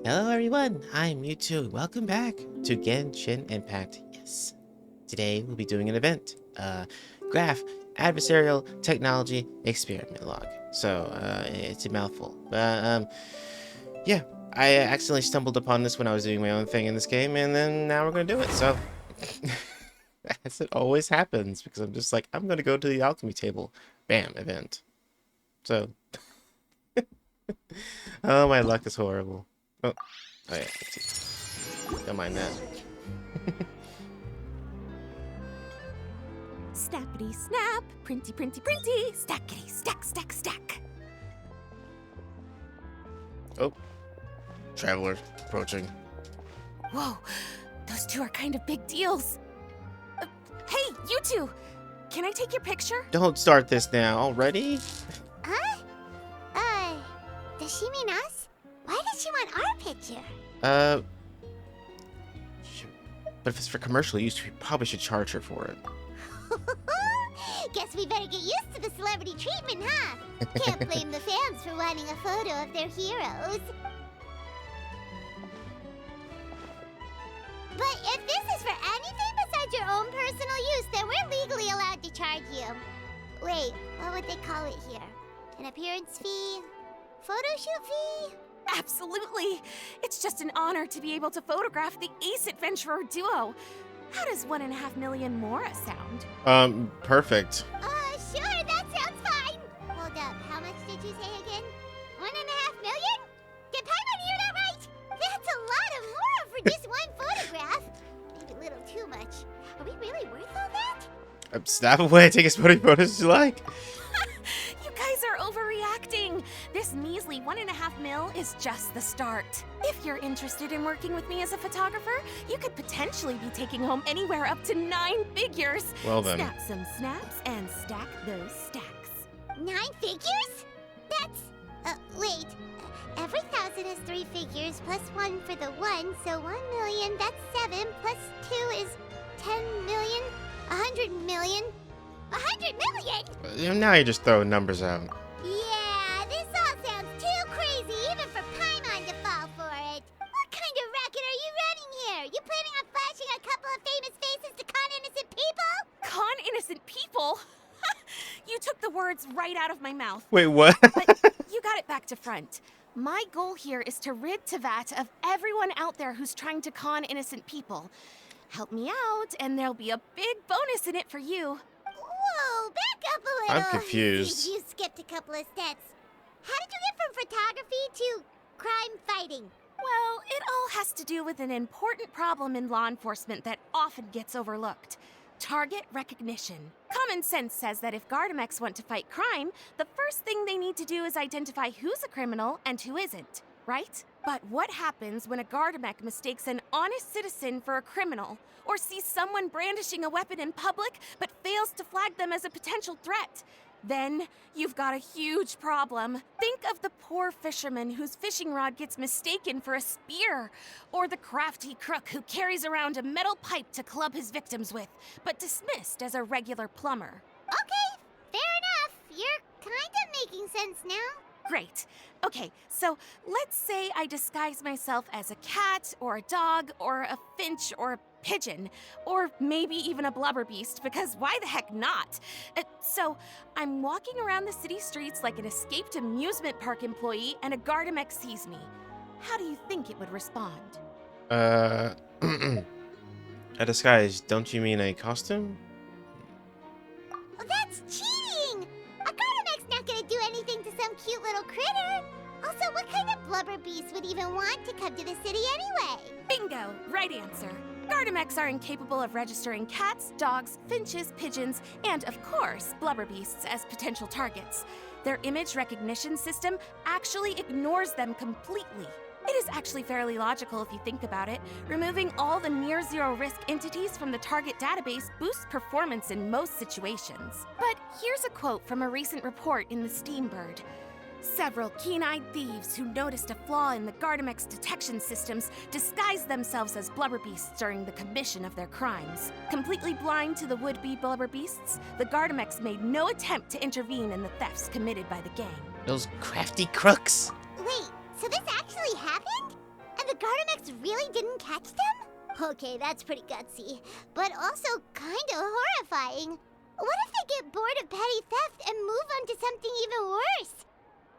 Hello everyone, I'm Mewtwo. Welcome back to Genshin Impact. Yes. Today we'll be doing an event. Graph Adversarial Technology Experiment Log. So, it's a mouthful. Yeah, I accidentally stumbled upon this when I was doing my own thing in this game, and then now we're gonna do it, so... As it always happens, because I'm just like, I'm gonna go to the alchemy table. Bam, event. So... Oh, my luck is horrible. Oh yeah, don't mind that. Snappity snap, printy printy printy, stackity stack stack stack. Oh, traveler approaching. Whoa, those two are kind of big deals. Hey, you two, can I take your picture? Don't start this now already. Huh? Does she mean us? Why does she want our picture? But if it's for commercial use, we probably should charge her for it. Guess we better get used to the celebrity treatment, huh? Can't blame the fans for wanting a photo of their heroes. But if this is for anything besides your own personal use, then we're legally allowed to charge you. Wait, what would they call it here? An appearance fee? Photo shoot fee? Absolutely. It's just an honor to be able to photograph the Ace Adventurer duo. How does 1.5 million more sound? Perfect. Sure, that sounds fine. Hold up, how much did you say again? 1.5 million? Did Paimon hear that right? That's a lot of more for just one photograph. Maybe a little too much. Are we really worth all that? Snap away, take as many photos as you like. You guys are overreacting. This measly 1.5 mil is just the start. If you're interested in working with me as a photographer, you could potentially be taking home anywhere up to 9 figures. Well then. Snap some snaps and stack those stacks. 9 figures? That's... wait. Every 1,000 is 3 figures, plus 1 for the 1, so 1 million, that's 7, plus 2 is 10 million, 100 million. 100 million? Now you're just throwing numbers out. Yeah, this all sounds too crazy even for Paimon to fall for it. What kind of racket are you running here? You planning on flashing a couple of famous faces to con innocent people? Con innocent people? You took the words right out of my mouth. Wait, what? But you got it back to front. My goal here is to rid Tevat of everyone out there who's trying to con innocent people. Help me out, and there'll be a big bonus in it for you. Whoa, back up a little. I'm confused. You skipped a couple of steps. How did you get from photography to crime fighting? Well, it all has to do with an important problem in law enforcement that often gets overlooked. Target recognition. Common sense says that if Gardamex want to fight crime, the first thing they need to do is identify who's a criminal and who isn't, right? But what happens when a Gardamex mistakes an honest citizen for a criminal, or sees someone brandishing a weapon in public but fails to flag them as a potential threat? Then you've got a huge problem. Think of the poor fisherman whose fishing rod gets mistaken for a spear, or the crafty crook who carries around a metal pipe to club his victims with, but dismissed as a regular plumber. Okay, fair enough. You're kind of making sense now. Great. Okay, so let's say I disguise myself as a cat, or a dog, or a finch, or a pigeon, or maybe even a blubber beast, because why the heck not? So I'm walking around the city streets like an escaped amusement park employee, and a Gardamex sees me. How do you think it would respond? A disguise, don't you mean a costume? Oh, that's cheating! A Gardamex not gonna do anything to some cute little critter. Also, what kind of blubber beast would even want to come to the city anyway? Bingo! Right answer. Gardamex are incapable of registering cats, dogs, finches, pigeons, and, of course, blubber beasts as potential targets. Their image recognition system actually ignores them completely. It is actually fairly logical if you think about it. Removing all the near-zero-risk entities from the target database boosts performance in most situations. But here's a quote from a recent report in the Steambird. Several keen-eyed thieves who noticed a flaw in the Gardamex detection systems disguised themselves as blubber beasts during the commission of their crimes. Completely blind to the would-be blubber beasts, the Gardamex made no attempt to intervene in the thefts committed by the gang. Those crafty crooks. Wait, so this actually happened? Gardamex really didn't catch them? Okay, that's pretty gutsy, but also kinda horrifying. What if they get bored of petty theft and move on to something even worse?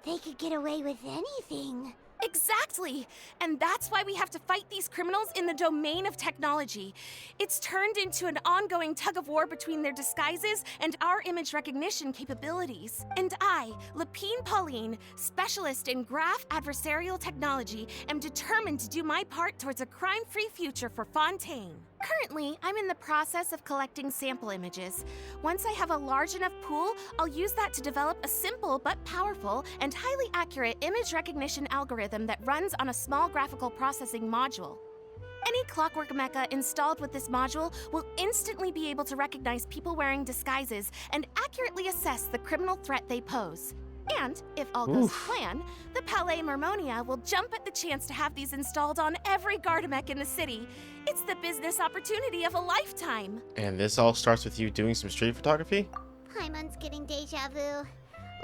They could get away with anything. Exactly! And that's why we have to fight these criminals in the domain of technology. It's turned into an ongoing tug-of-war between their disguises and our image recognition capabilities. And I, Lapine Pauline, specialist in graph adversarial technology, am determined to do my part towards a crime-free future for Fontaine. Currently, I'm in the process of collecting sample images. Once I have a large enough pool, I'll use that to develop a simple but powerful and highly accurate image recognition algorithm that runs on a small graphical processing module. Any clockwork mecha installed with this module will instantly be able to recognize people wearing disguises and accurately assess the criminal threat they pose. And, if all goes to plan, the Palais Mermonia will jump at the chance to have these installed on every Gardamek in the city. It's the business opportunity of a lifetime. And this all starts with you doing some street photography? Paimon's getting deja vu.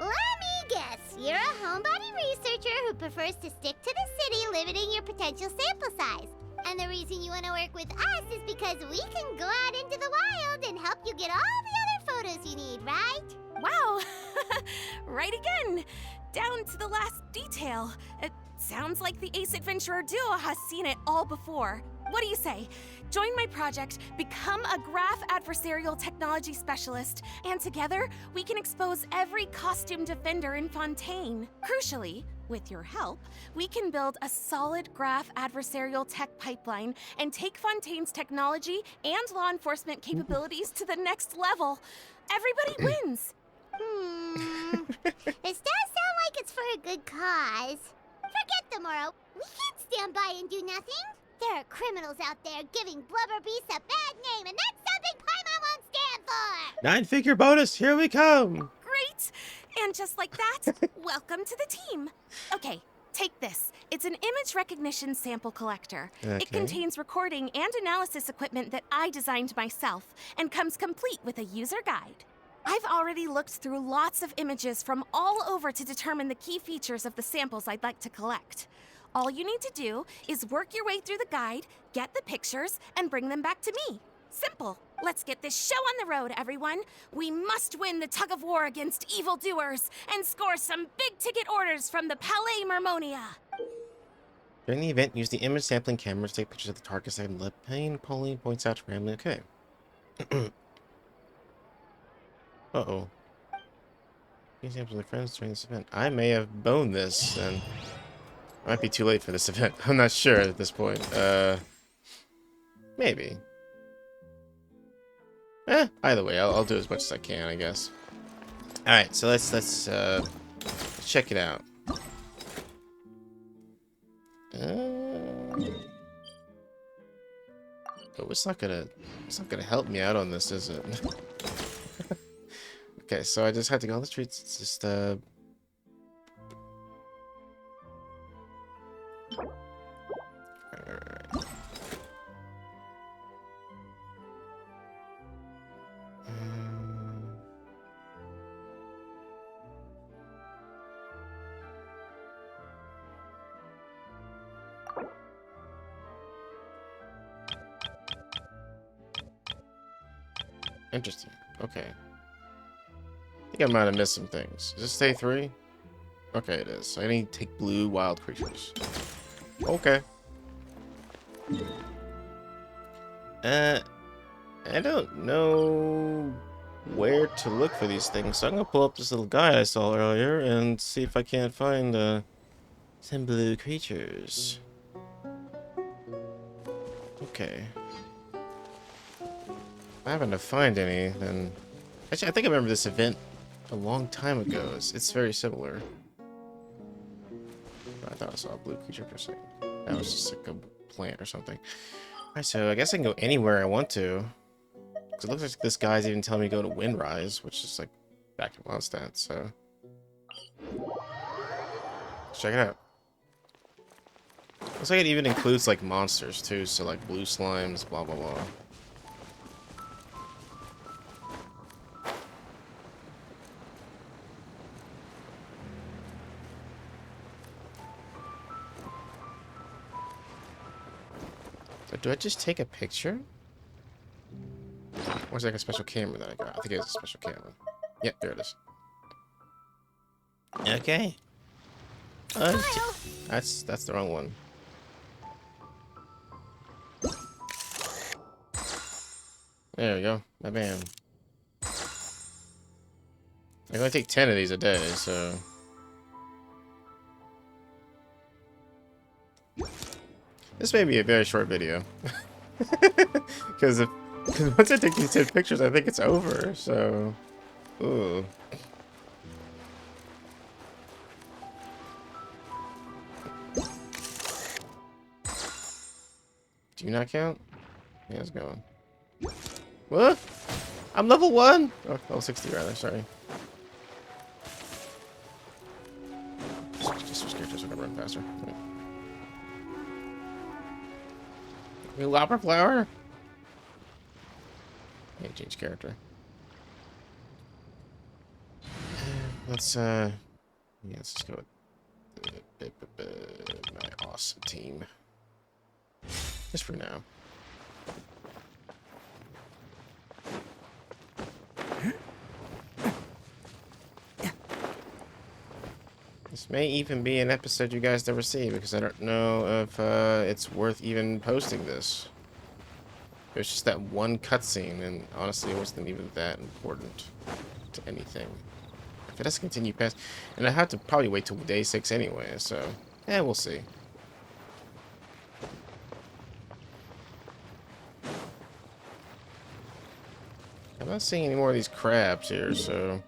Let me guess, you're a homebody researcher who prefers to stick to the city, limiting your potential sample size. And the reason you want to work with us is because we can go out into the wild and help you get all the other photos you need, right? Wow! Right again! Down to the last detail. It sounds like the Ace Adventurer duo has seen it all before. What do you say? Join my project, become a graph adversarial technology specialist, and together we can expose every costume defender in Fontaine. Crucially, with your help, we can build a solid graph adversarial tech pipeline and take Fontaine's technology and law enforcement capabilities to the next level. Everybody wins! This does sound like it's for a good cause. Forget tomorrow. We can't stand by and do nothing. There are criminals out there giving Blubber Beast a bad name, and that's something Paimon won't stand for! 9-figure bonus, here we come! Great! And just like that, welcome to the team. Okay, take this. It's an image recognition sample collector. Okay. It contains recording and analysis equipment that I designed myself, and comes complete with a user guide. I've already looked through lots of images from all over to determine the key features of the samples I'd like to collect. All you need to do is work your way through the guide, get the pictures, and bring them back to me. Simple. Let's get this show on the road, everyone. We must win the tug-of-war against evildoers and score some big-ticket orders from the Palais Mermonia. During the event, use the image sampling camera to take pictures of the target side and Pauline points out randomly. Okay. Uh-oh. Use samples of friends during this event. I may have boned this, and it might be too late for this event. I'm not sure at this point. Maybe. Either way, I'll do as much as I can, I guess. Alright, so let's check it out. Oh, it's not gonna help me out on this, is it? Okay, so I just had to go on the streets. It's just Alright. Interesting. Okay. I think I might have missed some things. Is this day 3? Okay, it is. So I need to take blue wild creatures. Okay. I don't know where to look for these things, so I'm gonna pull up this little guy I saw earlier and see if I can't find some blue creatures. Okay. If I happen to find any, then actually I think I remember this event a long time ago. It's very similar. I thought I saw a blue creature for a second. That was just like a plant or something. Alright, so I guess I can go anywhere I want to. Because it looks like this guy's even telling me to go to Windrise, which is like back in Mondstadt, so. Let's check it out. Looks like it even includes like monsters too, so like blue slimes, blah blah blah. So do I just take a picture? Or is it like a special camera that I got? I think it's a special camera. Yep, there it is. Okay. That's the wrong one. There we go. Bam. I can only take 10 of these a day, so... This may be a very short video. Because once I take these 10 pictures, I think it's over, so... Ooh. Do you not count? Yeah, it's going. What? I'm level 1! Oh, level 60 rather, sorry. Just switch characters so I can run faster. Right. New Lopper Flower? Yeah, change character. Let's yeah, let's just go with my awesome team. Just for now. This may even be an episode you guys never see because I don't know if it's worth even posting this. It was just that one cutscene, and honestly, it wasn't even that important to anything. If it doesn't continue past, and I have to probably wait till day 6 anyway, so yeah, we'll see. I'm not seeing any more of these crabs here, so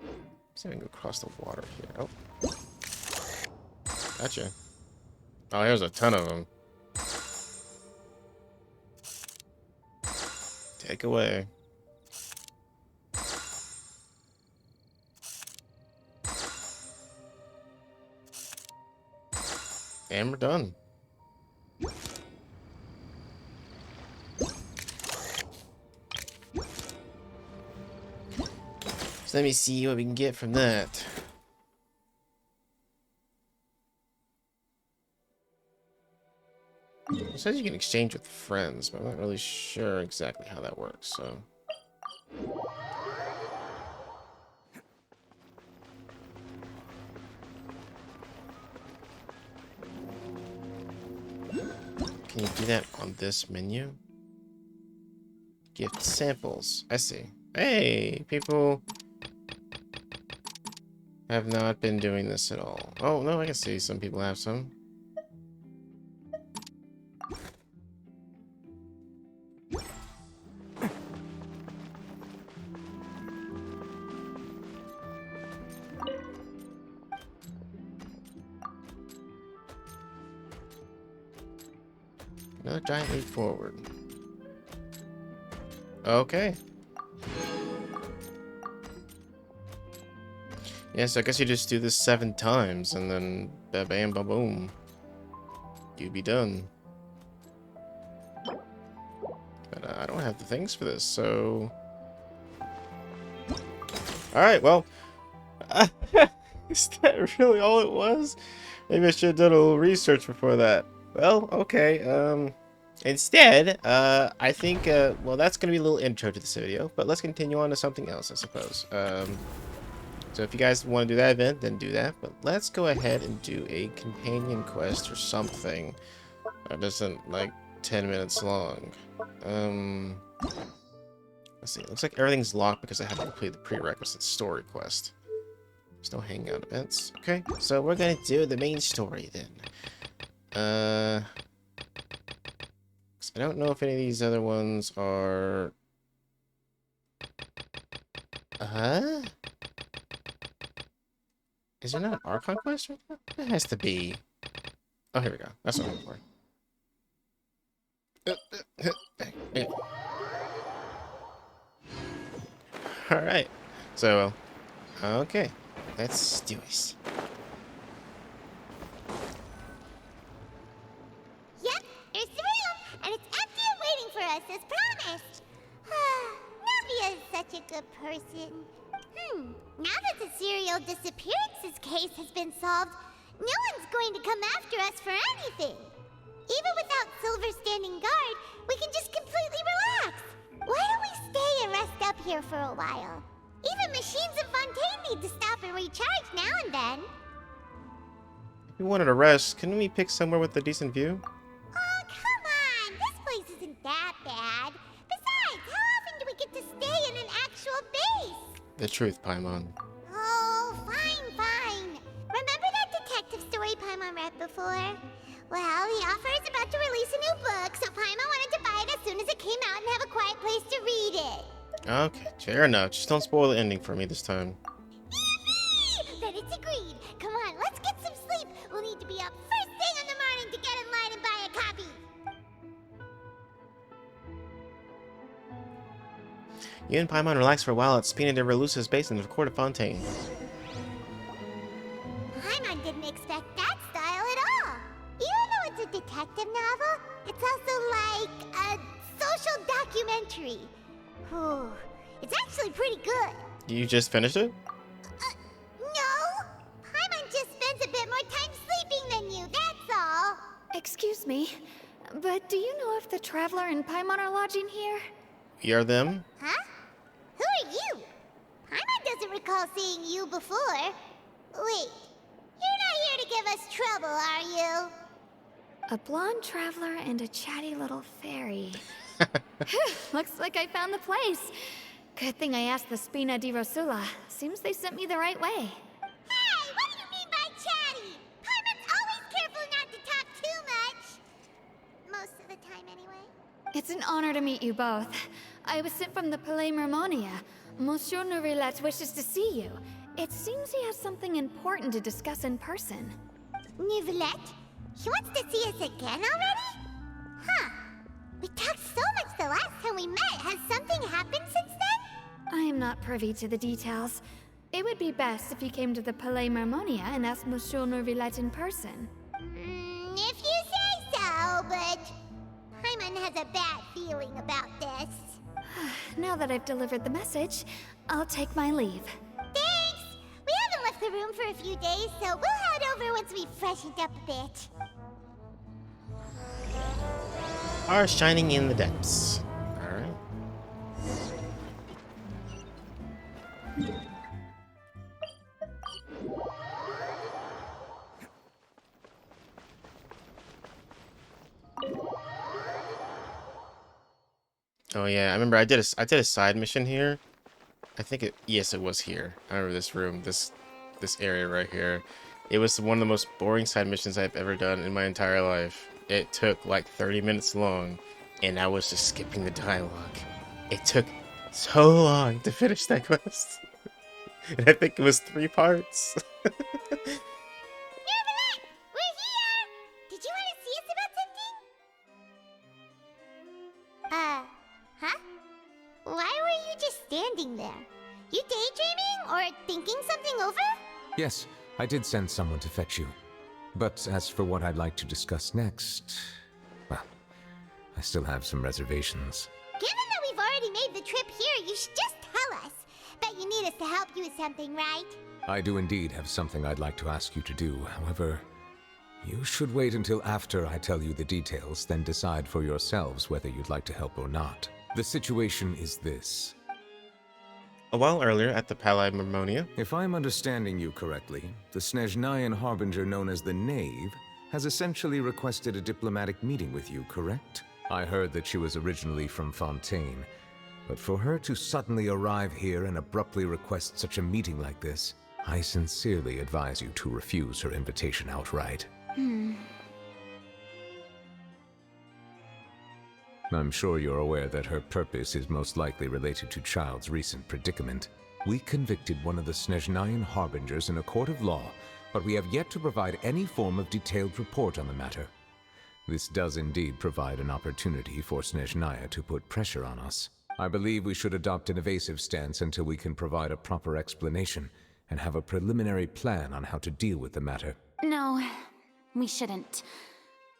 let's see if I can go across the water here. Oh, gotcha. Oh, there's a ton of them. Take away. And we're done. So let me see what we can get from that. It says you can exchange with friends, but I'm not really sure exactly how that works, so... Can you do that on this menu? Gift samples. I see. Hey, people have not been doing this at all. Oh, no, I can see some people have some. Another giant leap forward. Okay. Yeah, so I guess you just do this 7 times, and then bam, ba boom. You be done. But I don't have the things for this, so... Alright, well... Is that really all it was? Maybe I should have done a little research before that. Well, okay, instead, I think, well, that's going to be a little intro to this video, but let's continue on to something else, I suppose. So if you guys want to do that event, then do that, but let's go ahead and do a companion quest or something that isn't, like, 10 minutes long. Let's see, it looks like everything's locked because I haven't completed the prerequisite story quest. There's no hangout events. Okay, so we're going to do the main story, then. I don't know if any of these other ones are... Is there not an Archon Quest right now? It has to be. Oh, here we go. That's what I'm looking for. Alright. So, okay. Let's do this. As promised. Navia is such a good person. Now that the serial disappearances case has been solved, no one's going to come after us for anything. Even without Silver standing for a while. Even machines in Fontaine need to stop and recharge now and then. If we wanted a rest, couldn't we pick somewhere with a decent view? Oh, come on! This place isn't that bad. Besides, how often do we get to stay in an actual base? The truth, Paimon. Oh, fine, fine. Remember that detective story Paimon read before? Well, the author is about to release a new book, so Paimon wanted to buy it as soon as it came out and have a quiet place to read it. Okay, fair enough. Just don't spoil the ending for me this time. Yippee! Then it's agreed. Come on, let's get some sleep. We'll need to be up first thing in the morning to get in line and buy a copy. You and Paimon relax for a while at Spina de Relusa's base in the court of Fontaine. Paimon didn't expect that style at all. Even though it's a detective novel, it's also like a social documentary. Whew. It's actually pretty good. You just finished it? No! Paimon just spends a bit more time sleeping than you, that's all. Excuse me, but do you know if the Traveler and Paimon are lodging here? You're them? Huh? Who are you? Paimon doesn't recall seeing you before. Wait, you're not here to give us trouble, are you? A blonde traveler and a chatty little fairy. Looks like I found the place. Good thing I asked the Spina di Rosula. Seems they sent me the right way. Hey, what do you mean by chatty? Paimon's always careful not to talk too much. Most of the time, anyway. It's an honor to meet you both. I was sent from the Palais Mermonia. Monsieur Nourillet wishes to see you. It seems he has something important to discuss in person. Nouvelette? He wants to see us again already? Huh. We talked so much the last time we met. Has something happened since then? I am not privy to the details. It would be best if you came to the Palais Mermonia and asked Monsieur Nourillet in person. If you say so, but Paimon has a bad feeling about this. Now that I've delivered the message, I'll take my leave. Thanks! We haven't left the room for a few days, so we'll head over once we've freshened up a bit. Are shining in the depths. Alright. Oh yeah, I remember I did a side mission here. I think yes, it was here. I remember this room, this area right here. It was one of the most boring side missions I've ever done in my entire life. It took like 30 minutes long, and I was just skipping the dialogue. It took so long to finish that quest. And I think it was 3 parts. Nouvelette! We're here! Did you want to see us about something? Huh? Why were you just standing there? You daydreaming or thinking something over? Yes, I did send someone to fetch you. But as for what I'd like to discuss next, well, I still have some reservations. Given that we've already made the trip here, you should just tell us. Bet you need us to help you with something, right? I do indeed have something I'd like to ask you to do. However, you should wait until after I tell you the details, then decide for yourselves whether you'd like to help or not. The situation is this. A while earlier at the Palais Mermonia. If I'm understanding you correctly, the Snezhnayan Harbinger known as the Knave has essentially requested a diplomatic meeting with you, correct? I heard that she was originally from Fontaine, but for her to suddenly arrive here and abruptly request such a meeting like this, I sincerely advise you to refuse her invitation outright. I'm sure you're aware that her purpose is most likely related to Child's recent predicament. We convicted one of the Snezhnayan Harbingers in a court of law, but we have yet to provide any form of detailed report on the matter. This does indeed provide an opportunity for Snezhnaya to put pressure on us. I believe we should adopt an evasive stance until we can provide a proper explanation and have a preliminary plan on how to deal with the matter. No, we shouldn't.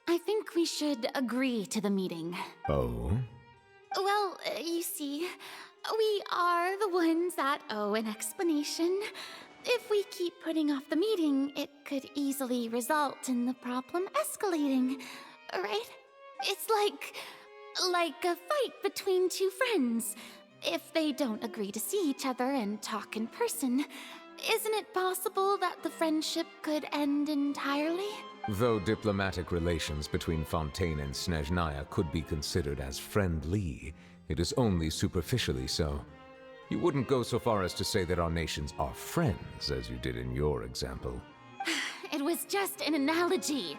I think we should agree to the meeting. Oh? Well, you see, we are the ones that owe an explanation. If we keep putting off the meeting, it could easily result in the problem escalating, right? It's like a fight between two friends. if they don't agree to see each other and talk in person, isn't it possible that the friendship could end entirely? Though diplomatic relations between Fontaine and Snezhnaya could be considered as friendly, it is only superficially so. You wouldn't go so far as to say that our nations are friends, as you did in your example. It was just an analogy.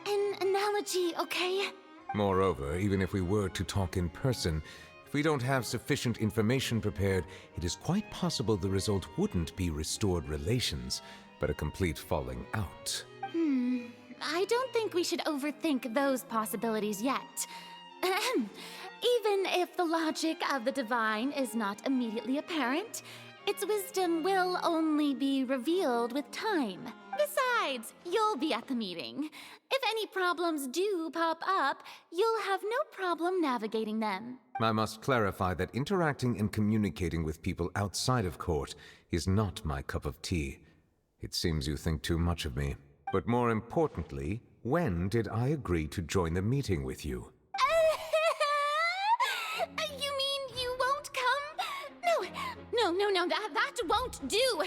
An analogy, okay? Moreover, even if we were to talk in person, if we don't have sufficient information prepared, it is quite possible the result wouldn't be restored relations, but a complete falling out. I don't think we should overthink those possibilities yet. Ahem. Even if the logic of the divine is not immediately apparent, its wisdom will only be revealed with time. Besides, you'll be at the meeting. If any problems do pop up, you'll have no problem navigating them. I must clarify that interacting and communicating with people outside of court is not my cup of tea. It seems you think too much of me. But more importantly, when did I agree to join the meeting with you? You mean you won't come? No, that won't do.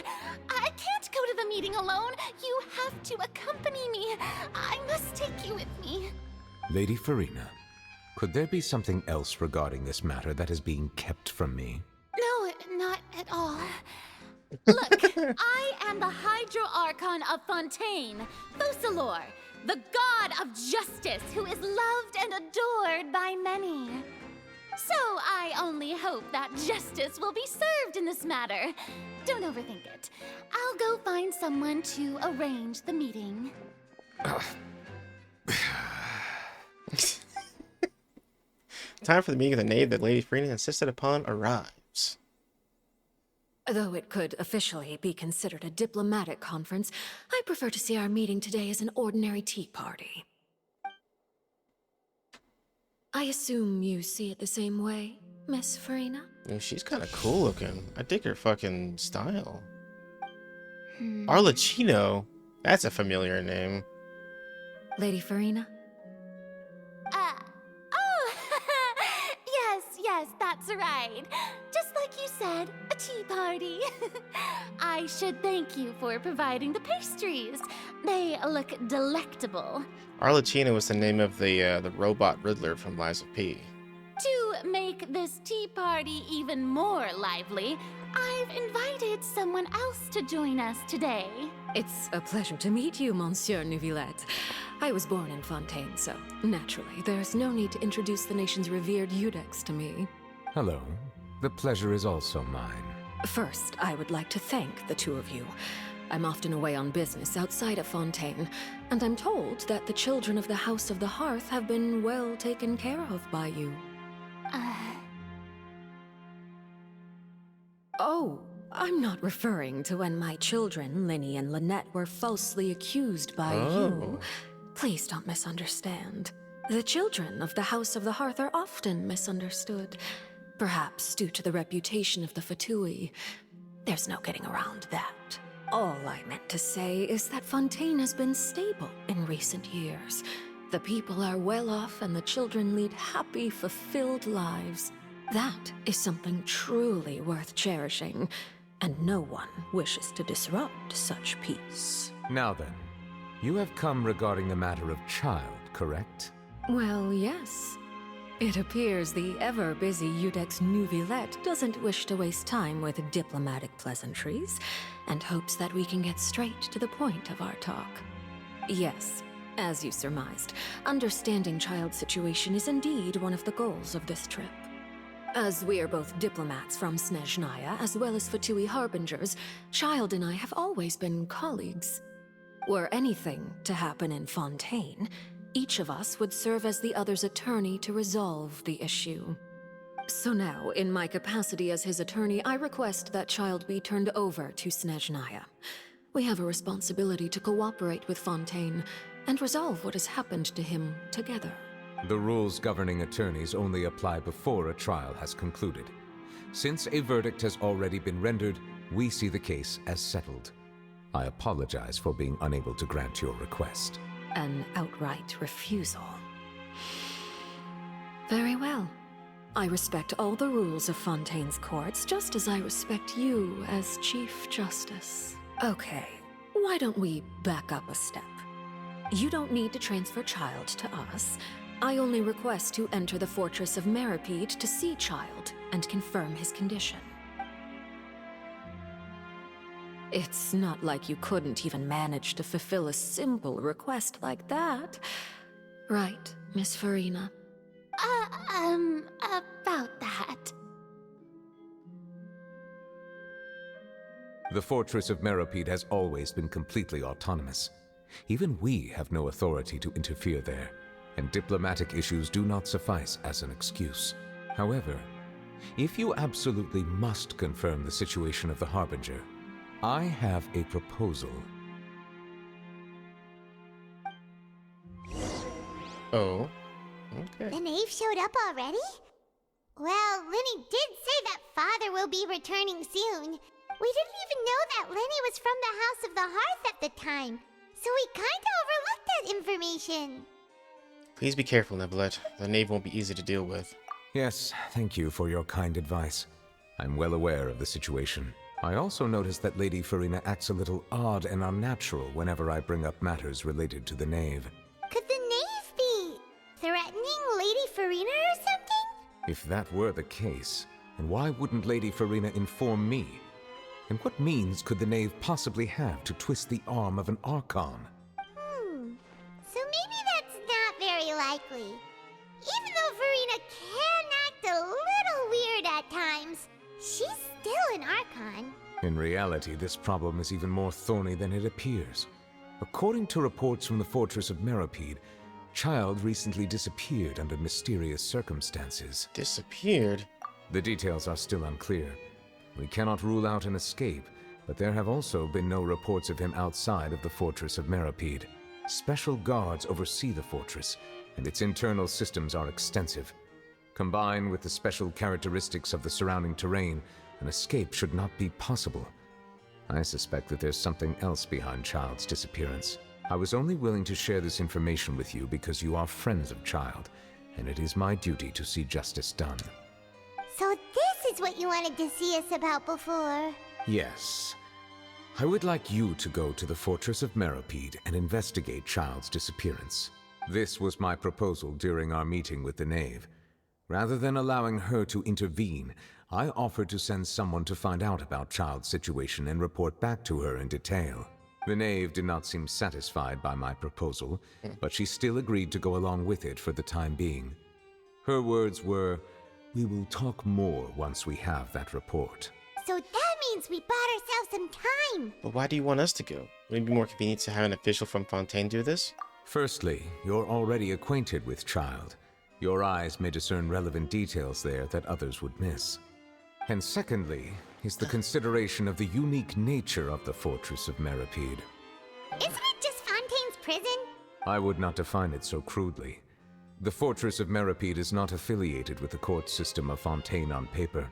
I can't go to the meeting alone. You have to accompany me. I must take you with me. Lady Farina, could there be something else regarding this matter that is being kept from me? No, not at all. Look, I am the Hydro Archon of Fontaine, Focalor, the god of justice who is loved and adored by many. So I only hope that justice will be served in this matter. Don't overthink it. I'll go find someone to arrange the meeting. Time for the meeting of the knave that Lady Farina insisted upon arrives. Though it could officially be considered a diplomatic conference, I prefer to see our meeting today as an ordinary tea party. I assume you see it the same way, Miss Farina? Yeah, she's kind of cool looking. I dig her fucking style. Arlecchino? That's a familiar name. Lady Farina? Yes, that's right. Just like you said, a tea party. I should thank you for providing the pastries. They look delectable. Arlecchino was the name of the robot Riddler from Lies of P. To make this tea party even more lively, I've invited someone else to join us today. It's a pleasure to meet you, Monsieur Neuvillette. I was born in Fontaine, so naturally, there's no need to introduce the nation's revered Yudex to me. Hello. The pleasure is also mine. First, I would like to thank the two of you. I'm often away on business outside of Fontaine, and I'm told that the children of the House of the Hearth have been well taken care of by you. Oh, I'm not referring to when my children, Linny and Lynette, were falsely accused by you. Please don't misunderstand. The children of the House of the Hearth are often misunderstood, perhaps due to the reputation of the Fatui. There's no getting around that. All I meant to say is that Fontaine has been stable in recent years. The people are well off and the children lead happy, fulfilled lives. That is something truly worth cherishing, and no one wishes to disrupt such peace. Now then, you have come regarding the matter of child, correct? Well, yes. It appears the ever-busy Yudex Neuvillette doesn't wish to waste time with diplomatic pleasantries, and hopes that we can get straight to the point of our talk. Yes, as you surmised, understanding child's situation is indeed one of the goals of this trip. As we are both diplomats from Snezhnaya, as well as Fatui harbingers, Child and I have always been colleagues. Were anything to happen in Fontaine, each of us would serve as the other's attorney to resolve the issue. So now, in my capacity as his attorney, I request that Child be turned over to Snezhnaya. We have a responsibility to cooperate with Fontaine and resolve what has happened to him together. The rules governing attorneys only apply before a trial has concluded. Since a verdict has already been rendered, we see the case as settled. I apologize for being unable to grant your request. An outright refusal. Very well. I respect all the rules of Fontaine's courts, just as I respect you as Chief Justice. Okay, why don't we back up a step? You don't need to transfer Child to us. I only request to enter the fortress of Meropide to see Child and confirm his condition. It's not like you couldn't even manage to fulfill a simple request like that. Right, Miss Farina? About that. The fortress of Meropide has always been completely autonomous. Even we have no authority to interfere there, and diplomatic issues do not suffice as an excuse. However, if you absolutely must confirm the situation of the Harbinger, I have a proposal. Oh, okay. The knave showed up already? Well, Lenny did say that Father will be returning soon. We didn't even know that Lenny was from the House of the Hearth at the time, so we kinda overlooked that information. Please be careful, Neverlet. The knave won't be easy to deal with. Yes, thank you for your kind advice. I'm well aware of the situation. I also noticed that Lady Farina acts a little odd and unnatural whenever I bring up matters related to the knave. Could the knave be threatening Lady Farina or something? If that were the case, then why wouldn't Lady Farina inform me? And what means could the knave possibly have to twist the arm of an Archon? So maybe that's not very likely. Even though Farina can act a little weird at times, she's still an Archon. In reality, this problem is even more thorny than it appears. According to reports from the fortress of Meropide, Child recently disappeared under mysterious circumstances. Disappeared? The details are still unclear. We cannot rule out an escape, but there have also been no reports of him outside of the fortress of Meropide. Special guards oversee the fortress, and its internal systems are extensive. Combined with the special characteristics of the surrounding terrain, an escape should not be possible. I suspect that there's something else behind Child's disappearance. I was only willing to share this information with you because you are friends of Child, and it is my duty to see justice done. So this is what you wanted to see us about before. Yes. I would like you to go to the fortress of Meropide and investigate Child's disappearance. This was my proposal during our meeting with the knave. Rather than allowing her to intervene, I offered to send someone to find out about Child's situation and report back to her in detail. The knave did not seem satisfied by my proposal, but she still agreed to go along with it for the time being. Her words were, "We will talk more once we have that report." So that means we bought ourselves some time. But why do you want us to go? Would it be more convenient to have an official from Fontaine do this? Firstly, you're already acquainted with Child. Your eyes may discern relevant details there that others would miss. And secondly, is the consideration of the unique nature of the fortress of Meropide. Isn't it just Fontaine's prison? I would not define it so crudely. The fortress of Meropide is not affiliated with the court system of Fontaine on paper.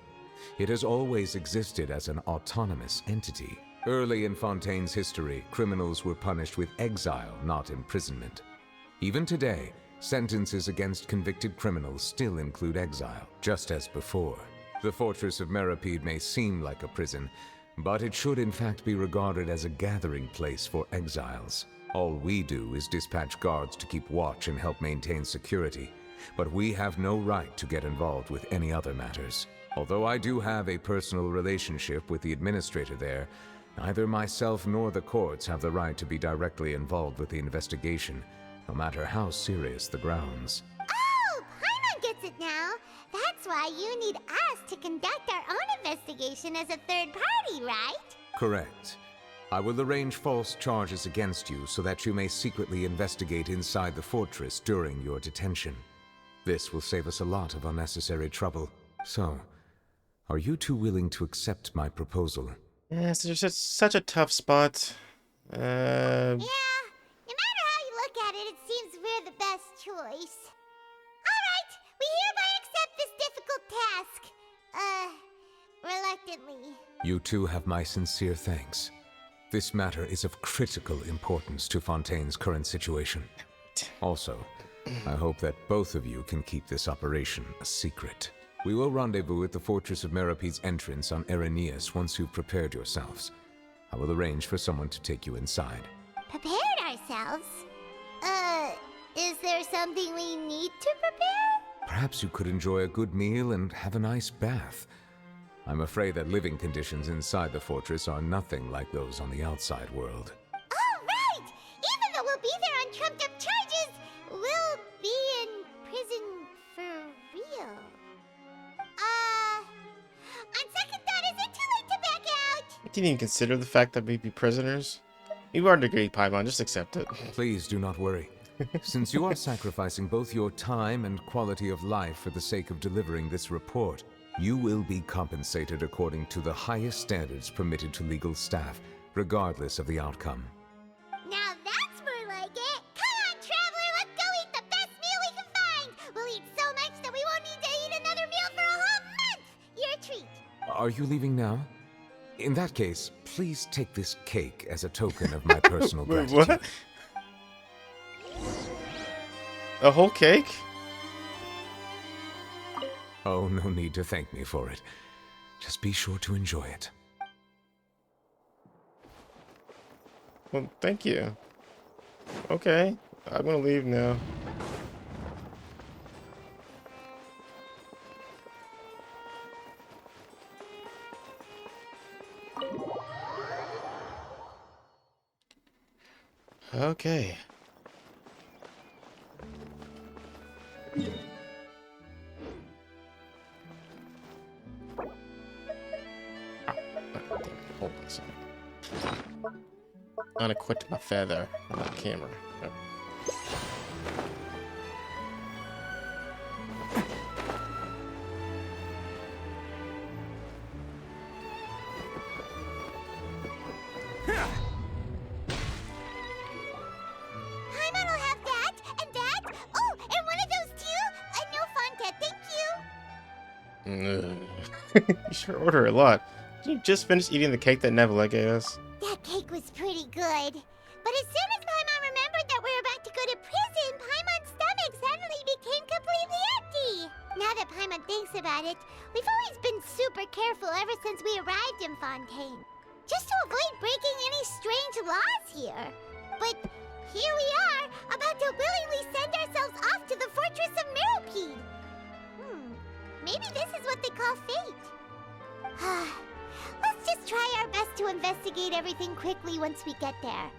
It has always existed as an autonomous entity. Early in Fontaine's history, criminals were punished with exile, not imprisonment. Even today, sentences against convicted criminals still include exile, just as before. The fortress of Meropide may seem like a prison, but it should in fact be regarded as a gathering place for exiles. All we do is dispatch guards to keep watch and help maintain security, but we have no right to get involved with any other matters. Although I do have a personal relationship with the administrator there, neither myself nor the courts have the right to be directly involved with the investigation, no matter how serious the grounds. Oh, Paimon gets it now. That's why you need us to conduct our own investigation as a third party, right? Correct. I will arrange false charges against you so that you may secretly investigate inside the fortress during your detention. This will save us a lot of unnecessary trouble. So, are you two willing to accept my proposal? Yes, it's just such a tough spot. Yeah, no matter how you look at it, it seems we're the best choice. Alright, we hereby accept this difficult task. Reluctantly. You two have my sincere thanks. This matter is of critical importance to Fontaine's current situation. Also, I hope that both of you can keep this operation a secret. We will rendezvous at the Fortress of Meropide's entrance on Erinius once you've prepared yourselves. I will arrange for someone to take you inside. Prepared ourselves? Is there something we need to prepare? Perhaps you could enjoy a good meal and have a nice bath. I'm afraid that living conditions inside the fortress are nothing like those on the outside world. Oh, right! Even though we'll be there on trumped-up charges, we'll be in prison for real. On second thought, is it too late to back out? I didn't even consider the fact that we'd be prisoners. You are agreed, Paimon. Just accept it. Please do not worry. Since you are sacrificing both your time and quality of life for the sake of delivering this report, you will be compensated according to the highest standards permitted to legal staff, regardless of the outcome. Now that's more like it. Come on, traveler, let's go eat the best meal we can find. We'll eat so much that we won't need to eat another meal for a whole month. Your treat. Are you leaving now? In that case, please take this cake as a token of my personal Wait, gratitude. what? A whole cake? Oh, no need to thank me for it. Just be sure to enjoy it. Well, thank you. Okay, I'm gonna leave now. Okay. Hold on a second. Unequipped my feather on the camera. Oh. Paimon will have that, and that. Oh, and one of those too. No Fanta, thank you. You sure order a lot. Did you just finish eating the cake that Nebula gave us? That cake was pretty good. But as soon as Paimon remembered that we were about to go to prison, Paimon's stomach suddenly became completely empty. Now that Paimon thinks about it, we've always been super careful ever since we arrived in Fontaine. Just to avoid breaking any strange laws here. But here we are, about to willingly send ourselves off to the Fortress of Meropide. Maybe this is what they call fate. Let's just try our best to investigate everything quickly once we get there.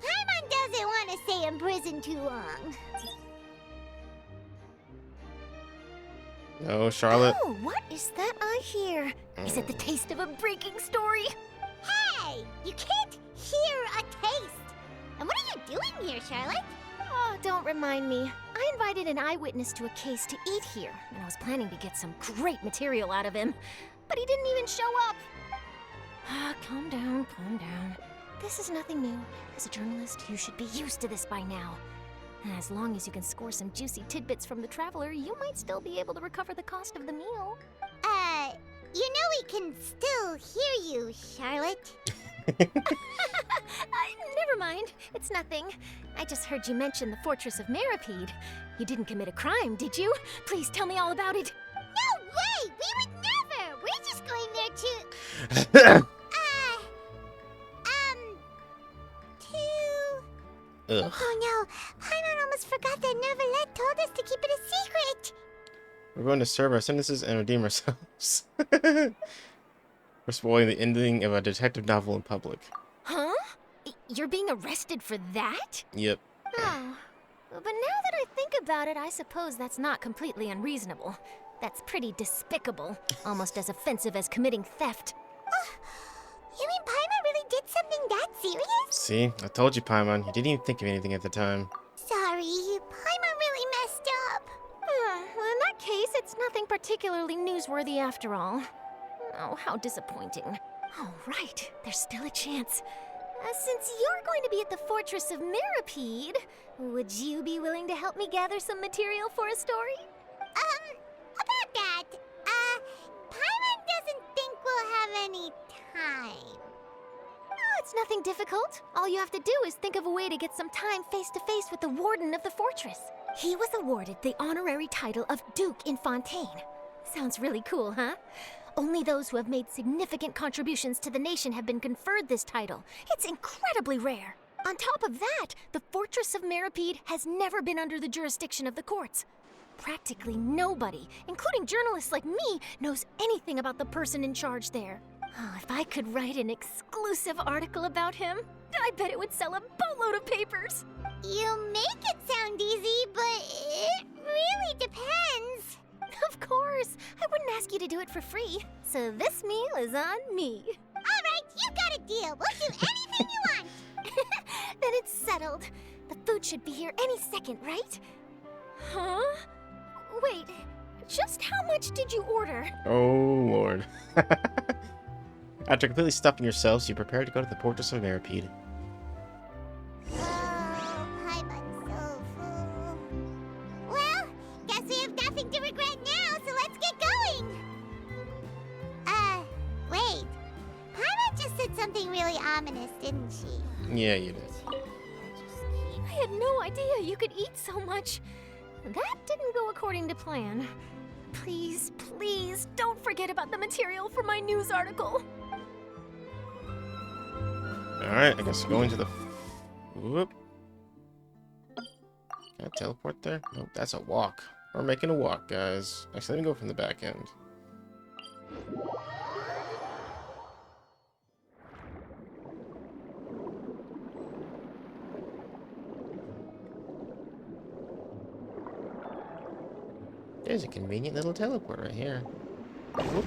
Paimon doesn't want to stay in prison too long. No, Charlotte. Oh, what is that I hear? Is it the taste of a breaking story? Hey! You can't hear a taste! And what are you doing here, Charlotte? Oh, don't remind me. I invited an eyewitness to a case to eat here, and I was planning to get some great material out of him. But he didn't even show up. Calm down, calm down. This is nothing new. As a journalist, you should be used to this by now. And as long as you can score some juicy tidbits from the traveler, you might still be able to recover the cost of the meal. You know we can still hear you, Charlotte. Never mind. It's nothing. I just heard you mention the Fortress of Meropide. You didn't commit a crime, did you? Please tell me all about it. No way! We would never! We're just going there to... Ugh. Oh no, Paimon almost forgot that Neverlet told us to keep it a secret. We're going to serve our sentences and redeem ourselves. We're spoiling the ending of a detective novel in public. Huh? You're being arrested for that? Yep. Oh. But now that I think about it, I suppose that's not completely unreasonable. That's pretty despicable. Almost as offensive as committing theft. You mean Paimon really did something that serious? See? I told you, Paimon. You didn't even think of anything at the time. Sorry, Paimon really messed up. Well, in that case, it's nothing particularly newsworthy after all. Oh, how disappointing. Oh, right. There's still a chance. Since you're going to be at the Fortress of Meropide, would you be willing to help me gather some material for a story? About that, Paimon doesn't think we'll have any time. Oh, it's nothing difficult. All you have to do is think of a way to get some time face-to-face with the warden of the fortress. He was awarded the honorary title of Duke in Fontaine. Sounds really cool, huh? Only those who have made significant contributions to the nation have been conferred this title. It's incredibly rare. On top of that, the Fortress of Meropide has never been under the jurisdiction of the courts. Practically nobody, including journalists like me, knows anything about the person in charge there. Oh, if I could write an exclusive article about him, I bet it would sell a boatload of papers. You make it sound easy, but it really depends. Of course, I wouldn't ask you to do it for free. So this meal is on me. All right, you got a deal. We'll do anything you want. Then it's settled. The food should be here any second, right? Huh? Wait, just how much did you order? Oh, Lord. After completely stuffing yourselves, you prepare to go to the Fortress of Meropide. Oh, Paimon's so full. Well, guess we have nothing to regret now, so let's get going. Wait. Paimon just said something really ominous, didn't she? Yeah, you did. I had no idea you could eat so much. That didn't go according to plan. Please, please, don't forget about the material for my news article. Alright, I guess go into the... Whoop. Can I teleport there? Nope, that's a walk. We're making a walk, guys. Actually, let me go from the back end. There's a convenient little teleport right here. Whoop.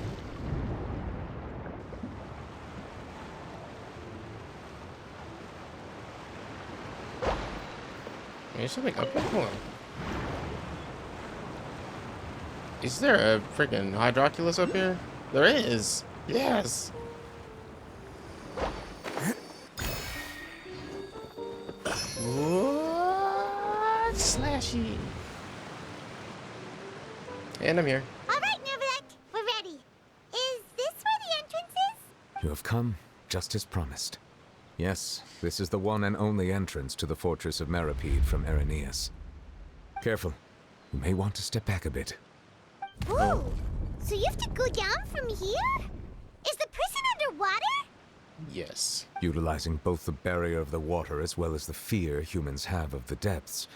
There's something up here. Hold on. Is there a freaking Hydroculus up here? There is. Yes. What? Slashy. And I'm here. All right, Neverlet, we're ready. Is this where the entrance is? You have come, just as promised. Yes, this is the one and only entrance to the Fortress of Meropide from Araneus. Careful. You may want to step back a bit. Whoa! So you have to go down from here? Is the prison underwater? Yes. Utilizing both the barrier of the water as well as the fear humans have of the depths,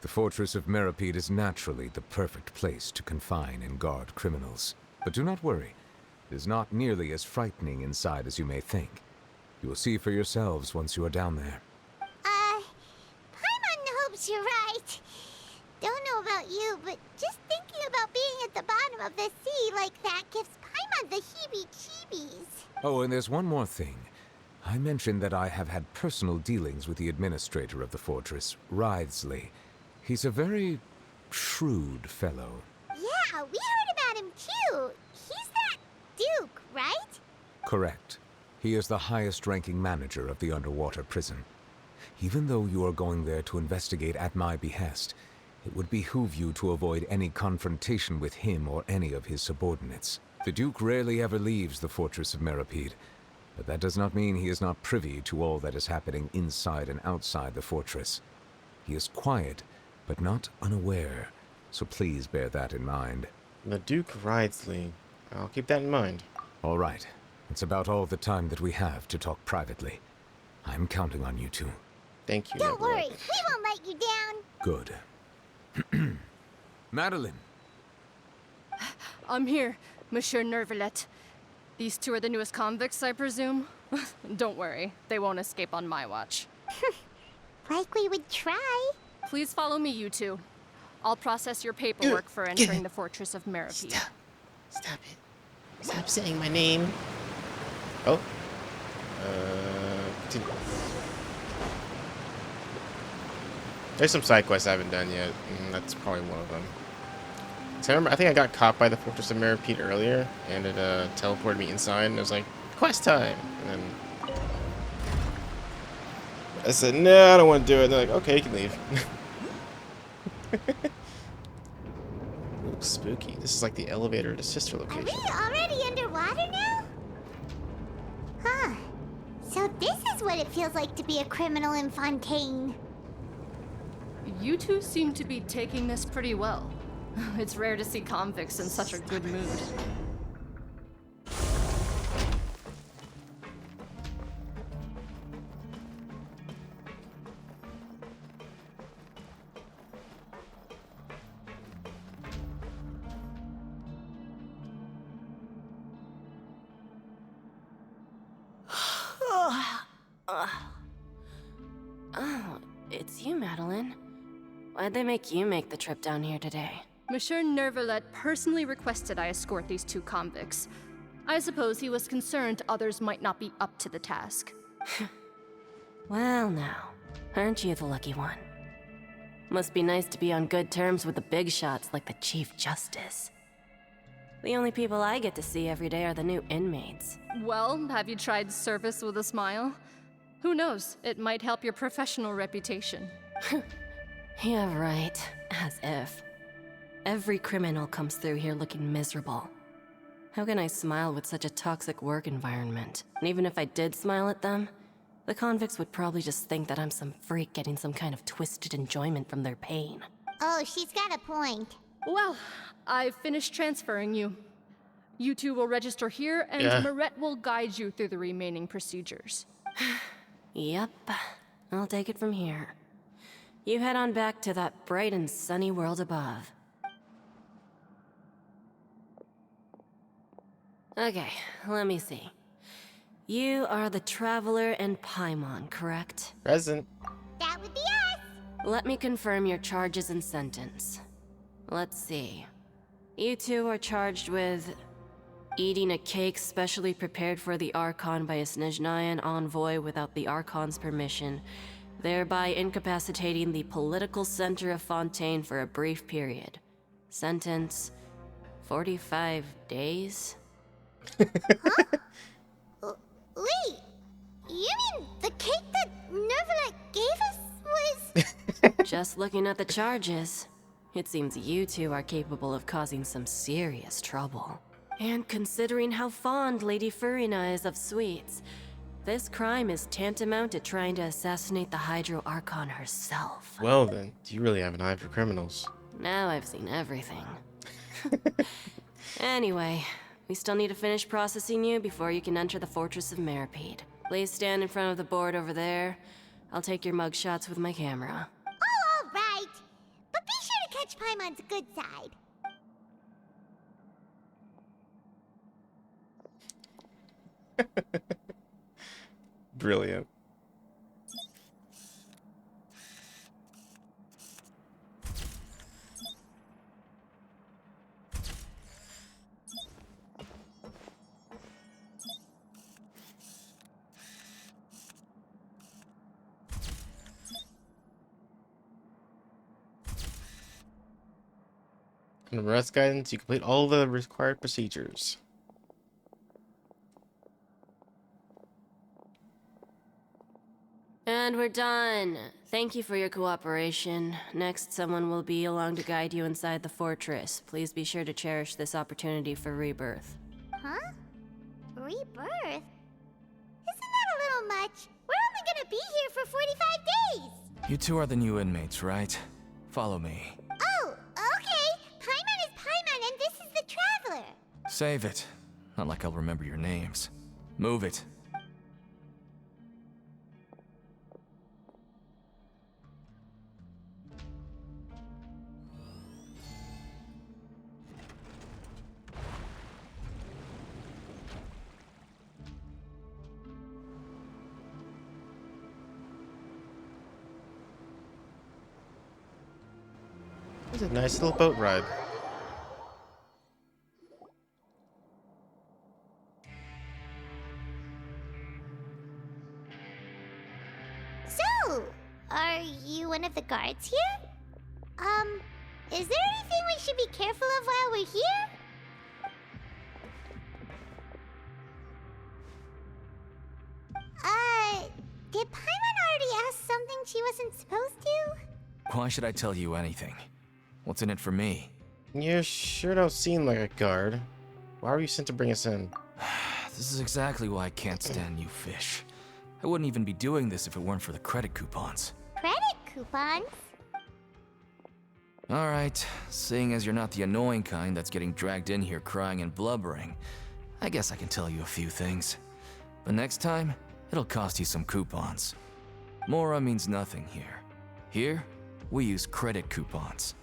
the Fortress of Meropide is naturally the perfect place to confine and guard criminals. But do not worry. It is not nearly as frightening inside as you may think. You will see for yourselves once you are down there. Paimon hopes you're right. Don't know about you, but just thinking about being at the bottom of the sea like that gives Paimon the heebie-jeebies. Oh, and there's one more thing. I mentioned that I have had personal dealings with the administrator of the fortress, Writhsley. He's a very shrewd fellow. Yeah, we heard about him too. He's that Duke, right? Correct. He is the highest-ranking manager of the underwater prison. Even though you are going there to investigate at my behest, it would behoove you to avoid any confrontation with him or any of his subordinates. The Duke rarely ever leaves the Fortress of Meropide, but that does not mean he is not privy to all that is happening inside and outside the fortress. He is quiet, but not unaware, so please bear that in mind. The Duke Writhsley. I'll keep that in mind. All right. It's about all the time that we have to talk privately. I'm counting on you two. Thank you. Don't Neverlet. worry, we won't let you down. Good. Madeline! I'm here, Monsieur Nervalet. These two are the newest convicts, I presume? Don't worry, they won't escape on my watch. Like we would try. Please follow me, you two. I'll process your paperwork for entering the Fortress of Meropide. Stop. Stop it. Stop saying my name. Oh. Continue. There's some side quests I haven't done yet, and that's probably one of them. So I think I got caught by the Fortress of Meropide earlier, and it teleported me inside, and it was like, quest time! And then I said, no, I don't want to do it. And they're like, okay, you can leave. Ooh, spooky. This is like the elevator to sister Are we location. already underwater now? Huh. So this is what it feels like to be a criminal in Fontaine. You two seem to be taking this pretty well. It's rare to see convicts in such a good mood. Oh, it's you, Madeline. Why'd they make you make the trip down here today? Monsieur Nervalet personally requested I escort these two convicts. I suppose he was concerned others might not be up to the task. Well now, aren't you the lucky one? Must be nice to be on good terms with the big shots like the Chief Justice. The only people I get to see every day are the new inmates. Well, have you tried service with a smile? Who knows, it might help your professional reputation. Yeah, right. As if. Every criminal comes through here looking miserable. How can I smile with such a toxic work environment? And even if I did smile at them, the convicts would probably just think that I'm some freak getting some kind of twisted enjoyment from their pain. Oh, she's got a point. Well, I've finished transferring you. You two will register here, and Maret will guide you through the remaining procedures. Yep, I'll take it from here. You head on back to that bright and sunny world above. Okay, let me see. You are the Traveler and Paimon, correct? Present. That would be us. Let me confirm your charges and sentence. Let's see. You two are charged with eating a cake specially prepared for the Archon by a Snezhnayan envoy without the Archon's permission, thereby incapacitating the political center of Fontaine for a brief period. Sentence: 45 days? Wait, you mean the cake that Nervalet gave us was... Just looking at the charges, it seems you two are capable of causing some serious trouble. And considering how fond Lady Furina is of sweets, this crime is tantamount to trying to assassinate the Hydro Archon herself. Well then, do you really have an eye for criminals? Now I've seen everything. Anyway, we still need to finish processing you before you can enter the Fortress of Meropide. Please stand in front of the board over there. I'll take your mug shots with my camera. Oh, all right. But be sure to catch Paimon's good side. Brilliant. In the arrest guidance, you complete all the required procedures. And we're done. Thank you for your cooperation. Next, someone will be along to guide you inside the fortress. Please be sure to cherish this opportunity for rebirth. Huh? Rebirth? Isn't that a little much? We're only gonna be here for 45 days! You two are the new inmates, right? Follow me. Oh, okay. Paimon is Paimon and this is the Traveler. Save it. Not like I'll remember your names. Move it. It's a nice little boat ride. So, are you one of the guards here? Is there anything we should be careful of while we're here? Did Paimon already ask something she wasn't supposed to? Why should I tell you anything? What's in it for me? You sure don't seem like a guard. Why were you sent to bring us in? This is exactly why I can't stand you fish. I wouldn't even be doing this if it weren't for the credit coupons. Credit coupons? Alright, seeing as you're not the annoying kind that's getting dragged in here crying and blubbering, I guess I can tell you a few things. But next time, it'll cost you some coupons. Mora means nothing here. Here, we use credit coupons.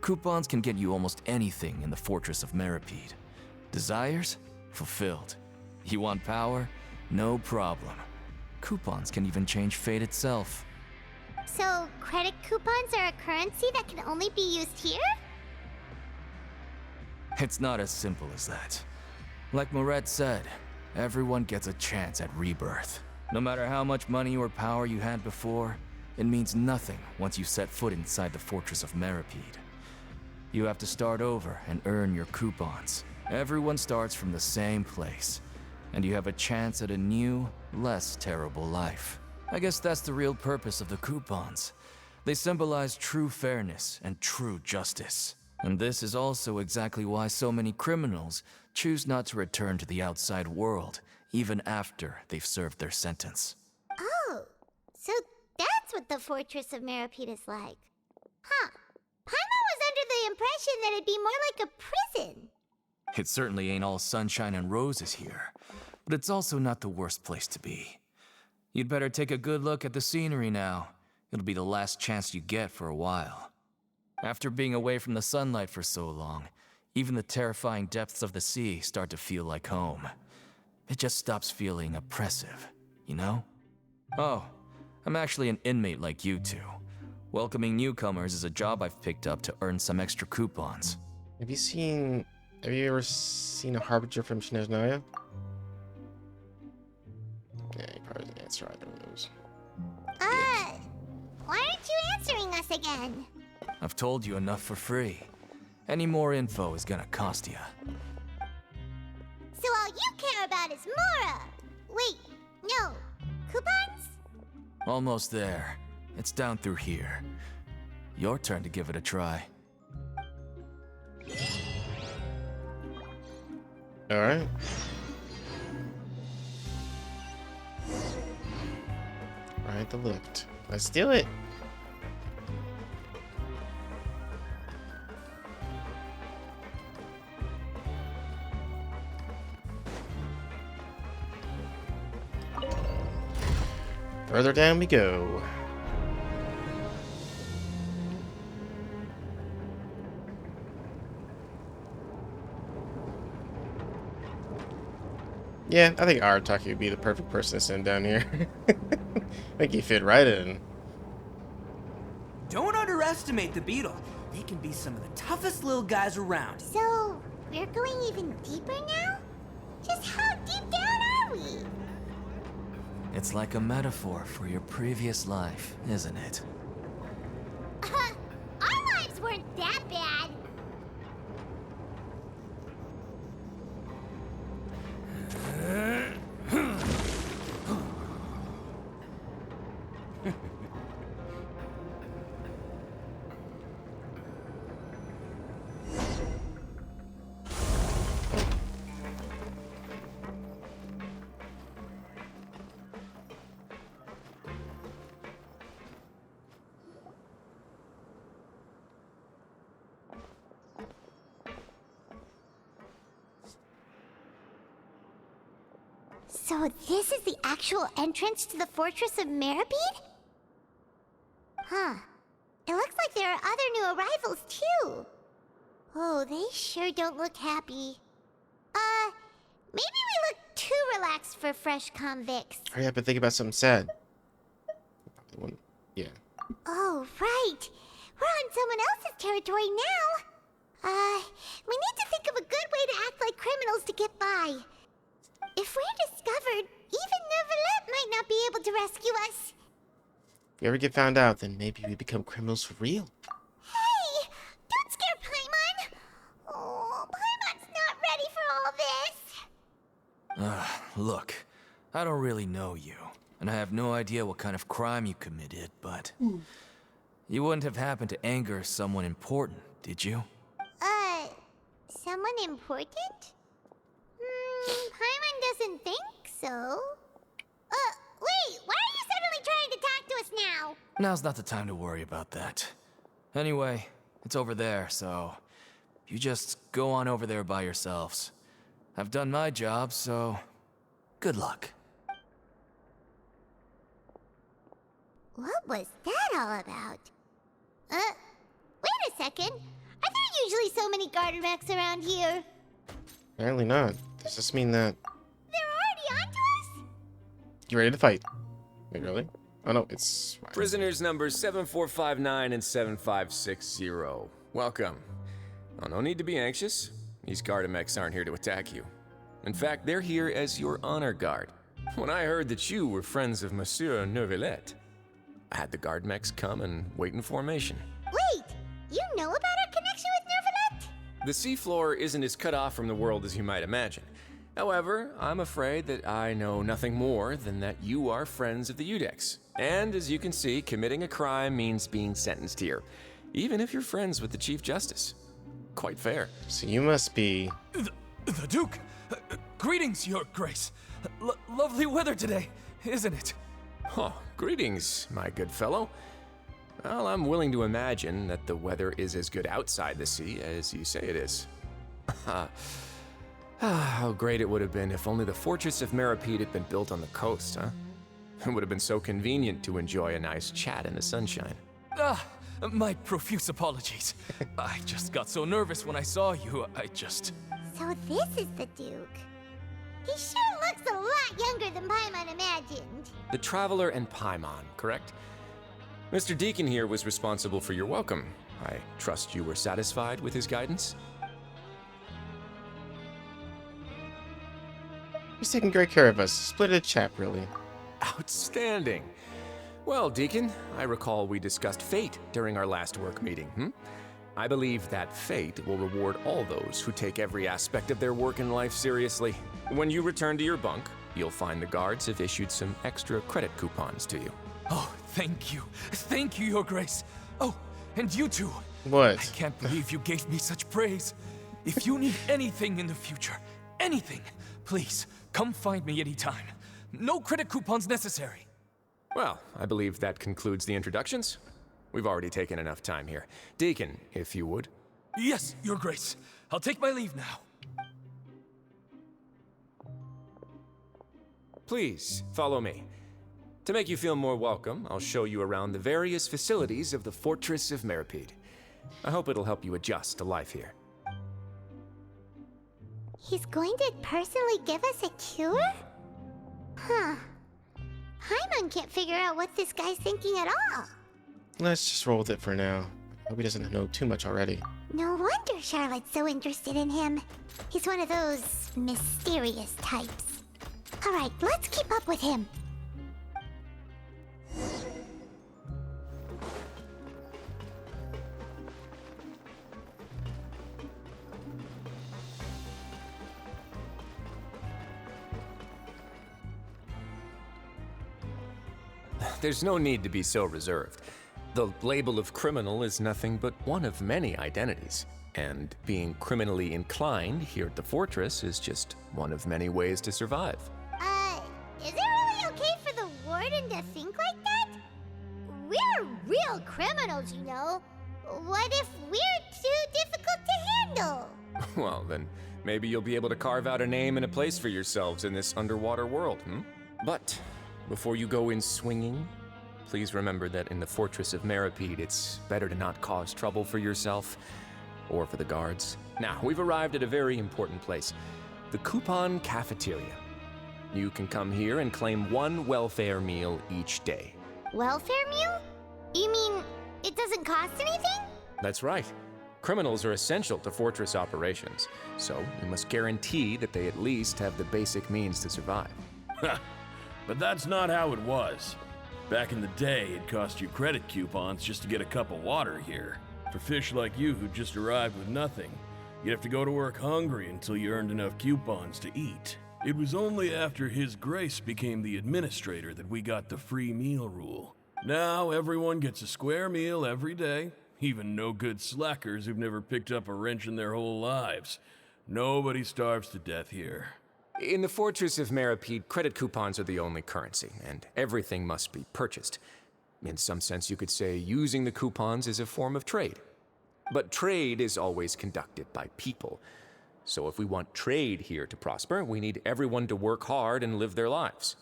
Coupons can get you almost anything in the Fortress of Meropide. Desires? Fulfilled. You want power? No problem. Coupons can even change fate itself. So, credit coupons are a currency that can only be used here? It's not as simple as that. Like Moret said, everyone gets a chance at rebirth. No matter how much money or power you had before, it means nothing once you set foot inside the Fortress of Meropide. You have to start over and earn your coupons. Everyone starts from the same place, and you have a chance at a new, less terrible life. I guess that's the real purpose of the coupons. They symbolize true fairness and true justice. And this is also exactly why so many criminals choose not to return to the outside world, even after they've served their sentence. Oh, so that's what the Fortress of Meropide is like. Huh. Paimon was under the impression that it'd be more like a prison. It certainly ain't all sunshine and roses here, but it's also not the worst place to be. You'd better take a good look at the scenery now. It'll be the last chance you get for a while. After being away from the sunlight for so long, even the terrifying depths of the sea start to feel like home. It just stops feeling oppressive, you know? Oh, I'm actually an inmate like you two. Welcoming newcomers is a job I've picked up to earn some extra coupons. Have you ever seen a Harbinger from Snezhnaya? Yeah, you probably didn't answer either of those. Why aren't you answering us again? I've told you enough for free. Any more info is gonna cost you. So all you care about is Mora! Wait, no. Coupons? Almost there. It's down through here. Your turn to give it a try. Alright. Ride the lift. Let's do it. Further down we go. Yeah, I think Arataki would be the perfect person to send down here. I think he fit right in. Don't underestimate the beetle. They can be some of the toughest little guys around. So, we're going even deeper now? Just how deep down are we? It's like a metaphor for your previous life, isn't it? Our lives weren't that bad. So this is the actual entrance to the Fortress of Meropide? Huh. It looks like there are other new arrivals, too. Oh, they sure don't look happy. Maybe we look too relaxed for fresh convicts. Hurry up and think about something sad. Yeah. Oh, right. We're on someone else's territory now. We need to think of a good way to act like criminals to get by. If we're discovered, even Neuvillette might not be able to rescue us. If we ever get found out, then maybe we become criminals for real. Hey! Don't scare Paimon! Oh, Paimon's not ready for all this. Look, I don't really know you, and I have no idea what kind of crime you committed, but... You wouldn't have happened to anger someone important, did you? Someone important? Paimon doesn't think so. Wait, why are you suddenly trying to talk to us now? Now's not the time to worry about that. Anyway, it's over there, so you just go on over there by yourselves. I've done my job, so good luck. What was that all about? Wait a second. Are there usually so many Gardermechs around here? Apparently not. Does this mean that They're already onto us? you ready to fight? Wait, really? Oh no, it's... Prisoners numbers 7459 and 7560. Welcome. Oh, no need to be anxious. These Gardermechs aren't here to attack you. In fact, they're here as your honor guard. When I heard that you were friends of Monsieur Neuvillette, I had the Gardermechs come and wait in formation. Wait, you know about our connection with Neuvillette? The seafloor isn't as cut off from the world as you might imagine. However, I'm afraid that I know nothing more than that you are friends of the Yudex. And as you can see, committing a crime means being sentenced here, even if you're friends with the Chief Justice. Quite fair. So you must be... The Duke! Greetings, Your Grace. Lovely weather today, isn't it? Oh, greetings, my good fellow. Well, I'm willing to imagine that the weather is as good outside the sea as you say it is. How great it would have been if only the fortress of Meropide had been built on the coast, huh? It would have been so convenient to enjoy a nice chat in the sunshine. My profuse apologies. I just got so nervous when I saw you, So this is the Duke. He sure looks a lot younger than Paimon imagined. The Traveler and Paimon, correct? Mr. Deacon here was responsible for your welcome. I trust you were satisfied with his guidance? He's taking great care of us. Splendid chap, really. Outstanding. Well, Deacon, I recall we discussed fate during our last work meeting, I believe that fate will reward all those who take every aspect of their work in life seriously. When you return to your bunk, you'll find the guards have issued some extra credit coupons to you. Oh, thank you. Thank you, Your Grace. Oh, and you too. What? I can't believe you gave me such praise. If you need anything in the future, anything, please, come find me anytime. No credit coupons necessary. Well, I believe that concludes the introductions. We've already taken enough time here. Deacon, if you would. Yes, Your Grace. I'll take my leave now. Please, follow me. To make you feel more welcome, I'll show you around the various facilities of the Fortress of Meropide. I hope it'll help you adjust to life here. He's going to personally give us a cure? Huh. Paimon can't figure out what this guy's thinking at all. Let's just roll with it for now. Hope he doesn't know too much already. No wonder Charlotte's so interested in him. He's one of those mysterious types. Alright, let's keep up with him. There's no need to be so reserved. The label of criminal is nothing but one of many identities. And being criminally inclined here at the fortress is just one of many ways to survive. Is it really okay for the warden to think like that? We're real criminals, you know. What if we're too difficult to handle? Well, then maybe you'll be able to carve out a name and a place for yourselves in this underwater world, But before you go in swinging, please remember that in the Fortress of Meropide, it's better to not cause trouble for yourself or for the guards. Now, we've arrived at a very important place, the Coupon Cafeteria. You can come here and claim one welfare meal each day. Welfare meal? You mean it doesn't cost anything? That's right. Criminals are essential to fortress operations, so we must guarantee that they at least have the basic means to survive. But that's not how it was. Back in the day, it cost you credit coupons just to get a cup of water here. For fish like you who just arrived with nothing, you'd have to go to work hungry until you earned enough coupons to eat. It was only after His Grace became the administrator that we got the free meal rule. Now everyone gets a square meal every day, even no-good slackers who've never picked up a wrench in their whole lives. Nobody starves to death here. In the Fortress of Meropide, credit coupons are the only currency, and everything must be purchased. In some sense, you could say using the coupons is a form of trade. But trade is always conducted by people. So if we want trade here to prosper, we need everyone to work hard and live their lives.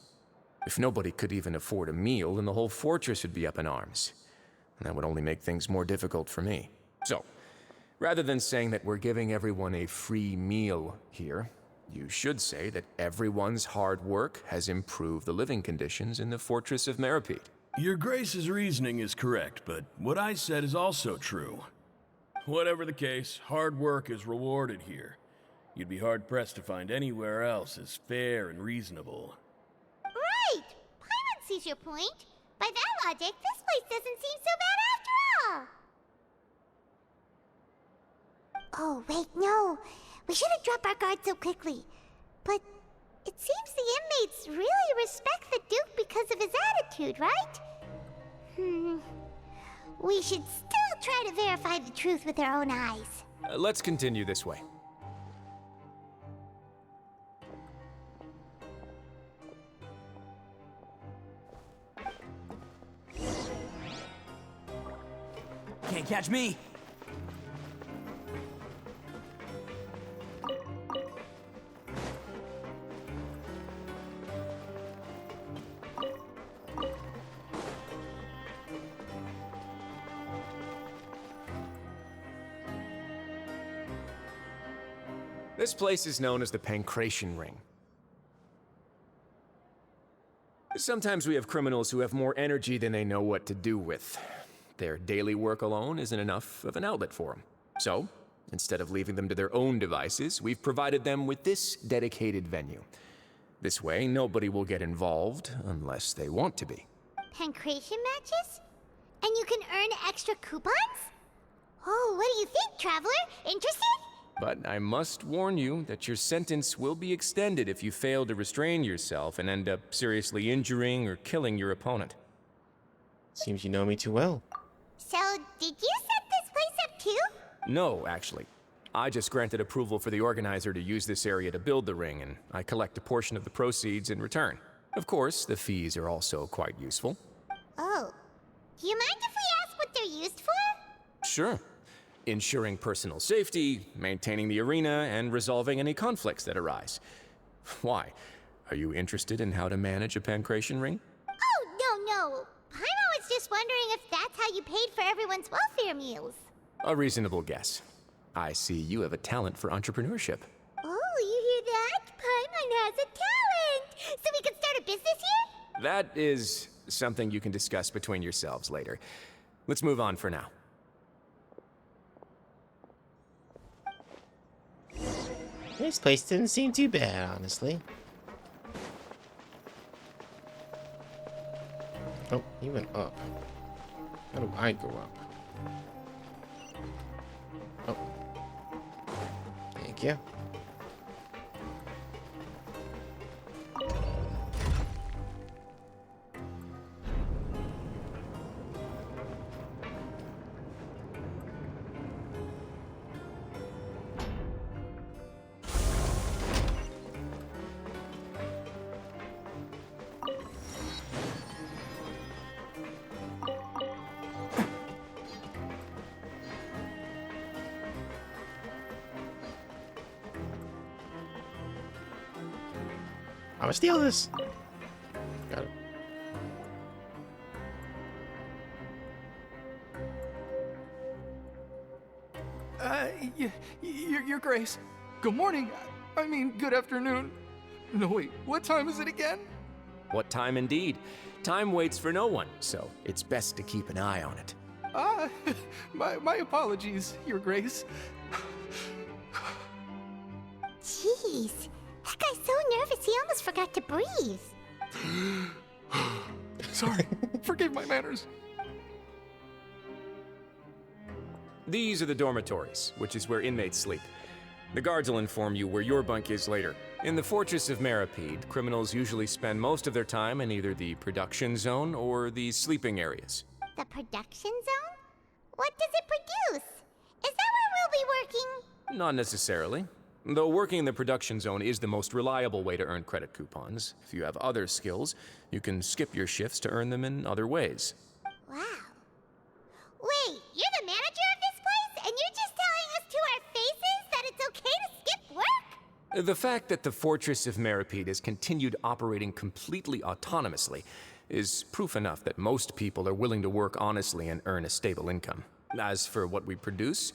If nobody could even afford a meal, then the whole fortress would be up in arms. And that would only make things more difficult for me. So, rather than saying that we're giving everyone a free meal here, you should say that everyone's hard work has improved the living conditions in the fortress of Meropide. Your Grace's reasoning is correct, but what I said is also true. Whatever the case, hard work is rewarded here. You'd be hard-pressed to find anywhere else as fair and reasonable. Right! Paimon sees your point. By that logic, this place doesn't seem so bad after all. Oh, wait, no. We shouldn't drop our guard so quickly. But it seems the inmates really respect the Duke because of his attitude, right? We should still try to verify the truth with our own eyes. Let's continue this way. Can't catch me! This place is known as the Pancration Ring. Sometimes we have criminals who have more energy than they know what to do with. Their daily work alone isn't enough of an outlet for them. So, instead of leaving them to their own devices, we've provided them with this dedicated venue. This way, nobody will get involved unless they want to be. Pancration matches? And you can earn extra coupons? Oh, what do you think, Traveler? Interested? But I must warn you that your sentence will be extended if you fail to restrain yourself and end up seriously injuring or killing your opponent. Seems you know me too well. So, did you set this place up too? No, actually. I just granted approval for the organizer to use this area to build the ring, and I collect a portion of the proceeds in return. Of course, the fees are also quite useful. Oh. Do you mind if we ask what they're used for? Sure. Ensuring personal safety, maintaining the arena, and resolving any conflicts that arise. Why? Are you interested in how to manage a pancration ring? Oh, no. Paimon was just wondering if that's how you paid for everyone's welfare meals. A reasonable guess. I see you have a talent for entrepreneurship. Oh, you hear that? Paimon has a talent! So we can start a business here? That is something you can discuss between yourselves later. Let's move on for now. This place didn't seem too bad, honestly. Oh, he went up. How do I go up? Oh. Thank you. I'm gonna steal this. Got it. Your Grace. Good morning. I mean, good afternoon. No, wait, what time is it again? What time indeed? Time waits for no one, so it's best to keep an eye on it. My apologies, Your Grace. Jeez, that guy's so nervous he almost forgot to breathe. Sorry, forgive my manners. These are the dormitories, which is where inmates sleep. The guards will inform you where your bunk is later. In the Fortress of Meropide, criminals usually spend most of their time in either the production zone or the sleeping areas. The production zone? What does it produce? Is that where we'll be working? Not necessarily. Though working in the production zone is the most reliable way to earn credit coupons. If you have other skills, you can skip your shifts to earn them in other ways. Wow. Wait, you're the manager of this place, and you're just telling us to our faces that it's okay to skip work? The fact that the Fortress of Meropide has continued operating completely autonomously is proof enough that most people are willing to work honestly and earn a stable income. As for what we produce,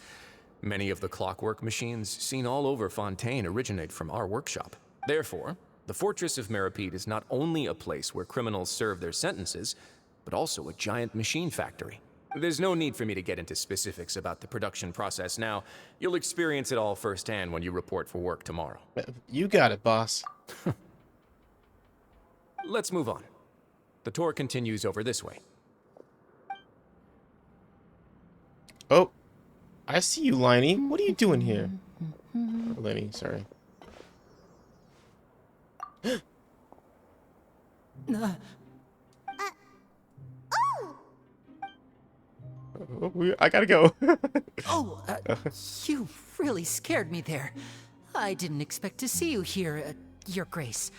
many of the clockwork machines seen all over Fontaine originate from our workshop. Therefore, the Fortress of Meropide is not only a place where criminals serve their sentences, but also a giant machine factory. There's no need for me to get into specifics about the production process now. You'll experience it all firsthand when you report for work tomorrow. You got it, boss. Let's move on. The tour continues over this way. Oh, I see you, Liney. What are you doing here? Or Lenny, sorry. I gotta go. You really scared me there. I didn't expect to see you here, Your Grace.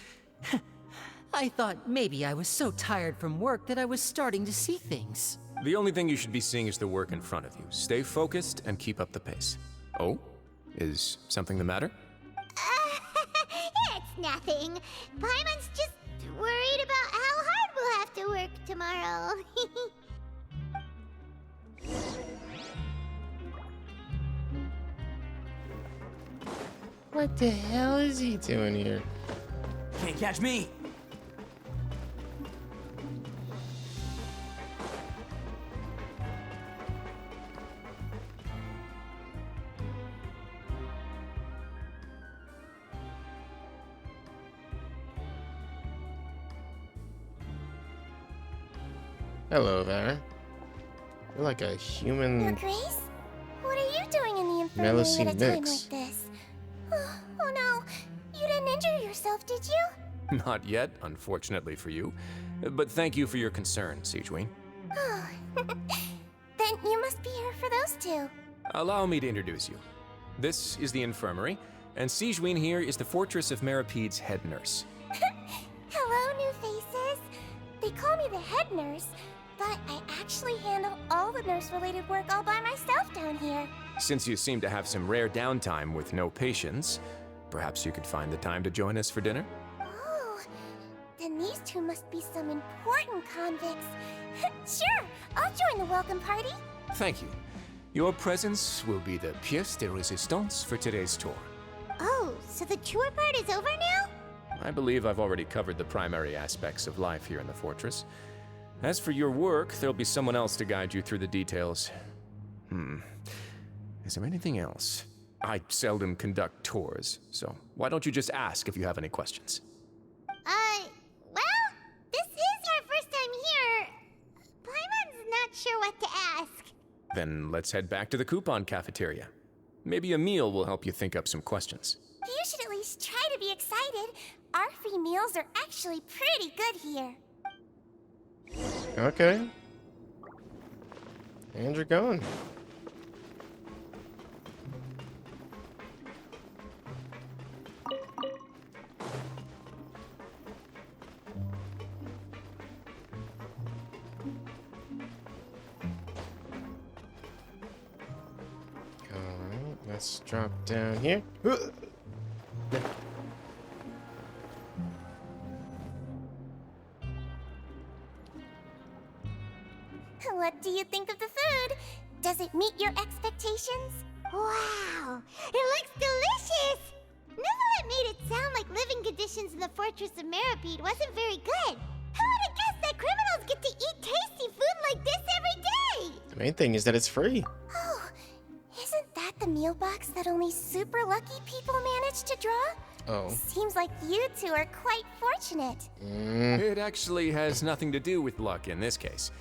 I thought maybe I was so tired from work that I was starting to see things. The only thing you should be seeing is the work in front of you. Stay focused and keep up the pace. Oh? Is something the matter? It's nothing. Paimon's just worried about how hard we'll have to work tomorrow. What the hell is he doing here? Can't catch me. Hello there. You're like a human. Your Grace? What are you doing in the infirmary Melusine at a time Nix. like this? Oh no, you didn't injure yourself, did you? Not yet, unfortunately for you. But thank you for your concern, Sigewinne. Then you must be here for those two. Allow me to introduce you. This is the infirmary, and Sigewinne here is the Fortress of Meropide's head nurse. Hello, new faces. They call me the head nurse, but I actually handle all the nurse-related work all by myself down here. Since you seem to have some rare downtime with no patients, perhaps you could find the time to join us for dinner? Oh, then these two must be some important convicts. Sure, I'll join the welcome party. Thank you. Your presence will be the pièce de résistance for today's tour. Oh, so the tour part is over now? I believe I've already covered the primary aspects of life here in the fortress. As for your work, there'll be someone else to guide you through the details. Is there anything else? I seldom conduct tours, so why don't you just ask if you have any questions? Well, this is our first time here. Paimon's not sure what to ask. Then let's head back to the coupon cafeteria. Maybe a meal will help you think up some questions. You should at least try to be excited. Our free meals are actually pretty good here. Okay. And you're going. Alright, let's drop down here. What do you think of the food? Does it meet your expectations? Wow, it looks delicious! Neverlet made it sound like living conditions in the Fortress of Meropide wasn't very good. Who would have guessed that criminals get to eat tasty food like this every day? The main thing is that it's free. Oh, isn't that the meal box that only super lucky people manage to draw? Oh. Seems like you two are quite fortunate. It actually has nothing to do with luck in this case.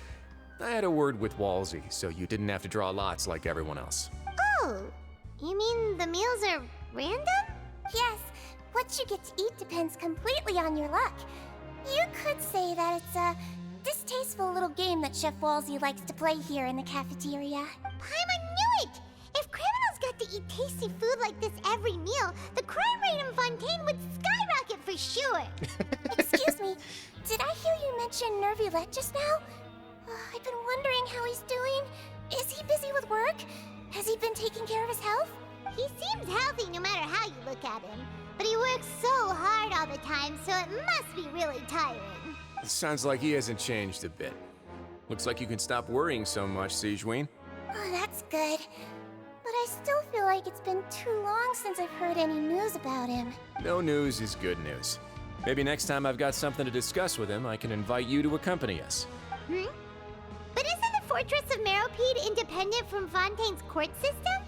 I had a word with Walsey, so you didn't have to draw lots like everyone else. Oh, you mean the meals are random? Yes, what you get to eat depends completely on your luck. You could say that it's a distasteful little game that Chef Walsey likes to play here in the cafeteria. Paimon knew it! If criminals got to eat tasty food like this every meal, the crime rate in Fontaine would skyrocket for sure. Excuse me, did I hear you mention Nervulette just now? I've been wondering how he's doing. Is he busy with work? Has he been taking care of his health? He seems healthy no matter how you look at him. But he works so hard all the time, so it must be really tiring. It sounds like he hasn't changed a bit. Looks like you can stop worrying so much, Sijeween. Oh, that's good. But I still feel like it's been too long since I've heard any news about him. No news is good news. Maybe next time I've got something to discuss with him, I can invite you to accompany us. But isn't the Fortress of Meropide independent from Fontaine's court system?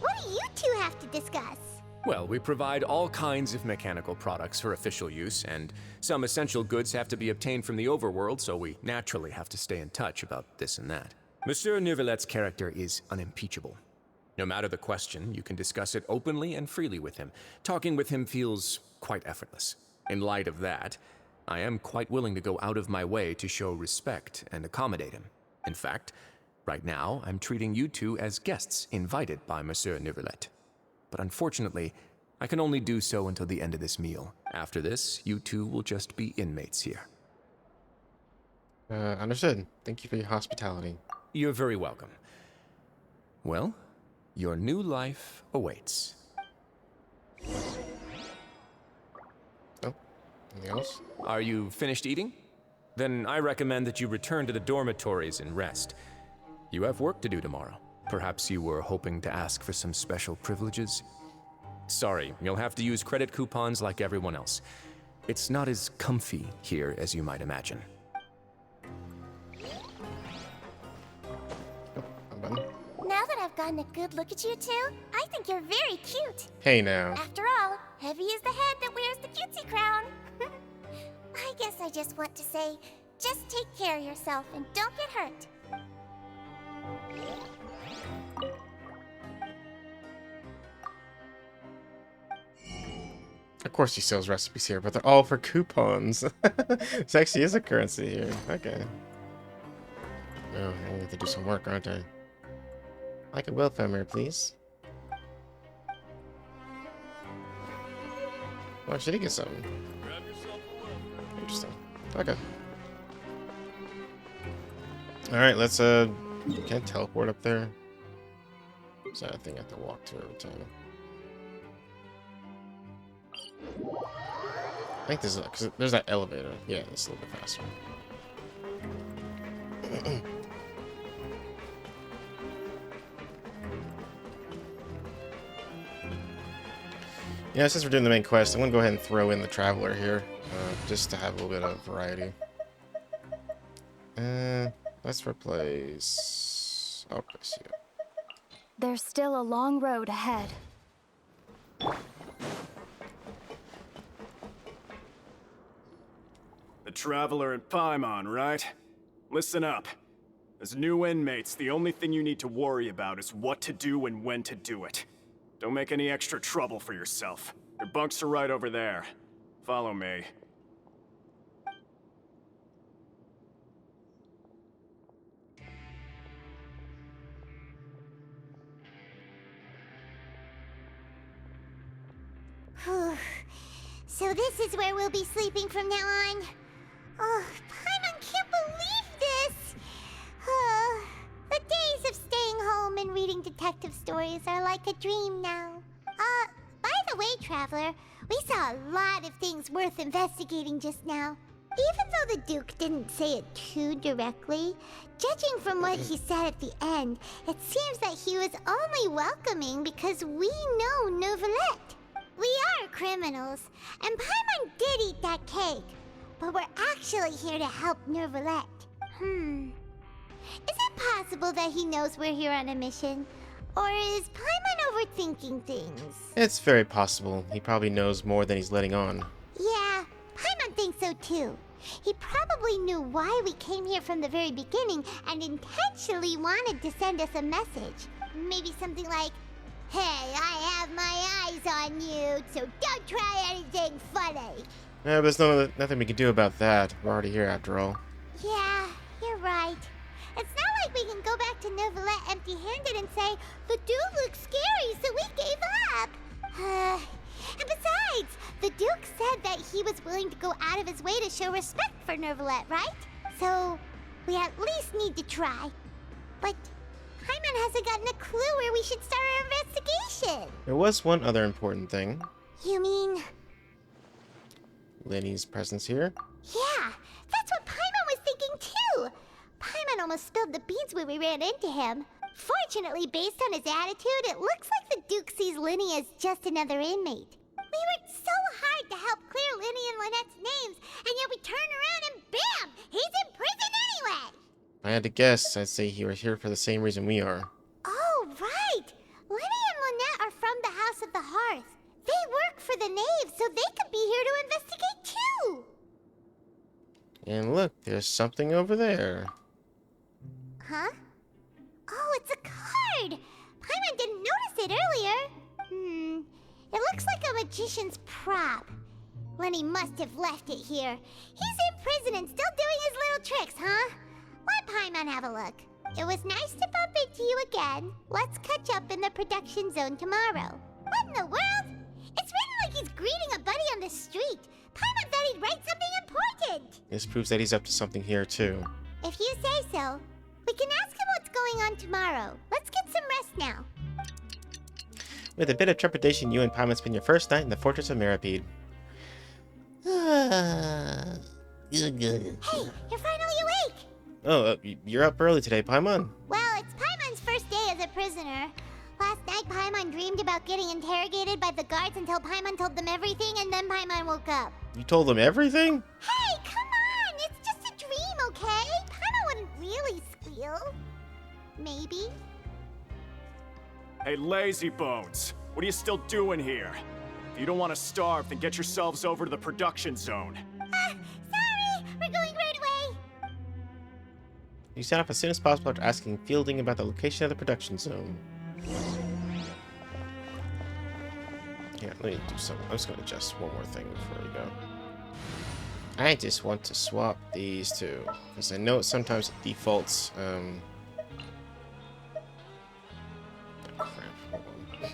What do you two have to discuss? Well, we provide all kinds of mechanical products for official use, and some essential goods have to be obtained from the overworld, so we naturally have to stay in touch about this and that. Monsieur Neuvillette's character is unimpeachable. No matter the question, you can discuss it openly and freely with him. Talking with him feels quite effortless. In light of that, I am quite willing to go out of my way to show respect and accommodate him. In fact, right now, I'm treating you two as guests invited by Monsieur Neuvillette. But unfortunately, I can only do so until the end of this meal. After this, you two will just be inmates here. Understood. Thank you for your hospitality. You're very welcome. Well, your new life awaits. Oh, anything else? Are you finished eating? Then I recommend that you return to the dormitories and rest. You have work to do tomorrow. Perhaps you were hoping to ask for some special privileges? Sorry, you'll have to use credit coupons like everyone else. It's not as comfy here as you might imagine. Now that I've gotten a good look at you two, I think you're very cute. Hey now. After all, heavy is the head that wears the cutesy crown. I guess I just want to say, just take care of yourself and don't get hurt. Of course he sells recipes here, but they're all for coupons. This actually is a currency here. Okay. Oh, I need to do some work, aren't I? Like a welfare mirror, please. Oh, should he get something? Interesting. Okay. Alright, let's can't teleport up there. Is that a thing I have to walk to every time? I think this is because there's that elevator. Yeah, it's a little bit faster. Yeah, since we're doing the main quest, I'm gonna go ahead and throw in the Traveler here, just to have a little bit of variety. Let's replace. I'll replace you. There's still a long road ahead. The Traveler and Paimon, right? Listen up. As new inmates, the only thing you need to worry about is what to do and when to do it. Don't make any extra trouble for yourself. Your bunks are right over there. Follow me. So this is where we'll be sleeping from now on. Oh, Paimon can't believe this! The days of staying home and reading detective stories are like a dream now. By the way, Traveler, we saw a lot of things worth investigating just now. Even though the Duke didn't say it too directly, judging from what he said at the end, it seems that he was only welcoming because we know Neuvillette. We are criminals, and Paimon did eat that cake, but we're actually here to help Neuvillette. Is it possible that he knows we're here on a mission? Or is Paimon overthinking things? It's very possible. He probably knows more than he's letting on. Yeah, Paimon thinks so too. He probably knew why we came here from the very beginning and intentionally wanted to send us a message. Maybe something like, "Hey, I have my eyes on you, so don't try anything funny." Yeah, but there's nothing we can do about that. We're already here after all. Yeah, you're right. It's not like we can go back to Neuvillette empty-handed and say, "The dude looks scary, so we gave up." And besides, the Duke said that he was willing to go out of his way to show respect for Neuvillette, right? So, We at least need to try. But Paimon hasn't gotten a clue where we should start our investigation. There was one other important thing. You mean... Lenny's presence here. Yeah, that's what Paimon was thinking too. Paimon almost spilled the beans when we ran into him. Fortunately, based on his attitude, it looks like the Duke sees Lenny as just another inmate. We worked so hard to help clear Lenny and Lynette's names, and yet we turn around and bam! He's in prison anyway! If I had to guess, I'd say he was here for the same reason we are. Oh, right! Lenny and Lynette are from the House of the Hearth. They work for the Knave, so they could be here to investigate too! And look, there's something over there. Huh? Oh, it's a card! Paimon didn't notice it earlier. It looks like a magician's prop. Lenny must have left it here. He's in prison and still doing his little tricks, huh? Let Paimon have a look. It was nice to bump into you again. Let's catch up in the production zone tomorrow. What in the world? It's written like he's greeting a buddy on the street. Paimon thought he'd write something important. This proves that he's up to something here, too. If you say so. We can ask him what's going on tomorrow. Let's get some rest now. With a bit of trepidation, you and Paimon spend your first night in the Fortress of Meropide. Good. Hey, you're finally awake! Oh, you're up early today, Paimon. Well, it's Paimon's first day as a prisoner. Last night, Paimon dreamed about getting interrogated by the guards until Paimon told them everything, and then Paimon woke up. You told them everything? Hey, come on! It's just a dream, okay? Paimon wouldn't really squeal. Maybe. Hey, lazy bones. What are you still doing here? If you don't want to starve, then get yourselves over to the production zone. Sorry! We're going right away! You sign off as soon as possible after asking Fielding about the location of the production zone. Yeah, let me do something. I'm just going to adjust one more thing before we go. I just want to swap these two, because I know sometimes it defaults, oh, crap. Hold on.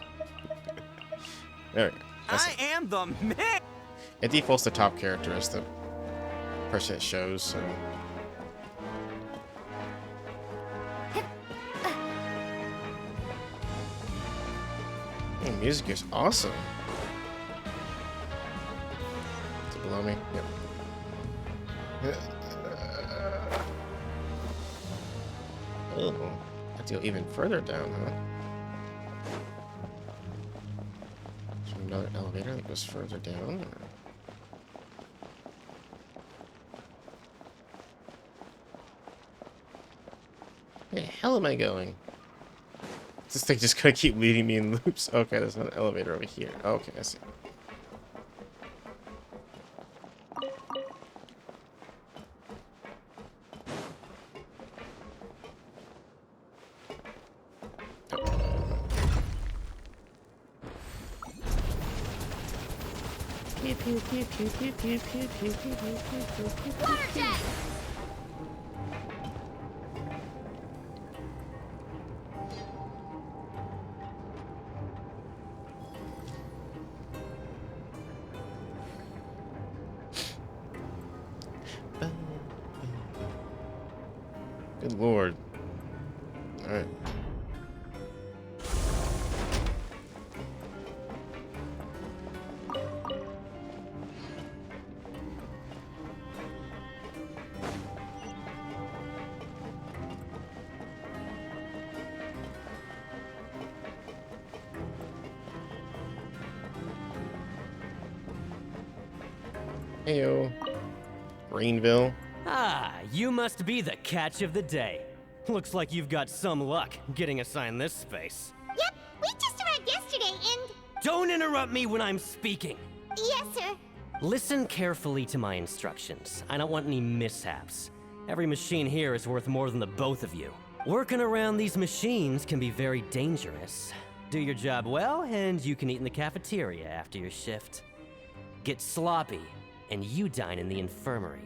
There we go. I am the man! It defaults the top character as the person it shows, so... Oh, music is awesome. Is it below me? Yep. Oh, I have to go even further down, huh? Is there another elevator that goes further down? Or... Where the hell am I going? This thing just gonna keep leading me in loops. Okay, there's another elevator over here. Okay, I see. Water jet! Good lord. Alright. Heyo. Greenville. Ah, you must be the catch of the day. Looks like you've got some luck getting assigned this space. Yep, we just arrived yesterday and... Don't interrupt me when I'm speaking. Yes, sir. Listen carefully to my instructions. I don't want any mishaps. Every machine here is worth more than the both of you. Working around these machines can be very dangerous. Do your job well, and you can eat in the cafeteria after your shift. Get sloppy, and you dine in the infirmary.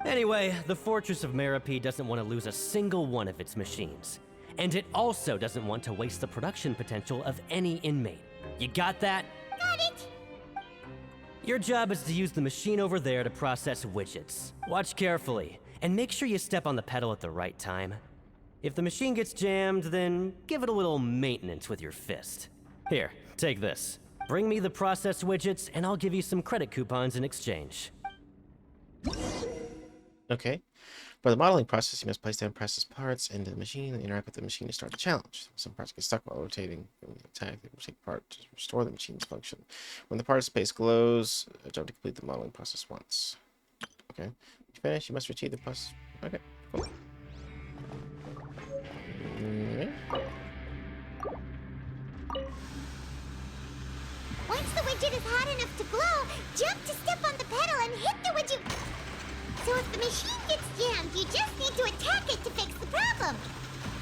Anyway, the Fortress of Meropide doesn't want to lose a single one of its machines. And it also doesn't want to waste the production potential of any inmate. You got that? Got it! Your job is to use the machine over there to process widgets. Watch carefully, And make sure you step on the pedal at the right time. If the machine gets jammed, then give it a little maintenance with your fist. Here, take this. Bring me the processed widgets, and I'll give you some credit coupons in exchange. Okay. For the modeling process, you must place down processed parts into the machine and interact with the machine to start the challenge. Some parts get stuck while rotating. When you attack, they will take part to restore the machine's function. When the part space glows, jump to complete the modeling process once. Okay. When you finish, you must retrieve the process. Okay, cool. Once the widget is hot enough to glow, jump to step on the pedal and hit the widget. So if the machine gets jammed, you just need to attack it to fix the problem.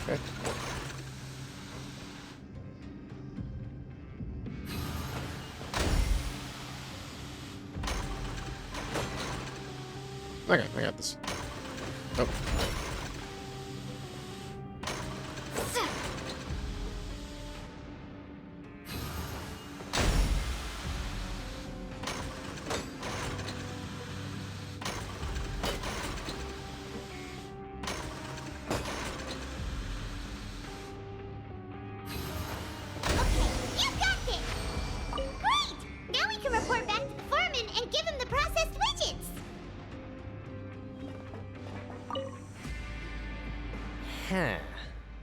Okay. Okay, I got this. Oh.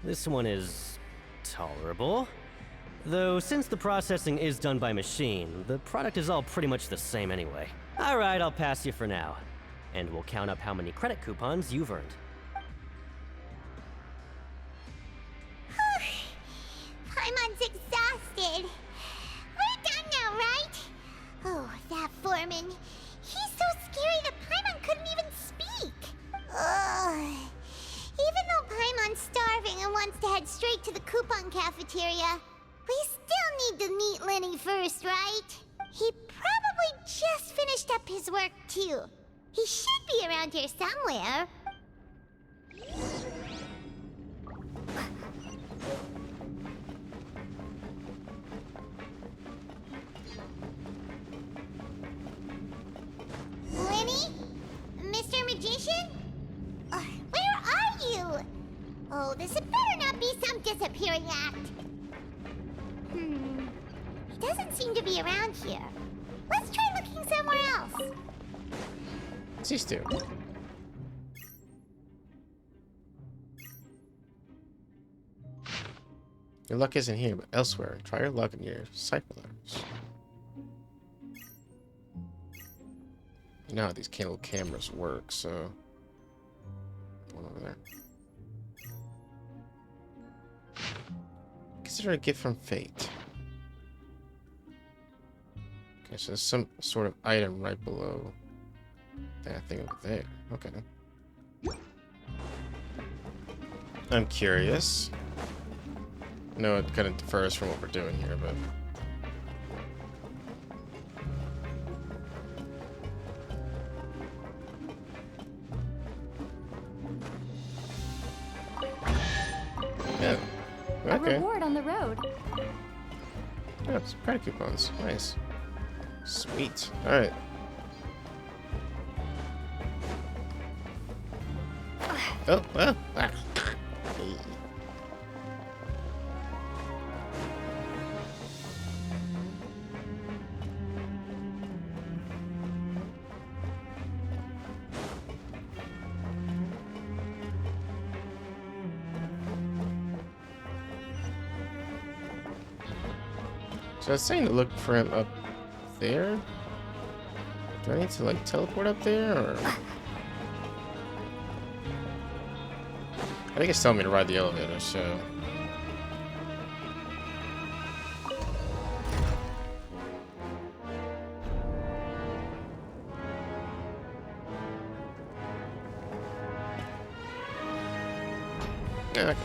This one is tolerable. Though, since the processing is done by machine, the product is all pretty much the same anyway. Alright, I'll pass you for now. And we'll count up how many credit coupons you've earned. Paimon's exhausted. We're done now, right? Oh, that foreman. He's so scary that Paimon couldn't even speak. Ugh. Even though Paimon's starving and wants to head straight to the coupon cafeteria, we still need to meet Lenny first, right? He probably just finished up his work, too. He should be around here somewhere. Lenny? Mr. Magician? Where are you? Oh, this had better not be some disappearing act. He doesn't seem to be around here. Let's try looking somewhere else. What's he do? Your luck isn't here, but elsewhere. Try your luck in your cipher letters. You know how these little cameras work, so... One over there. Consider a gift from fate. Okay, so there's some sort of item right below that thing over there. Okay. I'm curious. I know it kind of differs from what we're doing here, but... Yeah. A Okay. reward on the road. Oh, some credit coupons. Nice. Sweet. Alright. Oh, well. Ah. So I was saying to look for him up there. Do I need to like teleport up there, or? I think it's telling me to ride the elevator, so. Yeah, okay.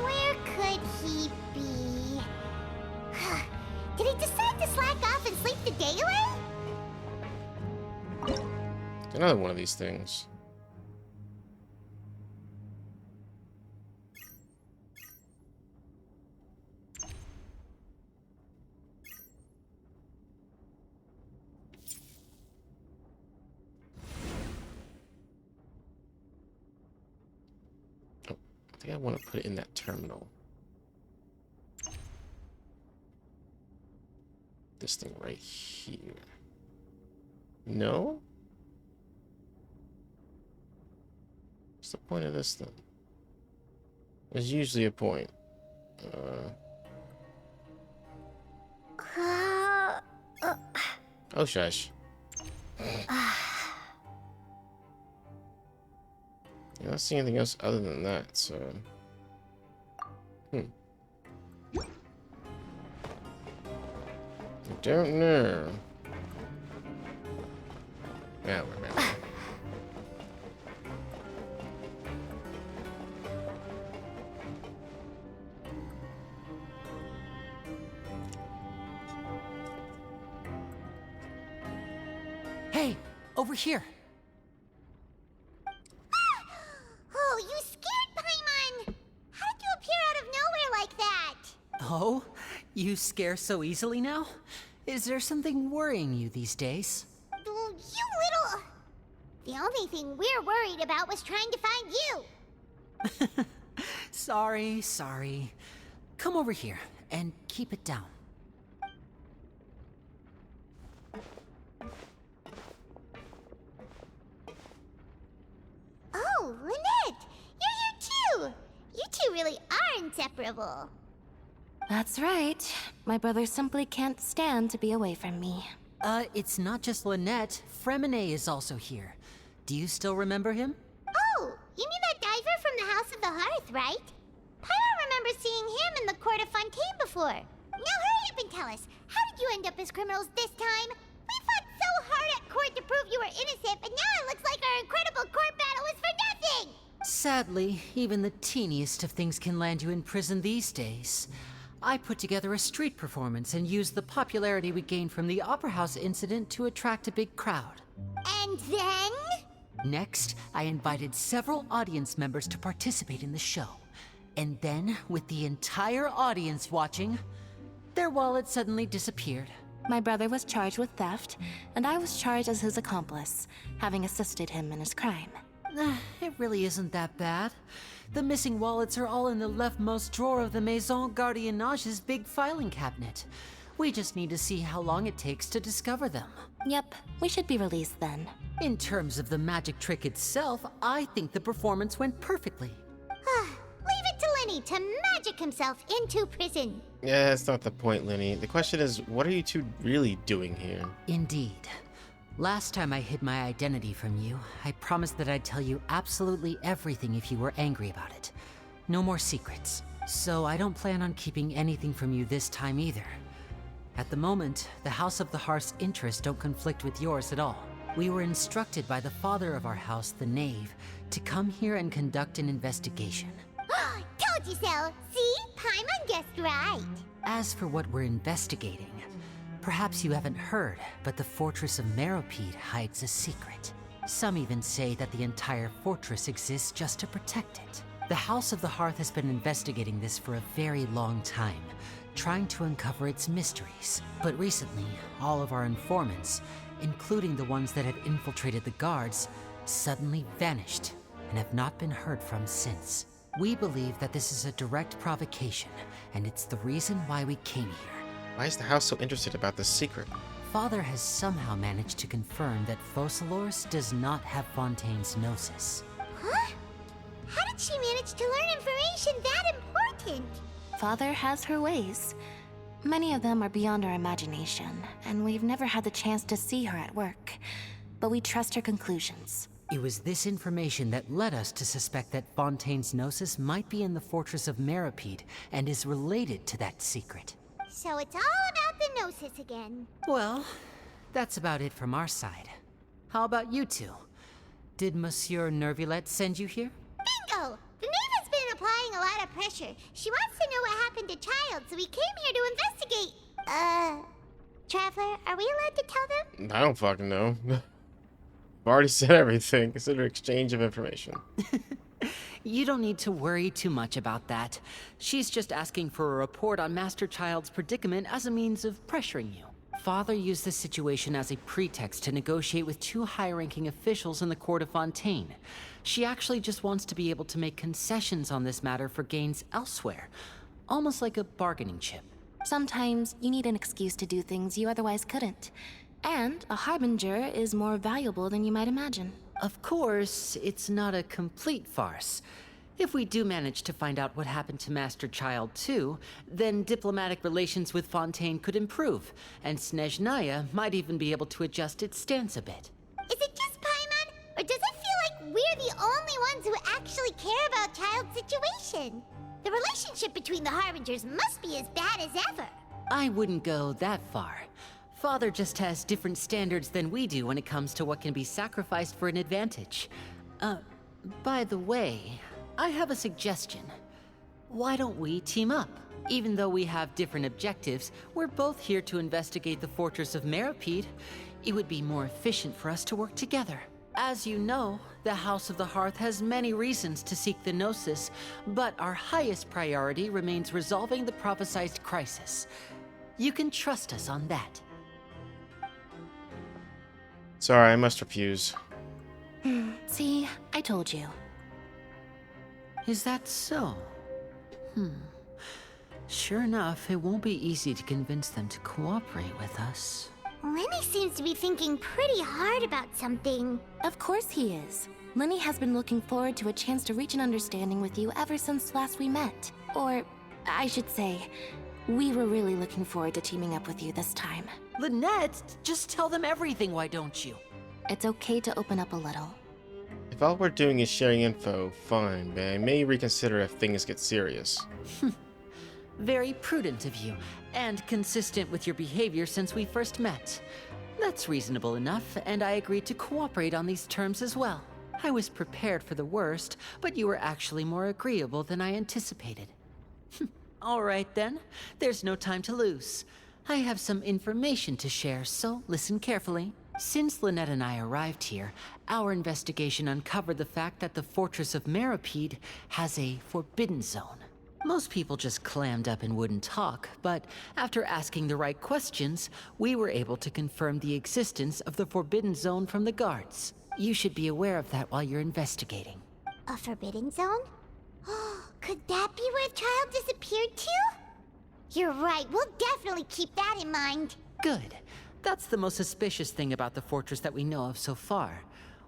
Where could he be? Did he decide to slack off and sleep the day away? Another one of these things. think I want to put it in that terminal. This thing right here. No? What's the point of this thing? There's usually a point. Oh, shush. I don't see anything else other than that, so... I don't know. Yeah, we're ready. Hey, over here. Oh, you scared Paimon! How did you appear out of nowhere like that? Oh, you scare so easily now? Is there something worrying you these days? You little... The only thing we're worried about was trying to find you. Sorry. Come over here and keep it down. Oh, Lynette! You're here too! You two really are inseparable. That's right. My brother simply can't stand to be away from me. It's not just Lynette. Fremine is also here. Do you still remember him? Oh, you mean that diver from the House of the Hearth, right? Paimon remembers seeing him in the Court of Fontaine before. Now hurry up and tell us, how did you end up as criminals this time? We fought so hard at court to prove you were innocent, but now it looks like our incredible court battle was for nothing! Sadly, even the teeniest of things can land you in prison these days. I put together a street performance and used the popularity we gained from the Opera House incident to attract a big crowd. And then? Next, I invited several audience members to participate in the show. And then, with the entire audience watching, their wallet suddenly disappeared. My brother was charged with theft, and I was charged as his accomplice, having assisted him in his crime. It really isn't that bad. The missing wallets are all in the leftmost drawer of the Maison Gardiennage's big filing cabinet. We just need to see how long it takes to discover them. Yep, we should be released then. In terms of the magic trick itself, I think the performance went perfectly. Leave it to Lenny to magic himself into prison. Yeah, that's not the point, Lenny. The question is, what are you two really doing here? Indeed. Last time I hid my identity from you, I promised that I'd tell you absolutely everything if you were angry about it. No more secrets. So I don't plan on keeping anything from you this time either. At the moment, the House of the Hearth's interests don't conflict with yours at all. We were instructed by the father of our house, the Knave, to come here and conduct an investigation. Told you so! See? Paimon guessed right. As for what we're investigating, perhaps you haven't heard, but the fortress of Meropide hides a secret. Some even say that the entire fortress exists just to protect it. The House of the Hearth has been investigating this for a very long time, trying to uncover its mysteries. But recently, all of our informants, including the ones that had infiltrated the guards, suddenly vanished and have not been heard from since. We believe that this is a direct provocation, and it's the reason why we came here. Why is the house so interested about this secret? Father has somehow managed to confirm that Focalors does not have Fontaine's Gnosis. Huh? How did she manage to learn information that important? Father has her ways. Many of them are beyond our imagination, and we've never had the chance to see her at work. But we trust her conclusions. It was this information that led us to suspect that Fontaine's Gnosis might be in the fortress of Meropide and is related to that secret. So it's all about the Gnosis again. Well, that's about it from our side. How about you two? Did Monsieur Nervulette send you here? Bingo! The Knave has been applying a lot of pressure. She wants to know what happened to Child, so we came here to investigate. Traveler, are we allowed to tell them? I don't fucking know. I've already said everything. Consider exchange of information. You don't need to worry too much about that. She's just asking for a report on Master Child's predicament as a means of pressuring you. Father used this situation as a pretext to negotiate with 2 high-ranking officials in the court of Fontaine. She actually just wants to be able to make concessions on this matter for gains elsewhere, almost like a bargaining chip. Sometimes you need an excuse to do things you otherwise couldn't. And a harbinger is more valuable than you might imagine. Of course, it's not a complete farce. If we do manage to find out what happened to Master Child 2, then diplomatic relations with Fontaine could improve, and Snezhnaya might even be able to adjust its stance a bit. Is it just Paimon, or does it feel like we're the only ones who actually care about Child's situation? The relationship between the Harbingers must be as bad as ever. I wouldn't go that far. Father just has different standards than we do when it comes to what can be sacrificed for an advantage. By the way, I have a suggestion. Why don't we team up? Even though we have different objectives, we're both here to investigate the fortress of Meropide. It would be more efficient for us to work together. As you know, the House of the Hearth has many reasons to seek the Gnosis, but our highest priority remains resolving the prophesized crisis. You can trust us on that. Sorry, I must refuse. See, I told you. Is that so? Sure enough, it won't be easy to convince them to cooperate with us. Lenny seems to be thinking pretty hard about something. Of course he is. Lenny has been looking forward to a chance to reach an understanding with you ever since last we met. Or, I should say, we were really looking forward to teaming up with you this time. Lynette, just tell them everything, why don't you? It's okay to open up a little. If all we're doing is sharing info, fine, but I may reconsider if things get serious. Very prudent of you, and consistent with your behavior since we first met. That's reasonable enough, and I agreed to cooperate on these terms as well. I was prepared for the worst, but you were actually more agreeable than I anticipated. All right then, there's no time to lose. I have some information to share, so listen carefully. Since Lynette and I arrived here, our investigation uncovered the fact that the Fortress of Meropide has a forbidden zone. Most people just clammed up and wouldn't talk, but after asking the right questions, we were able to confirm the existence of the forbidden zone from the guards. You should be aware of that while you're investigating. A forbidden zone? Could that be where Child disappeared to? You're right, we'll definitely keep that in mind. Good. That's the most suspicious thing about the fortress that we know of so far.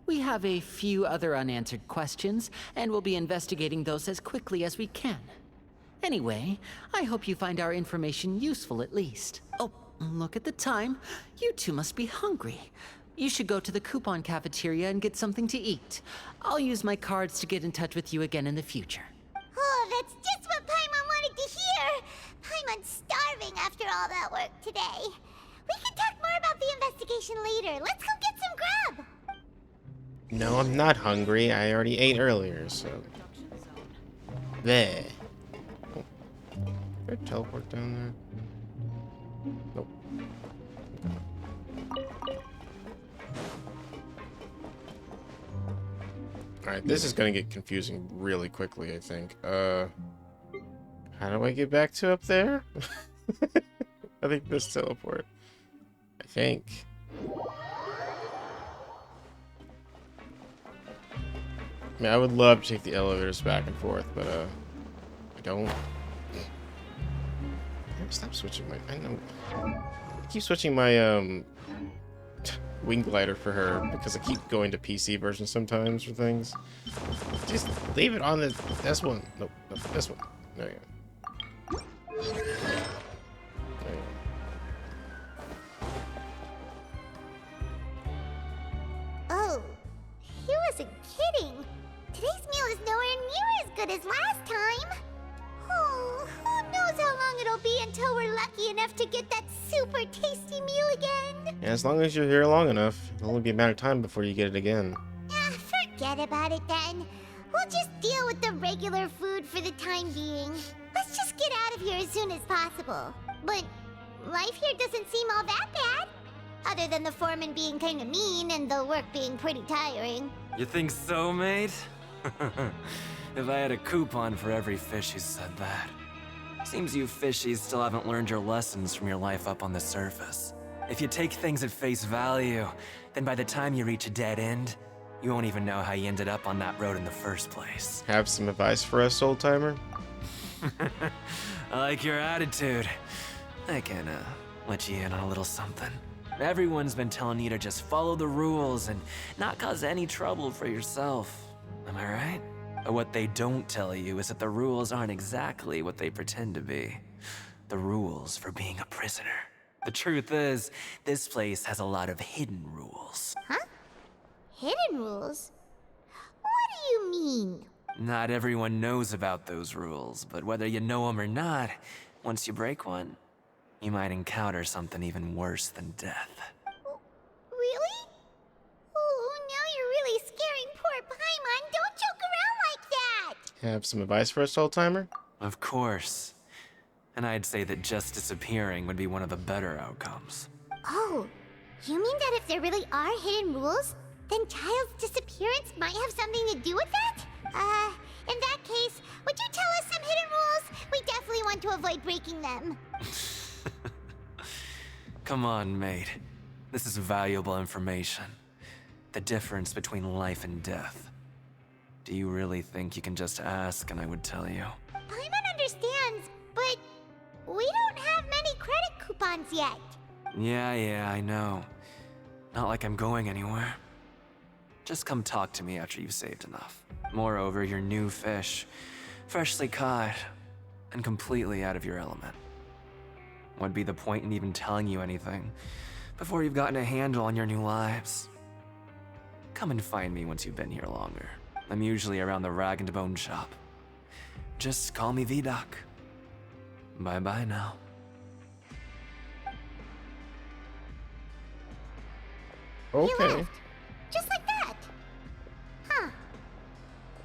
We have a few other unanswered questions, and we'll be investigating those as quickly as we can. Anyway, I hope you find our information useful at least. Oh, look at the time. You two must be hungry. You should go to the coupon cafeteria and get something to eat. I'll use my cards to get in touch with you again in the future. Oh, that's just what Paimon wanted to hear! Paimon's starving after all that work today. We can talk more about the investigation later. Let's go get some grub! No, I'm not hungry. I already ate earlier, so... There. Oh. Is there a teleport down there? Nope. Alright, this is gonna get confusing really quickly, I think. How do I get back to up there? I think this teleport. I think. I mean, I would love to take the elevators back and forth, but I don't. Stop switching my. I know. I keep switching my wing glider for her because I keep going to PC version sometimes for things. Just leave it on this one. Nope, this one. There you go. There you go. Oh, he wasn't kidding. Today's meal is nowhere near as good as last time. Oh, who knows how long it'll be until we're lucky enough to get that super tasty meal again. Yeah, as long as you're here long enough, it'll only be a matter of time before you get it again. Forget about it then. We'll just deal with the regular food for the time being. Let's just get out of here as soon as possible. But life here doesn't seem all that bad. Other than the foreman being kinda mean and the work being pretty tiring. You think so, mate? If I had a coupon for every fish who said that. Seems you fishies still haven't learned your lessons from your life up on the surface. If you take things at face value, then by the time you reach a dead end, you won't even know how you ended up on that road in the first place. Have some advice for us, old timer? I like your attitude. I can, let you in on a little something. Everyone's been telling you to just follow the rules and not cause any trouble for yourself. Am I right? But what they don't tell you is that the rules aren't exactly what they pretend to be. The rules for being a prisoner. The truth is, this place has a lot of hidden rules. Huh? Hidden rules? What do you mean? Not everyone knows about those rules, but whether you know them or not, once you break one, you might encounter something even worse than death. Really? Oh, now you're really scaring poor Paimon. Don't joke around like that! Have some advice for us, old timer? Of course. And I'd say that just disappearing would be one of the better outcomes. Oh, you mean that if there really are hidden rules, then Child's disappearance might have something to do with that? In that case, would you tell us some hidden rules? We definitely want to avoid breaking them. Come on, mate. This is valuable information. The difference between life and death. Do you really think you can just ask and I would tell you? Paimon understands, but we don't have many credit coupons yet. Yeah, I know. Not like I'm going anywhere. Just come talk to me after you've saved enough. Moreover, you're new fish, freshly caught, and completely out of your element. What'd be the point in even telling you anything before you've gotten a handle on your new lives? Come and find me once you've been here longer. I'm usually around the Rag and Bone shop. Just call me V-Doc. Bye-bye now. He left. Just like that. Huh.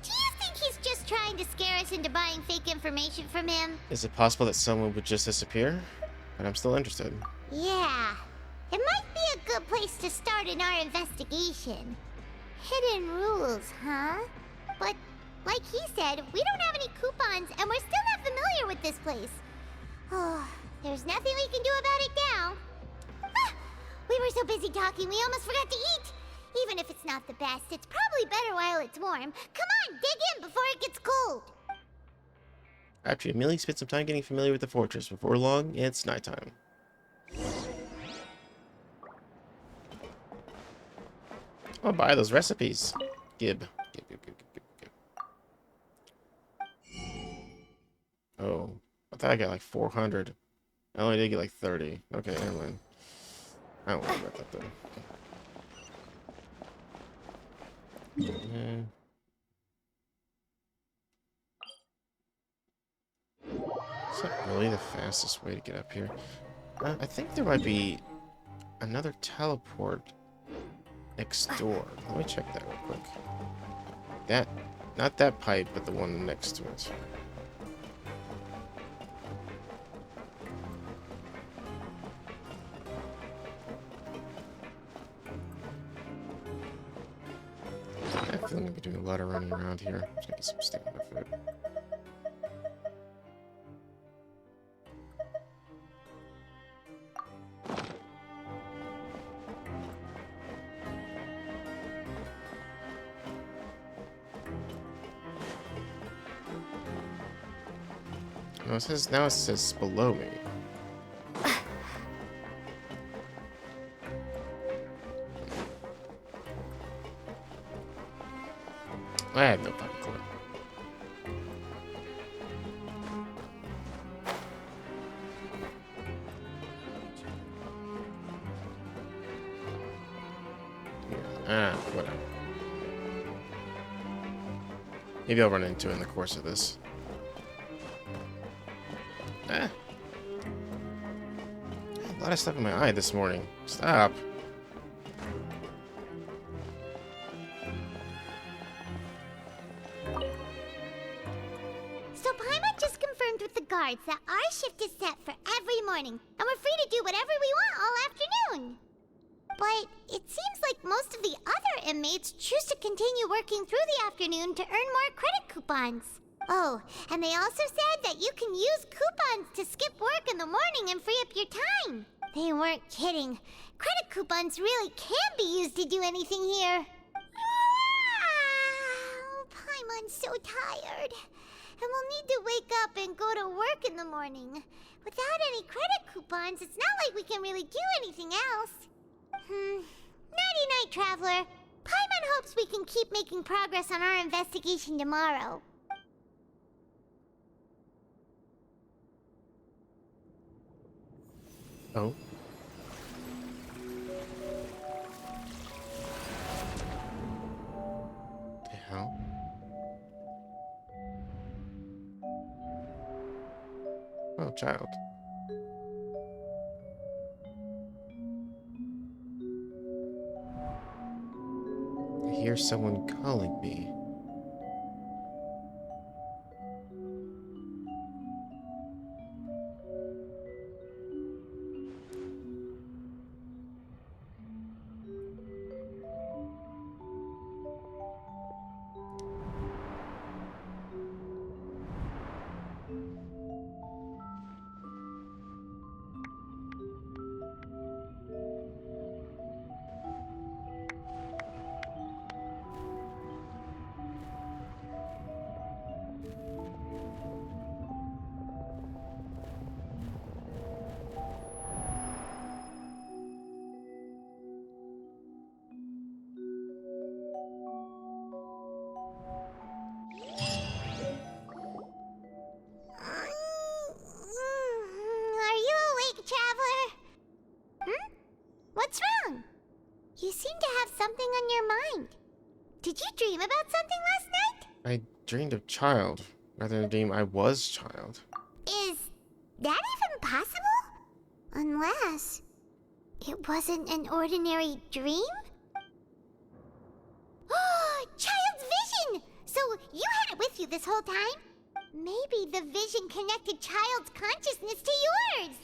Do you think he's just trying to scare us into buying fake information from him? Is it possible that someone would just disappear? But I'm still interested. Yeah. It might be a good place to start in our investigation. Hidden rules, huh? But, like he said, we don't have any coupons and we're still not familiar with this place. Oh, there's nothing we can do about it now. Ah, we were so busy talking we almost forgot to eat. Even if it's not the best, it's probably better while it's warm. Come on, dig in before it gets cold. After you immediately spent some time getting familiar with the fortress, before long, it's nighttime. I'll buy those recipes. Gib. Oh, I thought I got like 400. I only did get like 30. Okay, never mind. I don't worry about that though. Is that really the fastest way to get up here? I think there might be another teleport next door. Let me check that real quick. That, not that pipe, but the one next to it. I feel like I'm gonna be doing a lot of running around here. Just get some stamina food. No, now it says below me. I have no fucking clue. Whatever. Maybe I'll run into it in the course of this. A lot of stuff in my eye this morning. Stop. So Paimon just confirmed with the guards that our shift is set for every morning, and we're free to do whatever we want all afternoon. But it seems like most of the other inmates choose to continue working through the afternoon to earn more credit coupons. Oh, and they also said that you can use coupons to skip work in the morning and free up your time. They weren't kidding. Credit coupons really can be used to do anything here. Paimon's so tired. And we'll need to wake up and go to work in the morning. Without any credit coupons, it's not like we can really do anything else. Nighty-night, Traveler. Paimon hopes we can keep making progress on our investigation tomorrow. Oh. The hell? Oh, child. I hear someone calling me. What's wrong? You seem to have something on your mind. Did you dream about something last night? I dreamed of child, rather than dream I was child. Is that even possible? Unless it wasn't an ordinary dream? Oh, child's vision! So you had it with you this whole time? Maybe the vision connected child's consciousness to yours.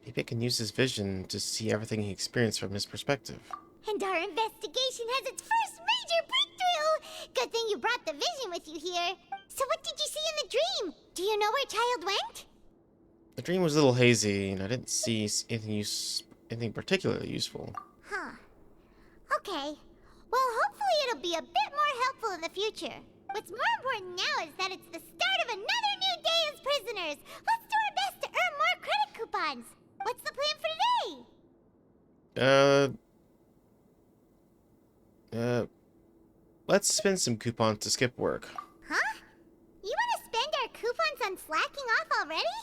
Maybe I can use his vision to see everything he experienced from his perspective. And our investigation has its first major breakthrough! Good thing you brought the vision with you here. So what did you see in the dream? Do you know where child went? The dream was a little hazy, and I didn't see anything particularly useful. Huh. Okay. Well, hopefully it'll be a bit more helpful in the future. What's more important now is that it's the start of another new day as prisoners. Let's do our best to earn more credit coupons. What's the plan for today? Let's spend some coupons to skip work. Huh? You want to spend our coupons on slacking off already?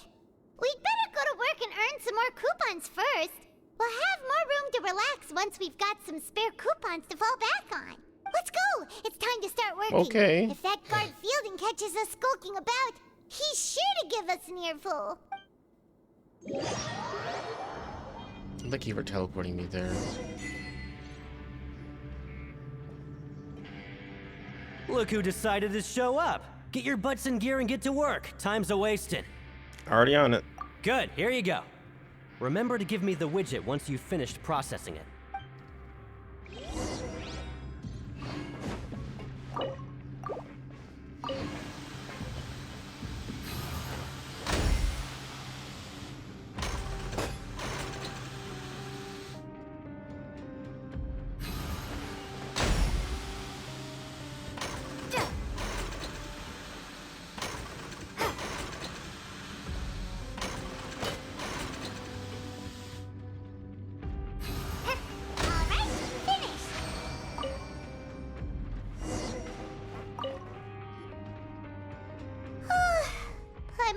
We'd better go to work and earn some more coupons first. We'll have more room to relax once we've got some spare coupons to fall back on. Let's go! It's time to start working. Okay. If that guard Fielding catches us skulking about, he's sure to give us an earful. Thank you for teleporting me there. Look who decided to show up. Get your butts in gear and get to work. Time's a-wasting. Already on it. Good, here you go. Remember to give me the widget once you've finished processing it.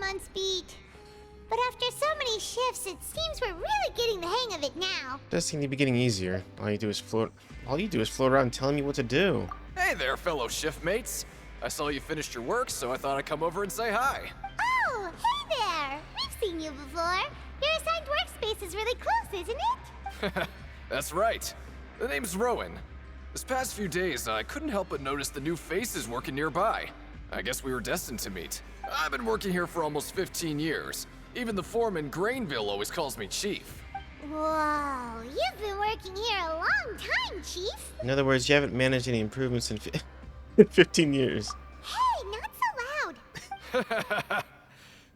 On speed. But after so many shifts, it seems we're really getting the hang of it now. Does seem to be getting easier. All you do is float around telling me what to do. Hey there, fellow shift mates. I saw you finished your work, so I thought I'd come over and say hi. Oh, hey there! We've seen you before. Your assigned workspace is really close, isn't it? That's right. The name's Rowan. This past few days, I couldn't help but notice the new faces working nearby. I guess we were destined to meet. I've been working here for almost 15 years. Even the foreman, Grainville, always calls me Chief. Whoa, you've been working here a long time, Chief. In other words, you haven't managed any improvements in 15 years. Hey, not so loud.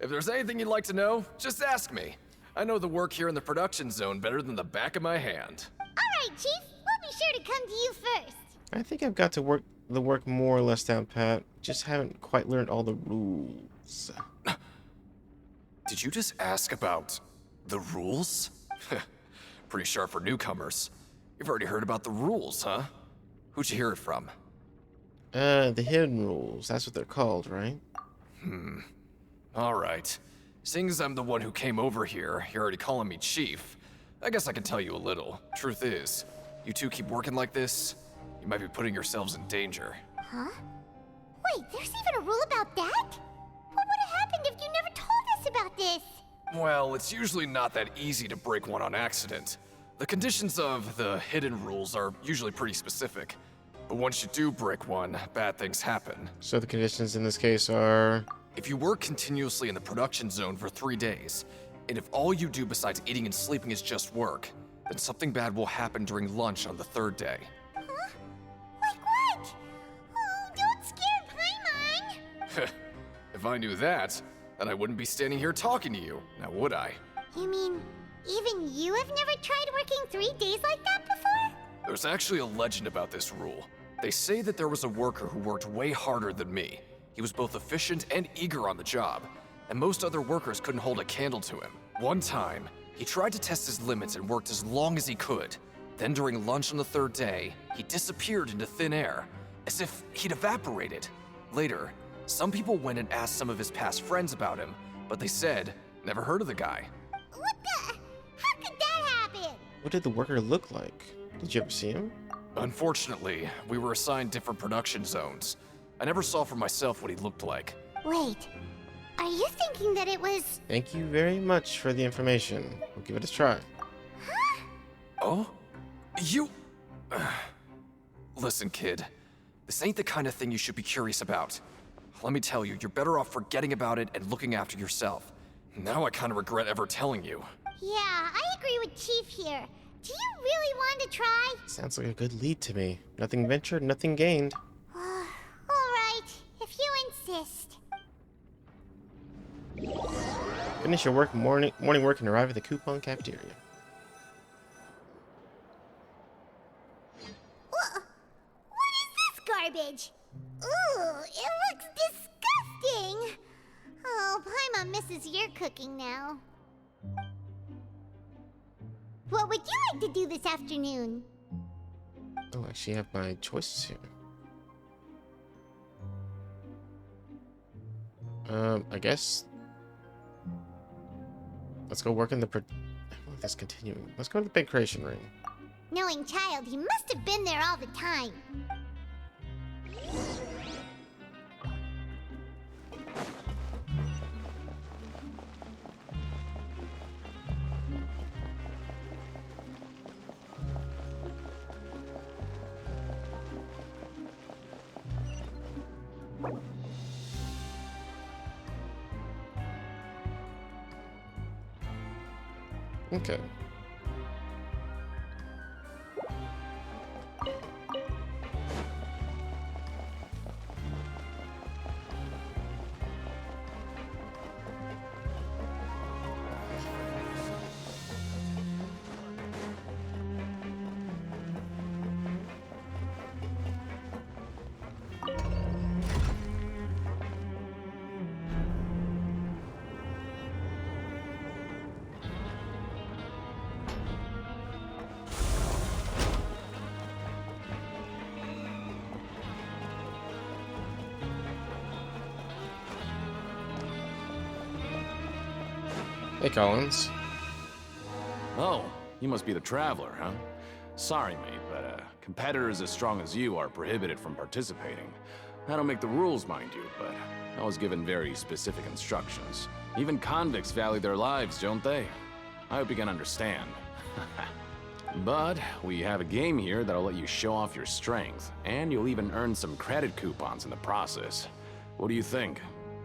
If there's anything you'd like to know, just ask me. I know the work here in the production zone better than the back of my hand. Alright, Chief. We'll be sure to come to you first. I think I've got to work more or less down pat. Just haven't quite learned all the rules. Did you just ask about the rules? Pretty sharp for newcomers. You've already heard about the rules, huh? Who'd you hear it from? The hidden rules. That's what they're called, right? Alright. Seeing as I'm the one who came over here, you're already calling me Chief. I guess I can tell you a little. Truth is, you two keep working like this, you might be putting yourselves in danger. Huh? Wait, there's even a rule about that? What would have happened if you never told us about this? Well, it's usually not that easy to break one on accident. The conditions of the hidden rules are usually pretty specific. But once you do break one, bad things happen. So the conditions in this case are... If you work continuously in the production zone for 3 days, and if all you do besides eating and sleeping is just work, then something bad will happen during lunch on the 3rd day. Huh? Like what? Oh, don't scare Paimon! If I knew that, then I wouldn't be standing here talking to you, now would I? You mean, even you have never tried working 3 days like that before? There's actually a legend about this rule. They say that there was a worker who worked way harder than me. He was both efficient and eager on the job, and most other workers couldn't hold a candle to him. One time, he tried to test his limits and worked as long as he could. Then during lunch on the 3rd day, he disappeared into thin air, as if he'd evaporated. Later, some people went and asked some of his past friends about him, but they said, never heard of the guy. What the? How could that happen? What did the worker look like? Did you ever see him? Unfortunately, we were assigned different production zones. I never saw for myself what he looked like. Wait, are you thinking that it was... Thank you very much for the information. We'll give it a try. Huh? Oh? You... Listen, kid. This ain't the kind of thing you should be curious about. Let me tell you, you're better off forgetting about it and looking after yourself. Now I kind of regret ever telling you. Yeah, I agree with Chief here. Do you really want to try? Sounds like a good lead to me. Nothing ventured, nothing gained. Alright, if you insist. Finish your morning work and arrive at the coupon cafeteria. What is this garbage? Ooh, it looks disgusting! Oh, Paimon misses your cooking now. What would you like to do this afternoon? Oh, I actually have my choices here. I guess... Let's go work in the... I feel like that's continuing. Let's go to the big creation ring. Knowing child, he must have been there all the time. Okay. Hey, Collins. Oh, you must be the Traveler, huh? Sorry, mate, but competitors as strong as you are prohibited from participating. I don't make the rules, mind you, but I was given very specific instructions. Even convicts value their lives, don't they? I hope you can understand. But we have a game here that'll let you show off your strength, and you'll even earn some credit coupons in the process. What do you think?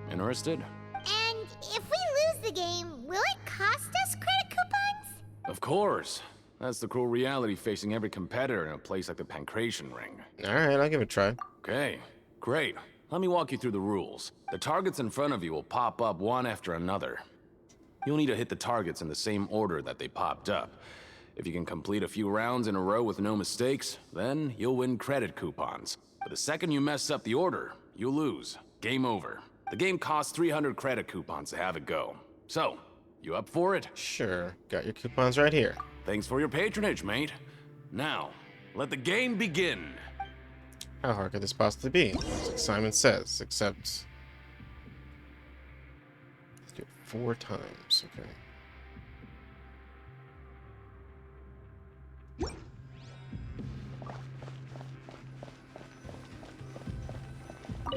Interested? And if we lose the game, will it cost us credit coupons? Of course. That's the cruel reality facing every competitor in a place like the Pancration Ring. Alright, I'll give it a try. Okay, great. Let me walk you through the rules. The targets in front of you will pop up one after another. You'll need to hit the targets in the same order that they popped up. If you can complete a few rounds in a row with no mistakes, then you'll win credit coupons. But the second you mess up the order, you'll lose. Game over. The game costs 300 credit coupons to have it go. So, you up for it? Sure. Got your coupons right here. Thanks for your patronage, mate. Now, let the game begin. How hard could this possibly be? Like Simon says, except... let's do it 4 times, okay.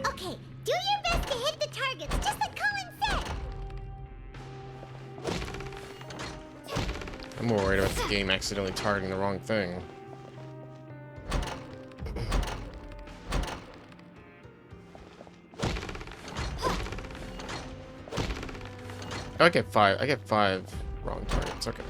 Okay, do your best to hit the targets, just like Colin said! I'm more worried about the game accidentally targeting the wrong thing. I get 5 wrong targets, okay.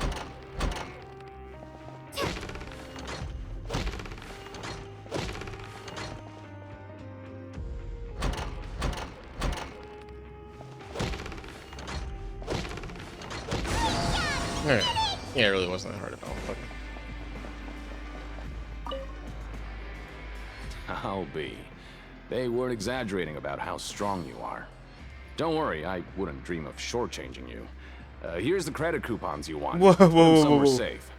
Alright. Yeah, it really wasn't that hard at all. Okay. I'll be. They weren't exaggerating about how strong you are. Don't worry, I wouldn't dream of shortchanging you. Here's the credit coupons you want. Whoa, whoa, whoa, somewhere whoa. safe.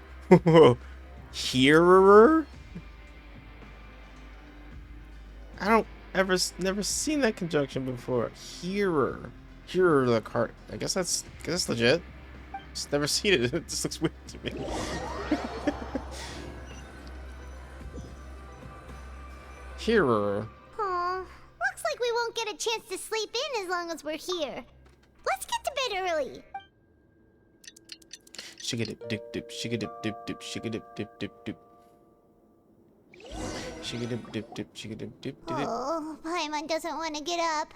Whoa. Hearer? Never seen that conjunction before. Hearer. Hearer the card. I guess that's legit. Just never seen it. It just looks weird to me. Hearer. Aw, looks like we won't get a chance to sleep in as long as we're here. Let's get to bed early. Shigadip dip dip, shigadip dip dip, shigadip dip dip dip. Shigadip dip dip, shigadip dip dip. Oh, Paimon doesn't want to get up.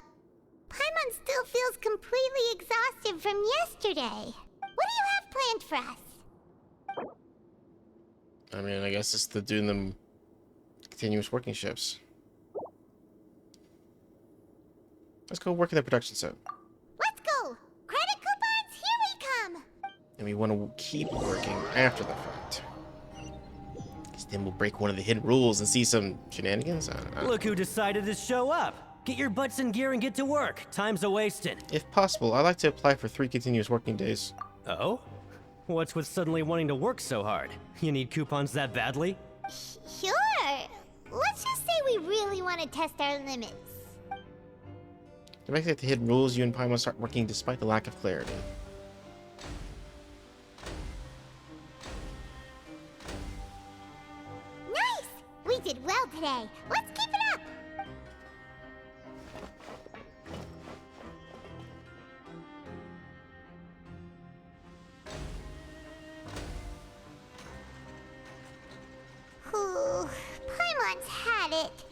Paimon still feels completely exhausted from yesterday. What do you have planned for us? I mean, I guess it's doing them continuous working shifts. Let's go work in the production set. Let's go! Credit coupons, here we come! And we want to keep working after the fact. Because then we'll break one of the hidden rules and see some shenanigans. I don't know. Look who decided to show up. Get your butts in gear and get to work. Time's a-wasted. If possible, I'd like to apply for 3 continuous working days. Oh? What's with suddenly wanting to work so hard? You need coupons that badly? Sure! Let's just say we really want to test our limits. To make it the hidden rules, you and Paimon start working despite the lack of clarity. Nice! We did well today. Let's keep it up! Ooh, Paimon's had it.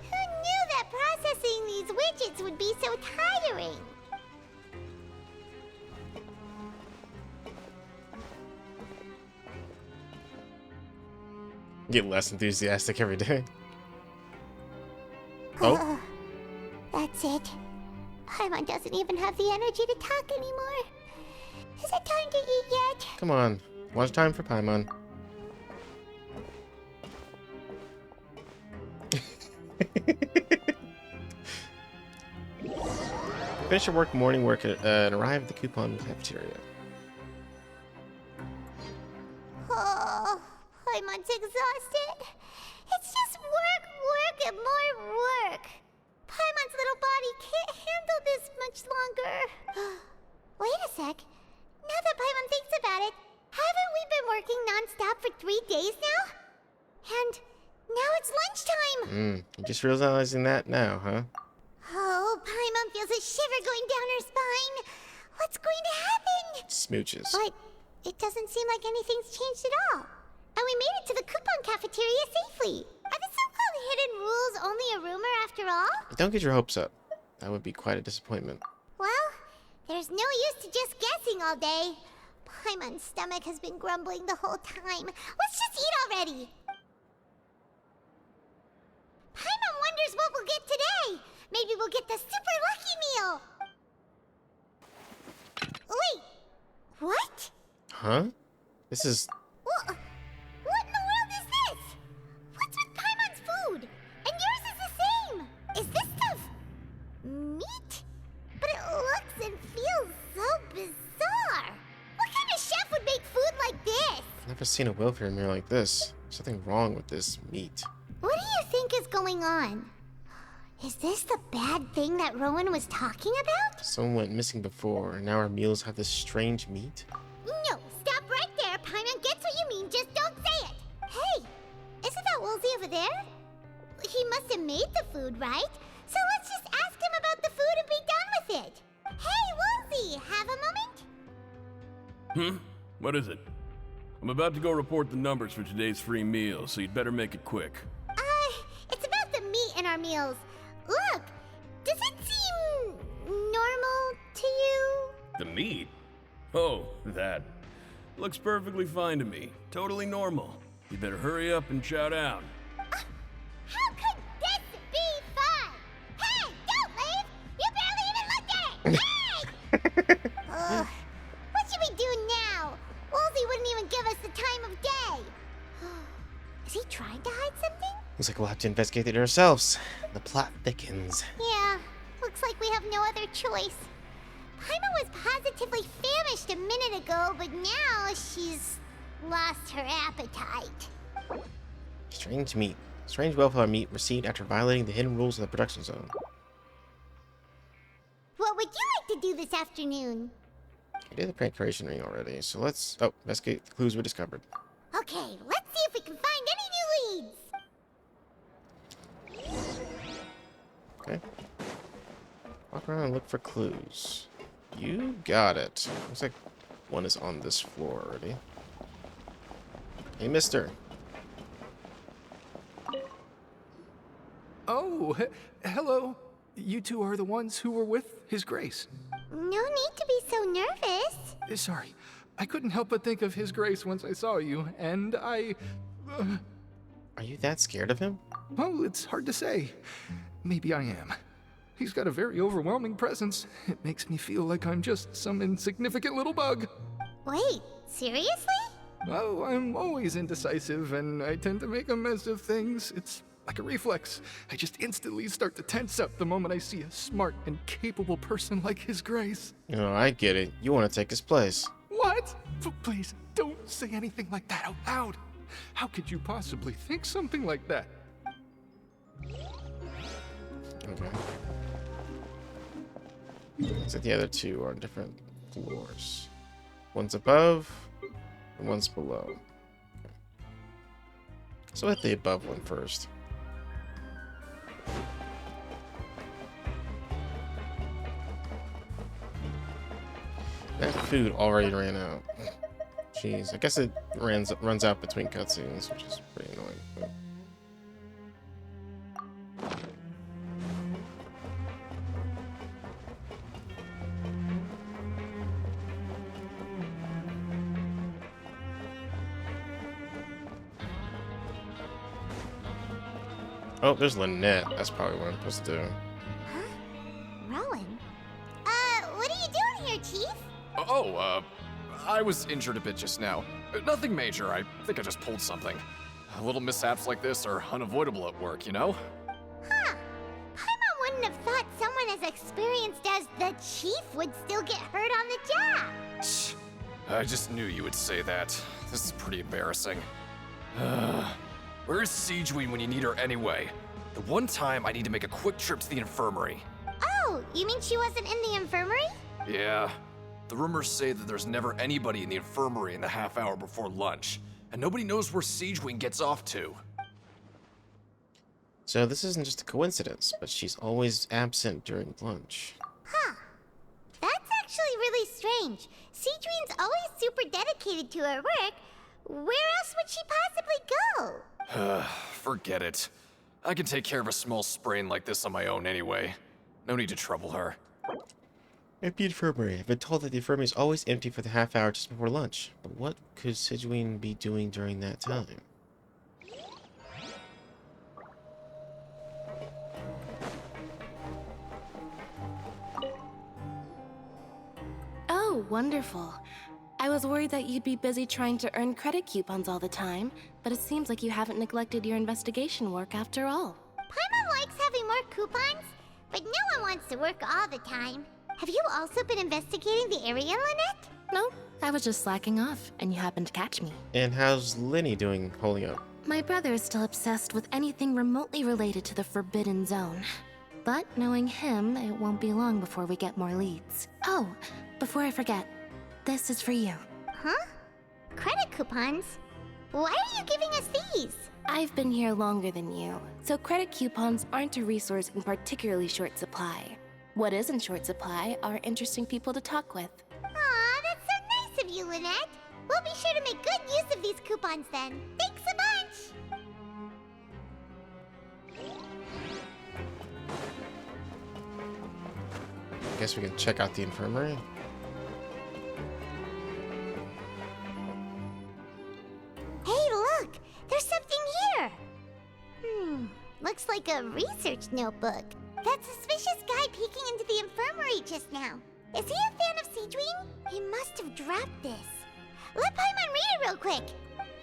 Who knew that processing these widgets would be so tiring? Get less enthusiastic every day. Oh? That's it. Paimon doesn't even have the energy to talk anymore. Is it time to eat yet? Come on. Lunchtime for Paimon. Finish your morning work and arrive at the coupon cafeteria. Oh, Paimon's exhausted. It's just work, and more work. Paimon's little body can't handle this much longer. Wait a sec. Now that Paimon thinks about it, haven't we been working non-stop for 3 days now? And now it's lunchtime. You're just realizing that now, huh? Oh, Paimon feels a shiver going down her spine. What's going to happen? Smooches. But it doesn't seem like anything's changed at all. And we made it to the coupon cafeteria safely. Are the so-called hidden rules only a rumor after all? Don't get your hopes up. That would be quite a disappointment. Well, there's no use to just guessing all day. Paimon's stomach has been grumbling the whole time. Let's just eat already. Paimon wonders what we'll get today. Maybe we'll get the super lucky meal. Wait, Huh? This is... What in the world is this? What's with Paimon's food? And yours is the same. Is this stuff meat? But it looks and feels so bizarre. What kind of chef would make food like this? I've never seen a welfare mirror like this. There's something wrong with this meat. What do you think is going on? Is this the bad thing that Rowan was talking about? Someone went missing before, and now our meals have this strange meat? No, stop right there. Paimon gets what you mean, just don't say it. Hey, isn't that Woolsey over there? He must have made the food, right? So let's just ask him about the food and be done with it. Hey, Woolsey, have a moment? What is it? I'm about to go report the numbers for today's free meal, so you'd better make it quick. It's about the meat in our meals. Look, does it seem normal to you? The meat? Oh, that. Looks perfectly fine to me. Totally normal. You better hurry up and chow down. How could this be fun? Hey, don't leave! You barely even looked at it! Hey! What should we do now? Woolsey wouldn't even give us the time of day. Is he trying to hide something? Looks like we'll have to investigate it ourselves. The plot thickens. Yeah, looks like we have no other choice. Paimon was positively famished a minute ago, but now she's lost her appetite. Strange meat. Strange welfare meat received after violating the hidden rules of the production zone. What would you like to do this afternoon? We did the prank creation ring already, so let's... Oh, investigate the clues we discovered. Okay, let's see if we can find any new leads. Okay. Walk around and look for clues. You got it. Looks like one is on this floor already. Hey, mister. Oh, hello. You two are the ones who were with His Grace. No need to be so nervous. Sorry, I couldn't help but think of His Grace once I saw you, and I... Are you that scared of him? Well, it's hard to say. Maybe I am. He's got a very overwhelming presence. It makes me feel like I'm just some insignificant little bug. Wait, seriously? Well, I'm always indecisive, and I tend to make a mess of things. It's like a reflex. I just instantly start to tense up the moment I see a smart and capable person like His Grace. Oh, I get it. You want to take his place. What? Please, don't say anything like that out loud. How could you possibly think something like that? Okay. Looks like the other two are on different floors. One's above, and one's below. Okay. So hit the above one first. That food already ran out. Jeez, I guess it runs out between cutscenes, which is pretty annoying. But... Oh, there's Lynette. That's probably what I'm supposed to do. Rowan? What are you doing here, Chief? I was injured a bit just now. Nothing major, I think I just pulled something. Little mishaps like this are unavoidable at work, you know? Huh. Paimon wouldn't have thought someone as experienced as the Chief would still get hurt on the job. I just knew you would say that. This is pretty embarrassing. Where's Siegeween when you need her anyway? The one time I need to make a quick trip to the infirmary. Oh, you mean she wasn't in the infirmary? Yeah. The rumors say that there's never anybody in the infirmary in the half hour before lunch, and nobody knows where Siegeween gets off to. So this isn't just a coincidence, but she's always absent during lunch. Huh. That's actually really strange. Siegeween's always super dedicated to her work. Where else would she possibly go? Forget it. I can take care of a small sprain like this on my own anyway. No need to trouble her. Empty infirmary. I've been told that the infirmary is always empty for the half hour just before lunch. But what could Siegeween be doing during that time? Oh, wonderful. I was worried that you'd be busy trying to earn credit coupons all the time, but it seems like you haven't neglected your investigation work after all. Paimon likes having more coupons, but no one wants to work all the time. Have you also been investigating the area, Lynette? No, I was just slacking off, and you happened to catch me. And how's Linny doing holding up? My brother is still obsessed with anything remotely related to the Forbidden Zone. But knowing him, it won't be long before we get more leads. Oh, before I forget, this is for you. Huh? Credit coupons? Why are you giving us these? I've been here longer than you, so credit coupons aren't a resource in particularly short supply. What is in short supply are interesting people to talk with. Aw, that's so nice of you, Lynette. We'll be sure to make good use of these coupons then. Thanks a bunch! Guess we can check out the infirmary. Hey, look! There's something here! Looks like a research notebook. That suspicious guy peeking into the infirmary just now. Is he a fan of Seedwing? He must have dropped this. Let Paimon read it real quick.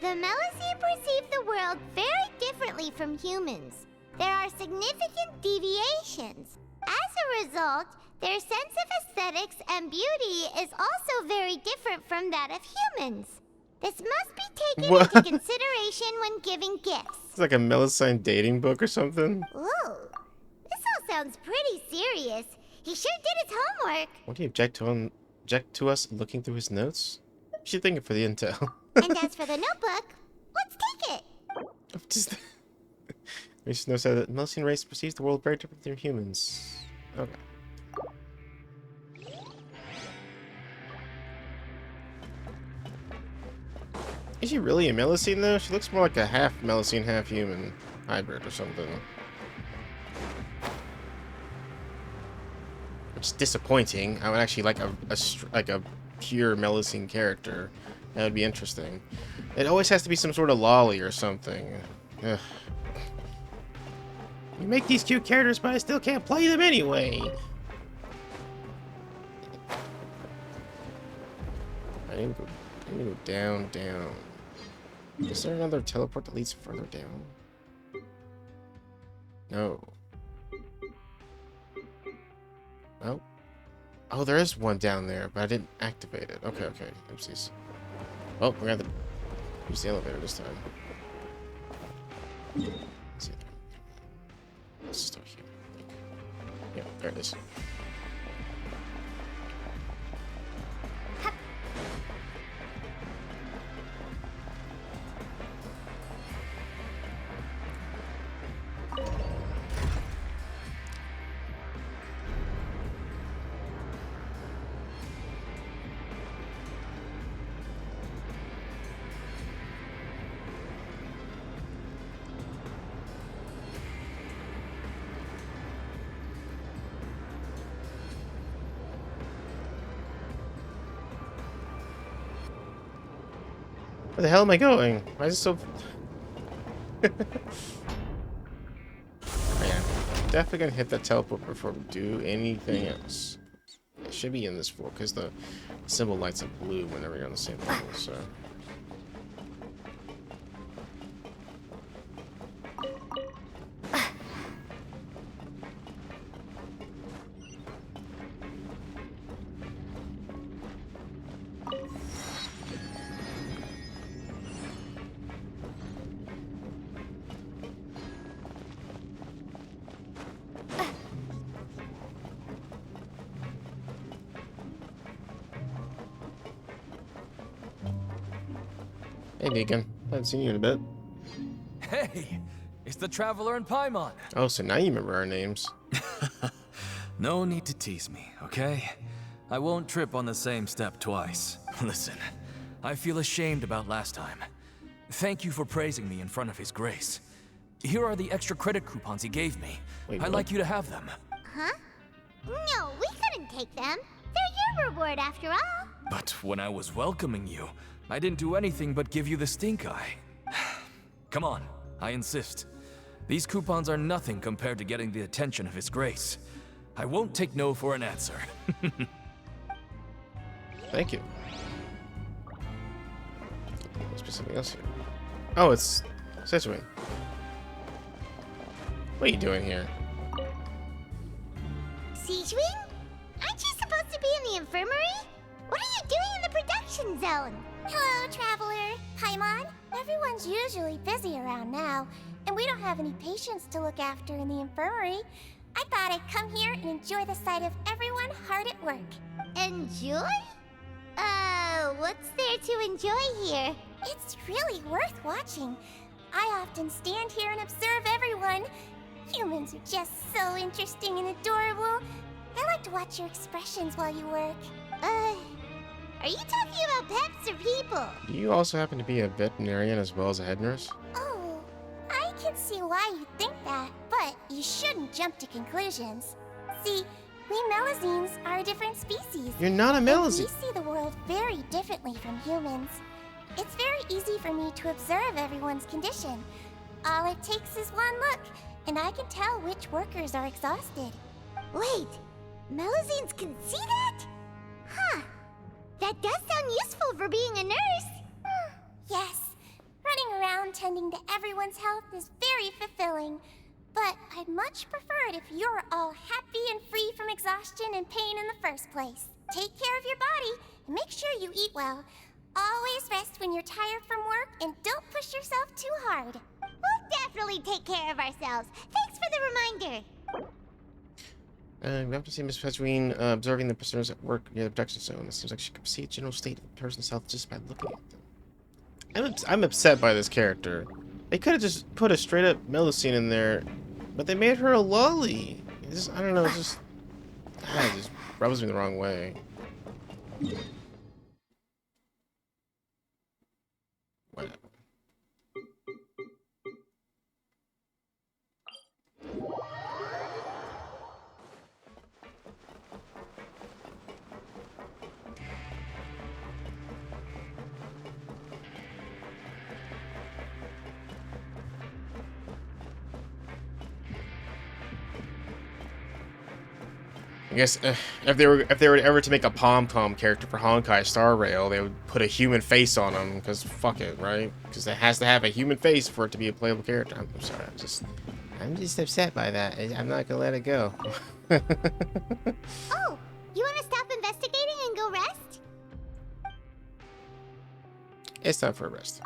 The Melusine perceive the world very differently from humans. There are significant deviations. As a result, their sense of aesthetics and beauty is also very different from that of humans. This must be taken into consideration when giving gifts. It's like a Melusine dating book or something. Ooh, this all sounds pretty serious. He sure did his homework. What do you object to us looking through his notes? You should think it for the intel. And as for the notebook, let's take it. Just Research notes that the Melusine race perceives the world very different than humans. Okay. Is she really a Melusine though? She looks more like a half Melusine, half human hybrid or something. Which is disappointing. I would actually like a pure Melusine character. That would be interesting. It always has to be some sort of lolly or something. Ugh. You make these cute characters, but I still can't play them anyway. I need to go down. Is there another teleport that leads further down? No. Oh. Oh, there is one down there, but I didn't activate it. Okay. Oopsies. Oh, we're gonna have to use the elevator this time. Let's see. Let's start here. Yeah, there it is. Where the hell am I going? Why is it so... Oh, yeah. Definitely gonna hit that teleport before we do anything else. It should be in this floor, because the symbol lights up blue whenever you're on the same level, so... Hey, Deacon. Haven't seen you in a bit. Hey! It's the Traveler and Paimon! Oh, so now you remember our names. No need to tease me, okay? I won't trip on the same step twice. Listen, I feel ashamed about last time. Thank you for praising me in front of His Grace. Here are the extra credit coupons he gave me. I'd like you to have them. Huh? No, we couldn't take them. They're your reward after all. But when I was welcoming you, I didn't do anything but give you the stink eye. Come on, I insist. These coupons are nothing compared to getting the attention of His Grace. I won't take no for an answer. Thank you. There's something else here. Oh, it's Situate. What are you doing here? Siegewing? Aren't you supposed to be in the infirmary? What are you doing in the production zone? Hello, Traveler. Paimon. Everyone's usually busy around now, and we don't have any patients to look after in the infirmary. I thought I'd come here and enjoy the sight of everyone hard at work. Enjoy? What's there to enjoy here? It's really worth watching. I often stand here and observe everyone. Humans are just so interesting and adorable. I like to watch your expressions while you work. Are you talking about pets or people? Do you also happen to be a veterinarian as well as a head nurse? Oh, I can see why you think that, but you shouldn't jump to conclusions. See, we Melazines are a different species. You're not a Melazine. We see the world very differently from humans. It's very easy for me to observe everyone's condition. All it takes is one look, and I can tell which workers are exhausted. Wait, Melazines can see that? Huh. That does sound useful for being a nurse. Yes. Running around tending to everyone's health is very fulfilling. But I'd much prefer it if you're all happy and free from exhaustion and pain in the first place. Take care of your body and make sure you eat well. Always rest when you're tired from work and don't push yourself too hard. We'll definitely take care of ourselves. Thanks for the reminder. We have to see Miss Petruine observing the prisoners at work near the production zone. It seems like she can see a general state of the person's health just by looking at them. I'm upset by this character. They could have just put a straight up Melusine in there, but they made her a lolly. I don't know, it just rubs me the wrong way. Whatever. I guess if they were ever to make a pom-pom character for Honkai Star Rail, they would put a human face on him, because fuck it, right? Because it has to have a human face for it to be a playable character. I'm sorry, I'm just upset by that. I'm not gonna let it go. Oh, you want to stop investigating and go rest? It's time for a rest.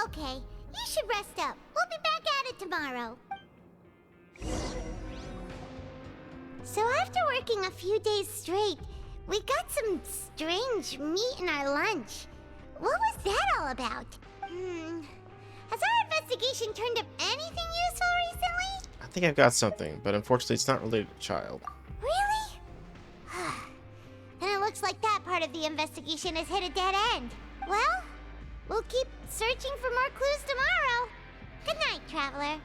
Okay, you should rest up. We'll be back at it tomorrow. So after working a few days straight, we got some strange meat in our lunch. What was that all about? Has our investigation turned up anything useful recently? I think I've got something, but unfortunately it's not related to child. Really? Then it looks like that part of the investigation has hit a dead end. Well, we'll keep searching for more clues tomorrow. Good night, Traveler.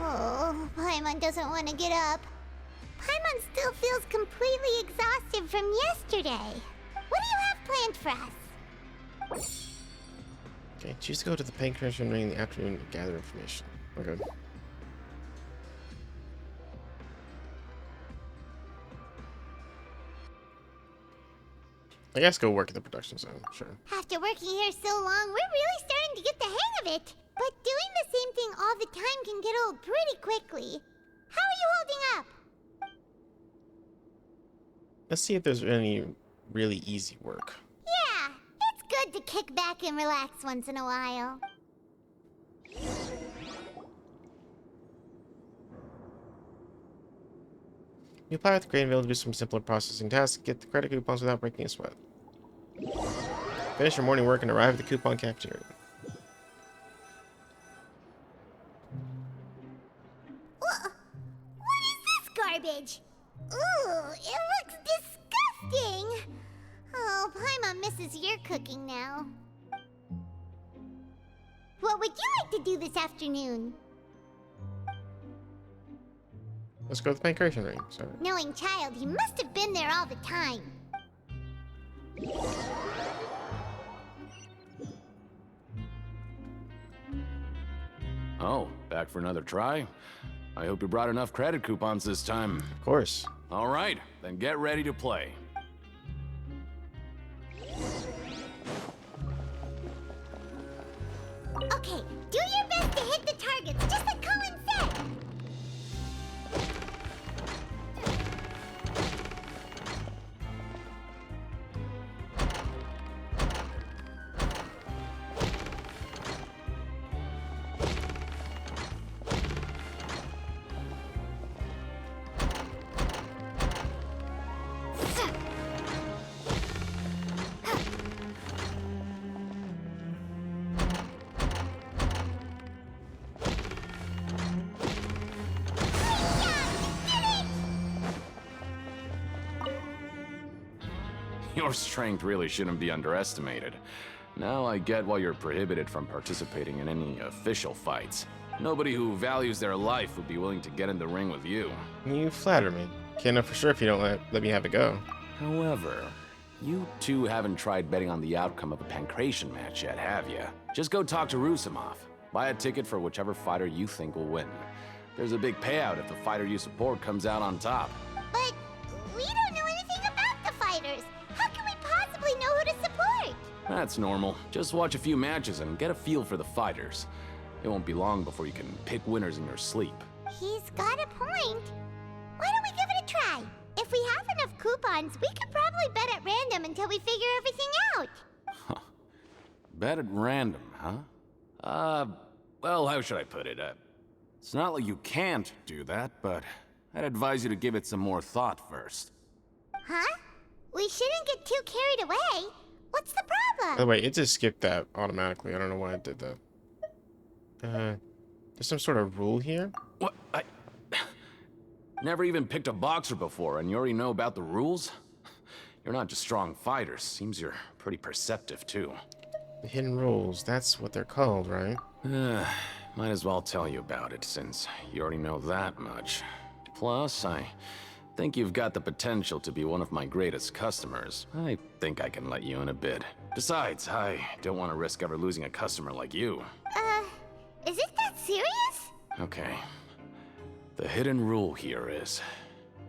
Oh, Paimon doesn't want to get up. Paimon still feels completely exhausted from yesterday. What do you have planned for us? Okay, choose to go to the Pancreas Ring in the afternoon to gather information. Okay. I guess go work at the production zone, sure. After working here so long, we're really starting to get the hang of it. But doing the same thing all the time can get old pretty quickly. How are you holding up? Let's see if there's any really easy work. Yeah, it's good to kick back and relax once in a while. You apply with Grainville to do some simpler processing tasks, get the credit coupons without breaking a sweat. Finish your morning work and arrive at the coupon cafeteria. What is this garbage? Ooh, it looks disgusting. Oh, Paimon misses your cooking now. What would you like to do this afternoon? Let's go to the Pancreation Ring, sorry. Knowing Child, he must have been there all the time. Oh, back for another try? I hope you brought enough credit coupons this time. Of course. All right, then get ready to play. Okay, do your best to hit the targets, just like Colin said. Your strength really shouldn't be underestimated. Now I get why you're prohibited from participating in any official fights. Nobody who values their life would be willing to get in the ring with you. You flatter me. Can't know for sure if you don't let me have a go. However, you two haven't tried betting on the outcome of a pancration match yet, have you? Just go talk to Rusimov. Buy a ticket for whichever fighter you think will win. There's a big payout if the fighter you support comes out on top. But we don't know anything about the fighters. How can we possibly know who to support? That's normal. Just watch a few matches and get a feel for the fighters. It won't be long before you can pick winners in your sleep. He's got a point. Why don't we give it a try? If we have enough coupons, we could probably bet at random until we figure everything out. Bet at random, huh? Well, how should I put it? It's not like you can't do that, but I'd advise you to give it some more thought first. Huh? We shouldn't get too carried away. What's the problem? By the way, it just skipped that automatically. I don't know why it did that. There's some sort of rule here? What? I never even picked a boxer before, and you already know about the rules? You're not just strong fighters. Seems you're pretty perceptive, too. The hidden rules, that's what they're called, right? Might as well tell you about it, since you already know that much. Plus, I think you've got the potential to be one of my greatest customers. I think I can let you in a bid. Besides, I don't want to risk ever losing a customer like you. Is it that serious? Okay. The hidden rule here is,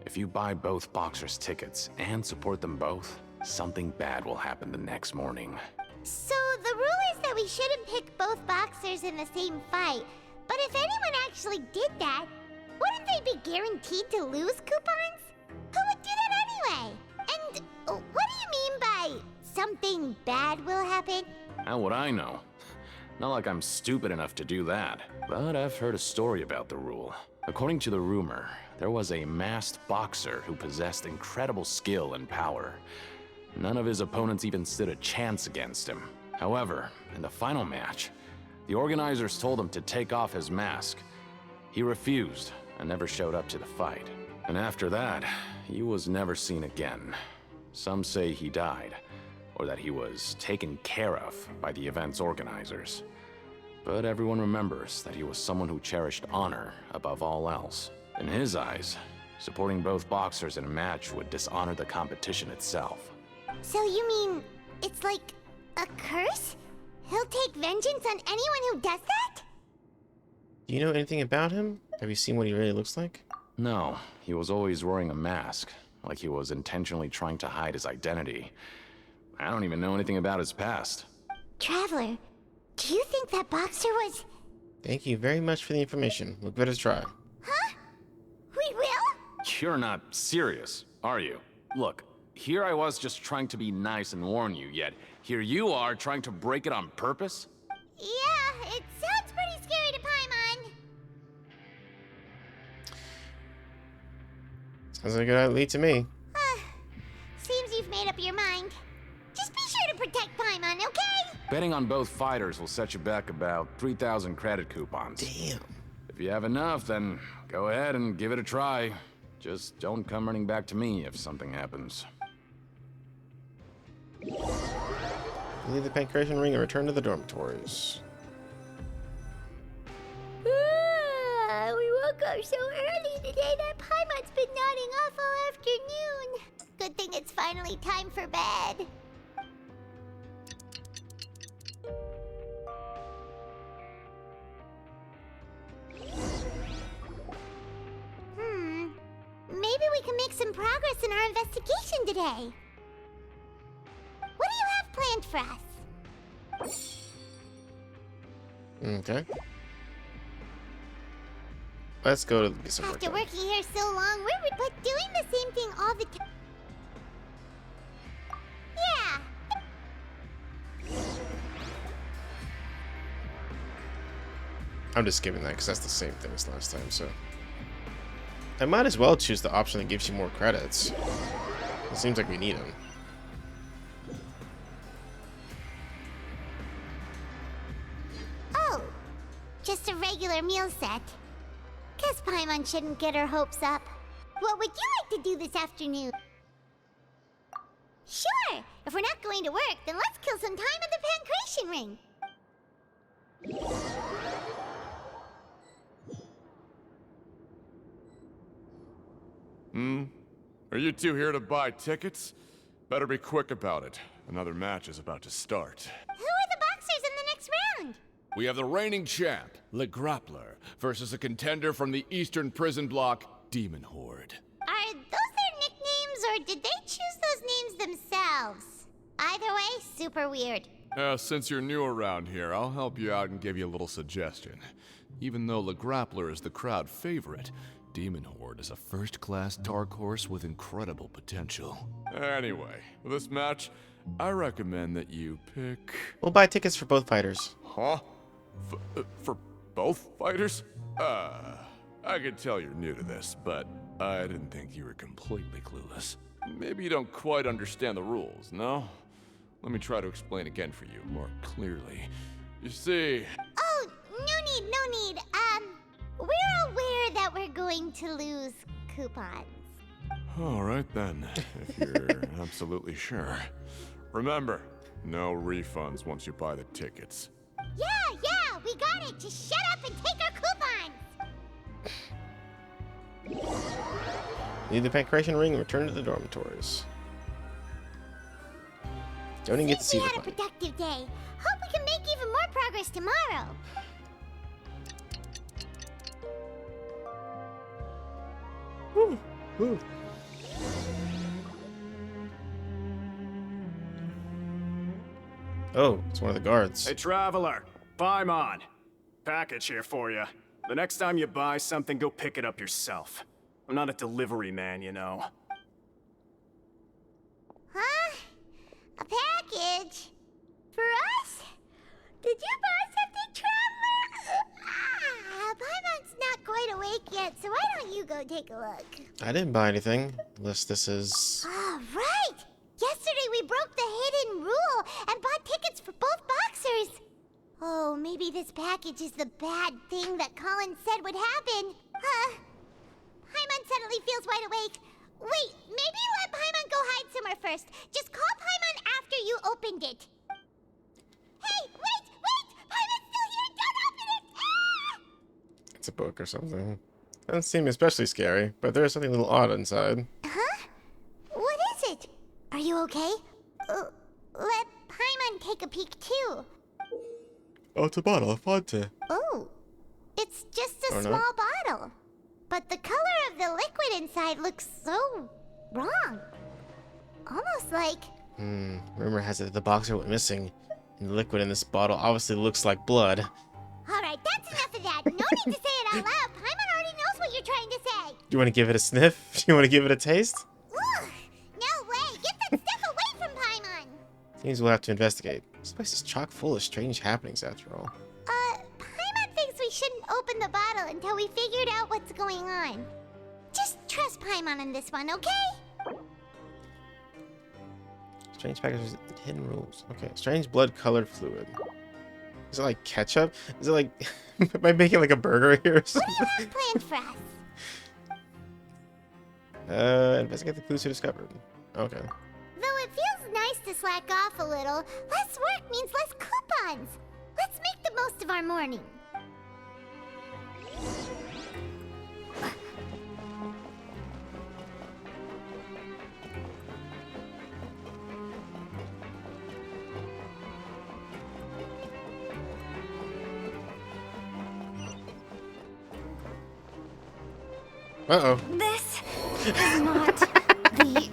if you buy both boxers' tickets and support them both, something bad will happen the next morning. So the rule is that we shouldn't pick both boxers in the same fight. But if anyone actually did that, wouldn't they be guaranteed to lose coupons? Who would do that anyway? And what do you mean by something bad will happen? How would I know? Not like I'm stupid enough to do that. But I've heard a story about the rule. According to the rumor, there was a masked boxer who possessed incredible skill and power. None of his opponents even stood a chance against him. However, in the final match, the organizers told him to take off his mask. He refused and never showed up to the fight. And after that, he was never seen again. Some say he died, or that he was taken care of by the event's organizers. But everyone remembers that he was someone who cherished honor above all else. In his eyes, supporting both boxers in a match would dishonor the competition itself. So you mean it's like a curse? He'll take vengeance on anyone who does that? Do you know anything about him? Have you seen what he really looks like? No, he was always wearing a mask, like he was intentionally trying to hide his identity. I don't even know anything about his past. Traveler, do you think that boxer was... Thank you very much for the information. We'll give it a try. Huh? We will? You're not serious, are you? Look, here I was just trying to be nice and warn you, yet here you are trying to break it on purpose? Yeah, it sounds pretty scary to Paimon. Sounds like a good lead to me. Seems you've made up your mind. Just be sure to protect Paimon, okay? Betting on both fighters will set you back about 3,000 credit coupons. Damn. If you have enough, then go ahead and give it a try. Just don't come running back to me if something happens. Leave the pancration ring and return to the dormitories. We woke up so early today that Paimon's been nodding off all afternoon. Good thing it's finally time for bed. can make some progress in our investigation today. What do you have planned for us? Okay. Let's go to get some work After done. working here so long, we're but doing the same thing all the time. Yeah. I'm just skipping that because that's the same thing as last time, so. I might as well choose the option that gives you more credits. It seems like we need them. Oh, just a regular meal set. Guess Paimon shouldn't get her hopes up. What would you like to do this afternoon? Sure! If we're not going to work, then let's kill some time at the Pancration Ring. Are you two here to buy tickets? Better be quick about it. Another match is about to start. Who are the boxers in the next round? We have the reigning champ, Le Grappler, versus a contender from the Eastern Prison Block, Demon Horde. Are those their nicknames, or did they choose those names themselves? Either way, super weird. Since you're new around here, I'll help you out and give you a little suggestion. Even though Le Grappler is the crowd favorite, Demon Horde is a first-class dark horse with incredible potential. Anyway, for this match, I recommend that you pick... We'll buy tickets for both fighters. Huh? For both fighters? I can tell you're new to this, but I didn't think you were completely clueless. Maybe you don't quite understand the rules, no? Let me try to explain again for you more clearly. You see... Oh, no need. We're aware that we're going to lose coupons. All right then, if you're absolutely sure. Remember, no refunds once you buy the tickets. Yeah, we got it. Just shut up and take our coupons. Leave the Pancration Ring and return to the dormitories. Don't even get to see We the had a fight. productive day. Hope we can make even more progress tomorrow. Oh, it's one of the guards. Hey, Traveler. Paimon. Package here for you. The next time you buy something, go pick it up yourself. I'm not a delivery man, you know. Huh? A package? For us? Did you buy something, Traveler? Paimon's not quite awake yet, so why don't you go take a look? I didn't buy anything, unless this is... Ah, right! Yesterday we broke the hidden rule and bought tickets for both boxers. Oh, maybe this package is the bad thing that Colin said would happen. Paimon suddenly feels wide awake. Wait, maybe let Paimon go hide somewhere first. Just call Paimon after you opened it. Hey, wait! Paimon's still here! Don't open it! Ah! It's a book or something. Doesn't seem especially scary, but there is something a little odd inside. Huh? What is it? Are you okay? Let Paimon take a peek too. Oh, it's a bottle of Fanta. Oh, it's just a Or not. small bottle. But the color of the liquid inside looks so wrong. Almost like... Rumor has it that the boxer went missing, and the liquid in this bottle obviously looks like blood. Alright, that's enough of that. No need to say it out loud. Paimon already knows what you're trying to say. Do you want to give it a sniff? Do you want to give it a taste? Ugh, no way. Get that stuff away from Paimon. Seems we'll have to investigate. This place is chock full of strange happenings after all. Paimon thinks we shouldn't open the bottle until we figured out what's going on. Just trust Paimon on this one, okay? Strange packages with hidden rules. Okay, strange blood-colored fluid. Is it like ketchup? Is it like... Am I making like a burger here or something? What do you have planned for us? Investigate the clues you discovered. Okay. Though it feels nice to slack off a little, less work means less coupons. Let's make the most of our morning. Uh-oh. This is not the...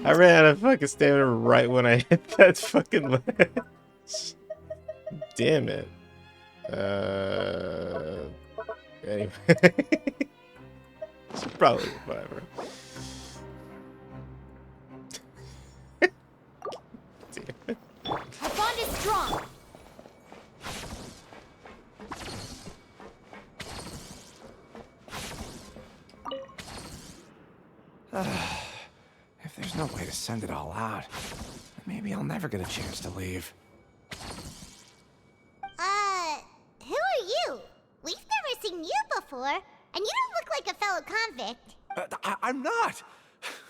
I ran out of fucking stamina right when I hit that fucking ledge. Damn it. Anyway. It's probably whatever. Damn it. Our bond is strong. If there's no way to send it all out, maybe I'll never get a chance to leave. Who are you? We've never seen you before, and you don't look like a fellow convict. I'm not!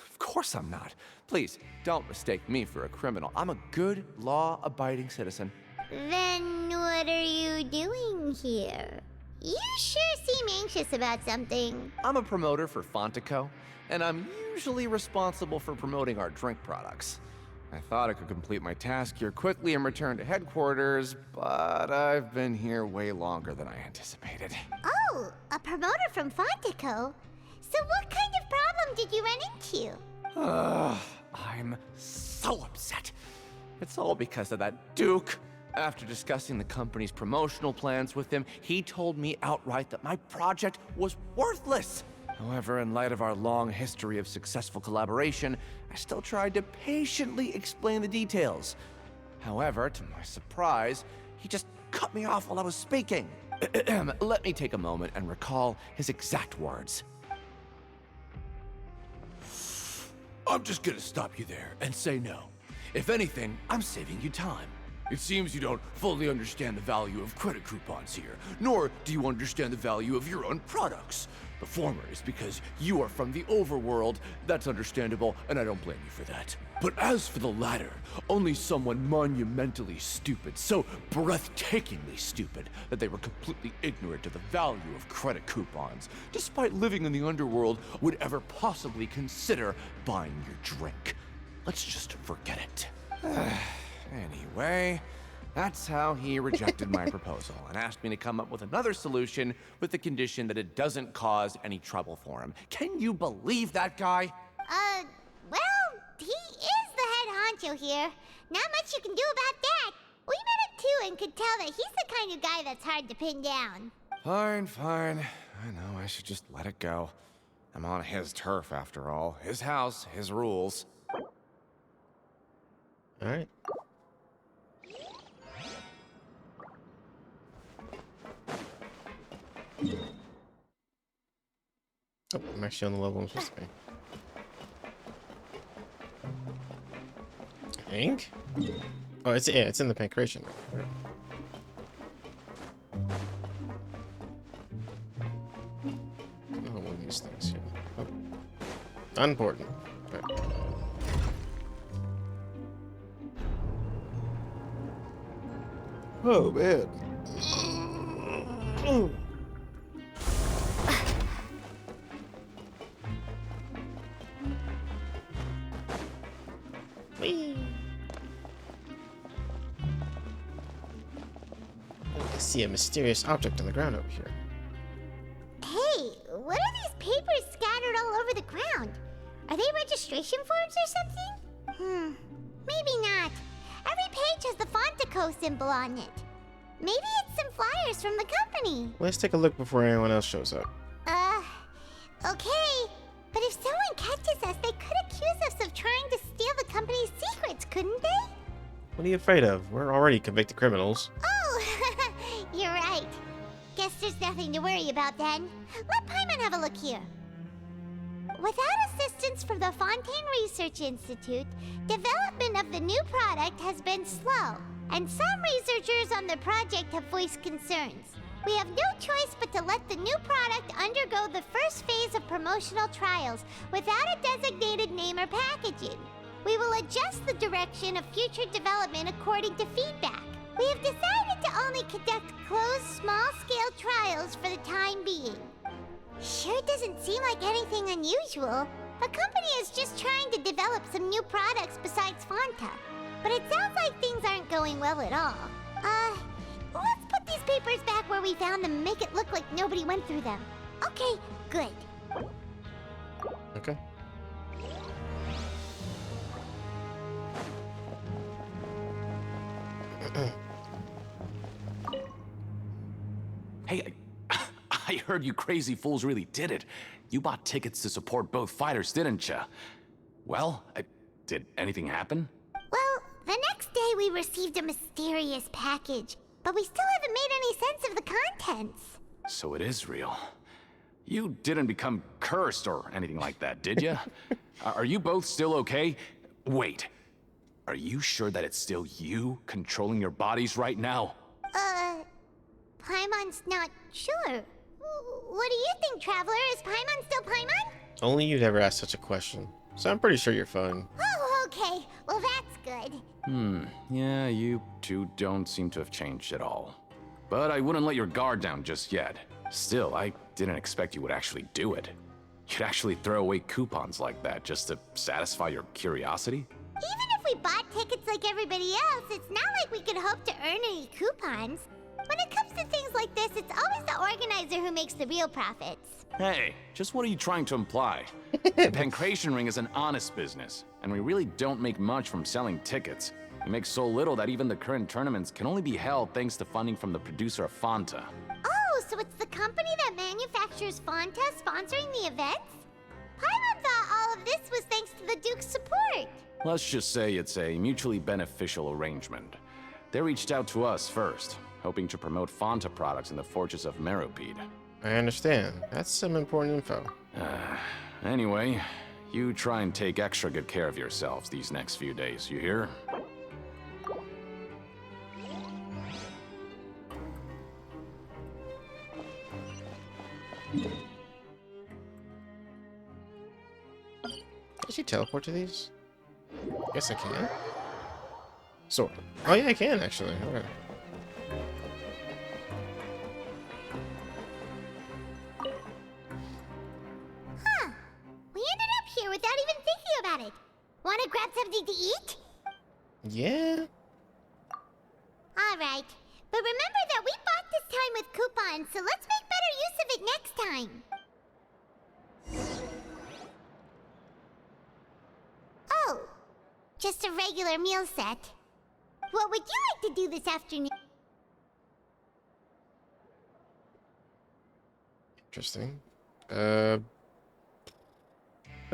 Of course I'm not. Please, don't mistake me for a criminal. I'm a good, law-abiding citizen. Then what are you doing here? You sure seem anxious about something. I'm a promoter for Fontico, and I'm usually responsible for promoting our drink products. I thought I could complete my task here quickly and return to headquarters, but I've been here way longer than I anticipated. Oh, a promoter from Fontico? So what kind of problem did you run into? I'm so upset. It's all because of that Duke. After discussing the company's promotional plans with him, he told me outright that my project was worthless. However, in light of our long history of successful collaboration, I still tried to patiently explain the details. However, to my surprise, he just cut me off while I was speaking. Let me take a moment and recall his exact words. I'm just gonna stop you there and say no. If anything, I'm saving you time. It seems you don't fully understand the value of credit coupons here, nor do you understand the value of your own products. The former is because you are from the overworld. That's understandable, and I don't blame you for that. But as for the latter, only someone monumentally stupid, so breathtakingly stupid, that they were completely ignorant of the value of credit coupons, despite living in the underworld, would ever possibly consider buying your drink. Let's just forget it. Anyway, that's how he rejected my proposal and asked me to come up with another solution with the condition that it doesn't cause any trouble for him. Can you believe that guy? Well, he is the head honcho here. Not much you can do about that. We met him too and could tell that he's the kind of guy that's hard to pin down. Fine. I know I should just let it go. I'm on his turf after all. His house, his rules. All right. Oh, I'm actually on the level I'm supposed to be. I think? Oh, it's in the pancreation. Oh, one of these things here. Oh. Unimportant. Right. Oh, man. Whee! I see a mysterious object on the ground over here. Hey, what are these papers scattered all over the ground? Are they registration forms or something? Maybe not. Every page has the Fontico symbol on it. Maybe it's some flyers from the company. Let's take a look before anyone else shows up. Okay. But if someone catches us, they could accuse us of trying to steal the company's secrets, couldn't they? What are you afraid of? We're already convicted criminals. Oh, you're right. Guess there's nothing to worry about then. Let Paimon have a look here. Without assistance from the Fontaine Research Institute, development of the new product has been slow, and some researchers on the project have voiced concerns. We have no choice but to let the new product undergo the first phase of promotional trials without a designated name or packaging. We will adjust the direction of future development according to feedback. We have decided to only conduct closed, small-scale trials for the time being. Sure doesn't seem like anything unusual. The company is just trying to develop some new products besides Fanta. But it sounds like things aren't going well at all. Let's put these papers back where we found them and make it look like nobody went through them. Okay, good. Okay. Hey, I heard you crazy fools really did it. You bought tickets to support both fighters, didn't ya? Well, did anything happen? Well, the next day we received a mysterious package, but we still haven't made any sense of the contents. So it is real. You didn't become cursed or anything like that, did ya? Are you both still okay? Wait, are you sure that it's still you controlling your bodies right now? Paimon's not sure. What do you think, Traveler? Is Paimon still Paimon? Only you'd ever ask such a question. So I'm pretty sure you're fine. Oh, okay. Well, that's good. Yeah, you two don't seem to have changed at all. But I wouldn't let your guard down just yet. Still, I didn't expect you would actually do it. You'd actually throw away coupons like that just to satisfy your curiosity? Even if we bought tickets like everybody else, it's not like we could hope to earn any coupons. When it comes to things like this, it's always the organizer who makes the real profits. Hey, just what are you trying to imply? The Pancration Ring is an honest business, and we really don't make much from selling tickets. We make so little that even the current tournaments can only be held thanks to funding from the producer of Fanta. Oh, so it's the company that manufactures Fanta sponsoring the events? Paimon thought all of this was thanks to the Duke's support. Let's just say it's a mutually beneficial arrangement. They reached out to us first, hoping to promote Fanta products in the Fortress of Meropide. I understand. That's some important info. Anyway, you try and take extra good care of yourselves these next few days, you hear? Does she teleport to these? Guess I can. Sort of. Oh yeah, I can actually. Okay. Huh. We ended up here without even thinking about it. Want to grab something to eat? Yeah. Alright. But remember that we bought this time with coupons, so let's make better use of it next time. Oh. Just a regular meal set. What would you like to do this afternoon? Interesting. Let's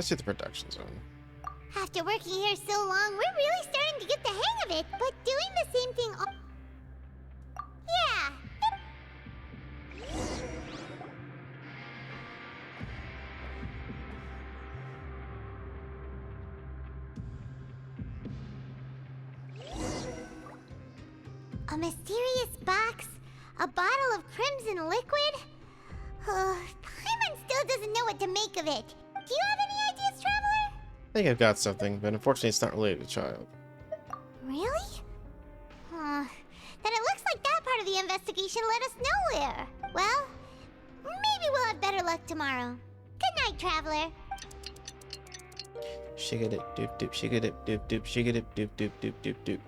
do the production zone. After working here so long, we're really starting to get the hang of it, but doing the same thing all... Yeah. A mysterious box? A bottle of crimson liquid? Paimon still doesn't know what to make of it. Do you have any ideas, Traveler? I think I've got something, but unfortunately it's not related to child. Really? Then it looks like that part of the investigation led us nowhere. Well, maybe we'll have better luck tomorrow. Good night, Traveler. Shigadip doop doop shigadip doop doop shigadip doop doop doop doop doop.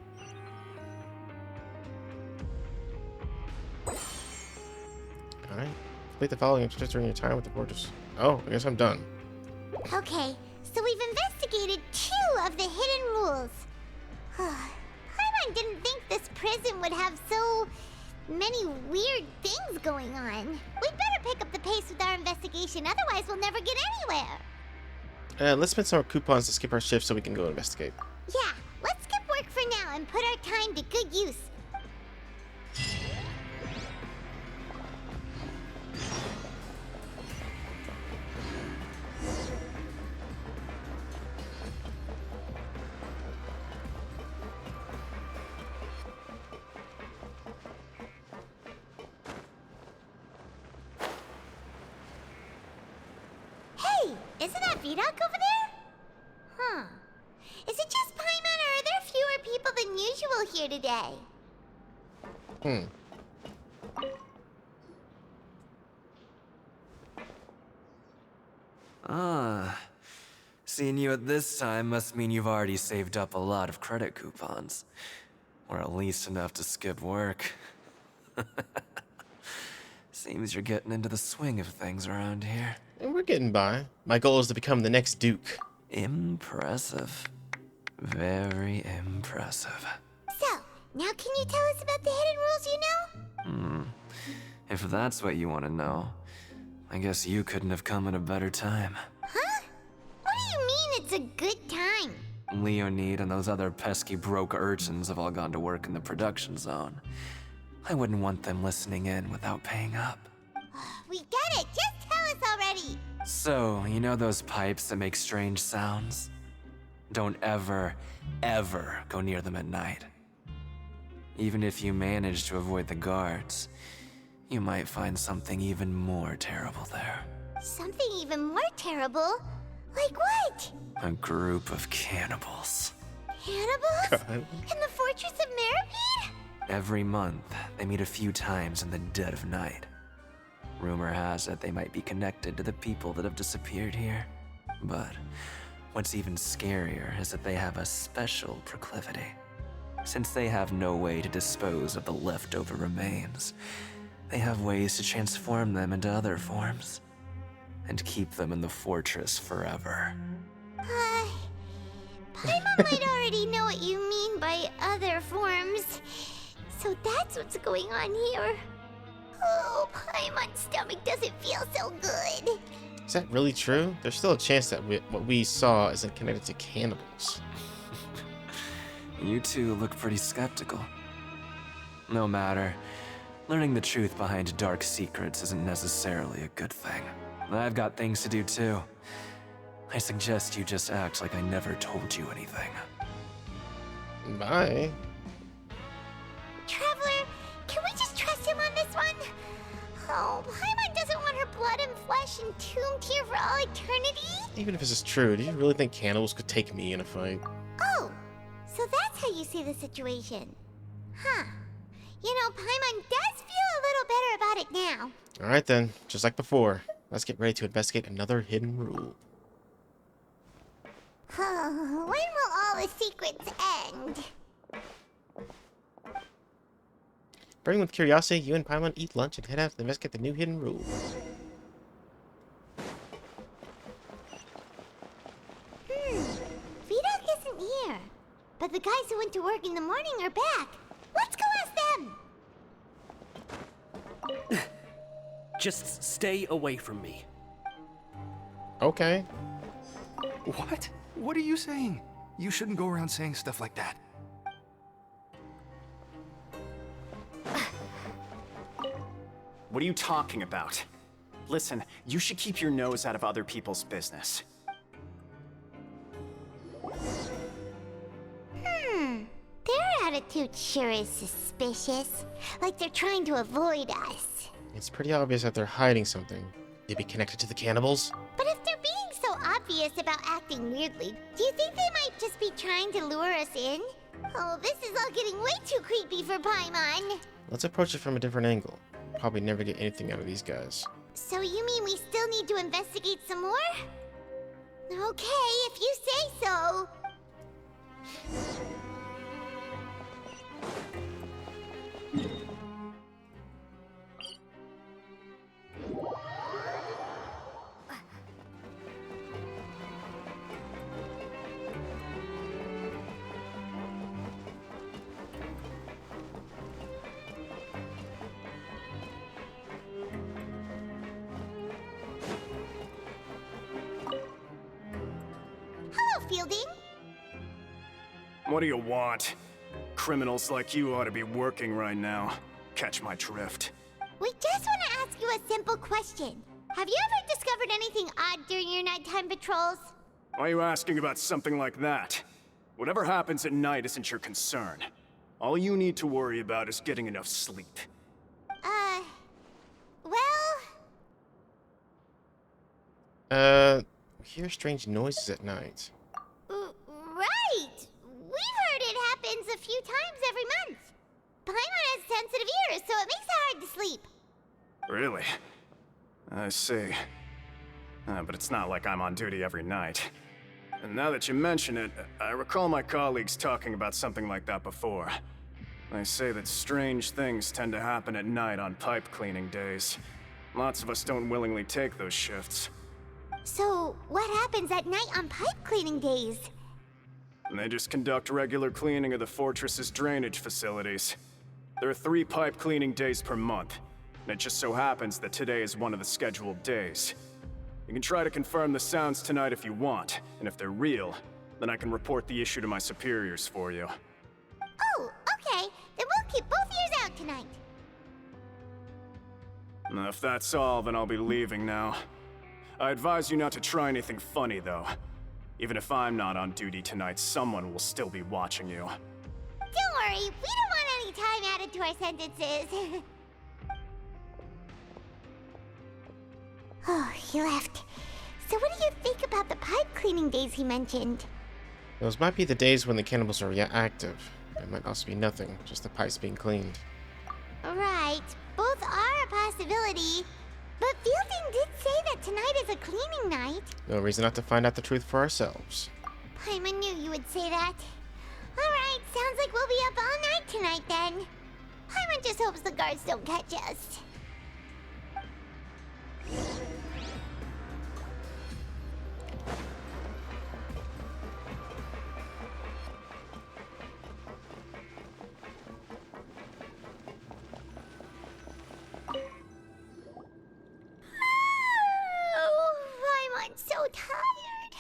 Alright. Complete the following just during your time with the fortress. Oh, I guess I'm done. Okay, so we've investigated 2 of the hidden rules. Paimon didn't think this prison would have so many weird things going on. We'd better pick up the pace with our investigation, otherwise we'll never get anywhere. Let's spend some more coupons to skip our shift so we can go investigate. Yeah, let's skip work for now and put our time to good use. Hey, isn't that Vidok over there? Huh. Is it just Paimon, or are there fewer people than usual here today? Seeing you at this time must mean you've already saved up a lot of credit coupons. Or at least enough to skip work. Seems you're getting into the swing of things around here. And we're getting by. My goal is to become the next Duke. Impressive. Very impressive. So, now can you tell us about the hidden rules you know? If that's what you want to know, I guess you couldn't have come at a better time. Huh? What do you mean it's a good time? Leonid and those other pesky broke urchins have all gone to work in the production zone. I wouldn't want them listening in without paying up. We get it! Just tell us already! So, you know those pipes that make strange sounds? Don't ever, ever go near them at night. Even if you manage to avoid the guards, you might find something even more terrible there. Something even more terrible? Like what? A group of cannibals. Cannibals? God. In the Fortress of Meropide? Every month, they meet a few times in the dead of night. Rumor has it they might be connected to the people that have disappeared here. But what's even scarier is that they have a special proclivity. Since they have no way to dispose of the leftover remains, they have ways to transform them into other forms and keep them in the fortress forever. Paimon might already know what you mean by other forms. So that's what's going on here. Oh, Paimon's stomach doesn't feel so good. Is that really true? There's still a chance that what we saw isn't connected to cannibals. You two look pretty skeptical. No matter. Learning the truth behind dark secrets isn't necessarily a good thing. I've got things to do too. I suggest you just act like I never told you anything. Bye. Traveler, can we just trust him on this one? Oh, Paimon doesn't want her blood and flesh entombed here for all eternity? Even if this is true, do you really think cannibals could take me in a fight? Oh, so that's how you see the situation. Huh. You know, Paimon does feel a little better about it now. Alright then, just like before. Let's get ready to investigate another hidden rule. When will all the secrets end? Burning with curiosity, you and Paimon eat lunch and head out to investigate the new hidden rule. Vidok isn't here. But the guys who went to work in the morning are back. Let's go ask them! Just stay away from me. Okay. What? What are you saying? You shouldn't go around saying stuff like that. What are you talking about? Listen, you should keep your nose out of other people's business. Their attitude sure is suspicious. Like they're trying to avoid us. It's pretty obvious that they're hiding something. Maybe connected to the cannibals? But if they're being so obvious about acting weirdly, do you think they might just be trying to lure us in? Oh, this is all getting way too creepy for Paimon. Let's approach it from a different angle. Probably never get anything out of these guys. So you mean we still need to investigate some more? Okay, if you say so. Hello, Fielding. What do you want? Criminals like you ought to be working right now. Catch my drift. We just want to ask you a simple question. Have you ever discovered anything odd during your nighttime patrols? Why are you asking about something like that? Whatever happens at night isn't your concern. All you need to worry about is getting enough sleep. Well... We hear strange noises at night. Right! We've heard it happens a few times every month. Paimon has sensitive ears, so it makes it hard to sleep. Really? I see. But it's not like I'm on duty every night. And now that you mention it, I recall my colleagues talking about something like that before. They say that strange things tend to happen at night on pipe cleaning days. Lots of us don't willingly take those shifts. So, what happens at night on pipe cleaning days? They just conduct regular cleaning of the fortress's drainage facilities. There are 3 pipe cleaning days per month, and it just so happens that today is one of the scheduled days. You can try to confirm the sounds tonight if you want, and if they're real, then I can report the issue to my superiors for you. Oh, okay. Then we'll keep both ears out tonight. If that's all, then I'll be leaving now. I advise you not to try anything funny, though. Even if I'm not on duty tonight, someone will still be watching you. Don't worry, we don't want any time added to our sentences. Oh, he left. So what do you think about the pipe cleaning days he mentioned? Those might be the days when the cannibals are active. It might also be nothing, just the pipes being cleaned. Right, both are a possibility. But Fielding did say that tonight is a cleaning night. No reason not to find out the truth for ourselves. Paimon knew you would say that. Alright, sounds like we'll be up all night tonight then. Paimon just hopes the guards don't catch us. So tired.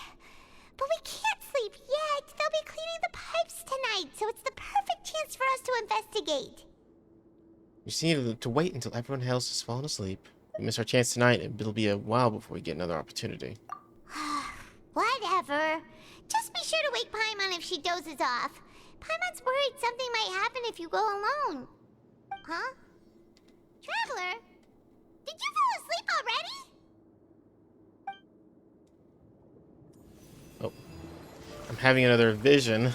But we can't sleep yet. They'll be cleaning the pipes tonight, so it's the perfect chance for us to investigate. We just need to wait until everyone else has fallen asleep. We miss our chance tonight, and it'll be a while before we get another opportunity. Whatever. Just be sure to wake Paimon if she dozes off. Paimon's worried something might happen if you go alone. Huh? Traveler? Did you fall asleep already? I'm having another vision.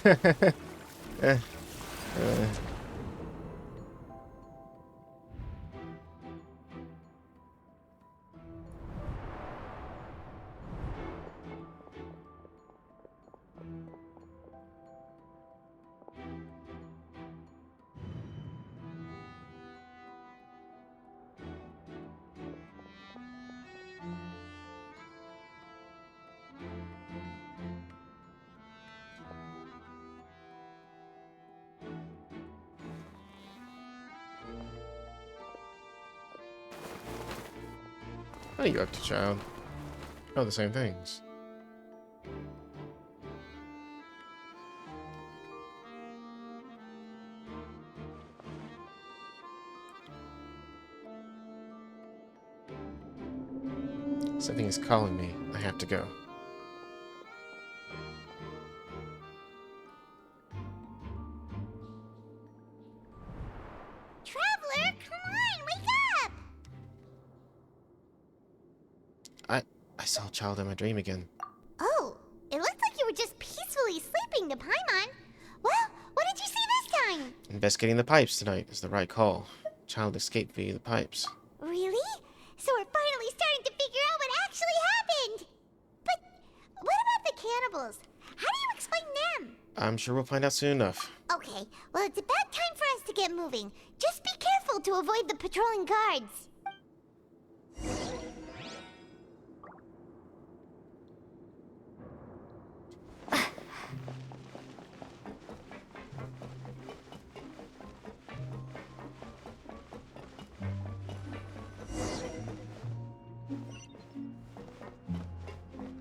What are you up to, child? Oh, the same things. Something is calling me. I have to go. Traveler, come on, wake up! I saw a child in my dream again. Oh, it looked like you were just peacefully sleeping to Paimon. Well, what did you see this time? Investigating the pipes tonight is the right call. Child escaped via the pipes. Really? So we're finally starting to figure out what actually happened! But what about the cannibals? How do you explain them? I'm sure we'll find out soon enough. Okay, well it's about time for us to get moving. Just be careful to avoid the patrolling guards.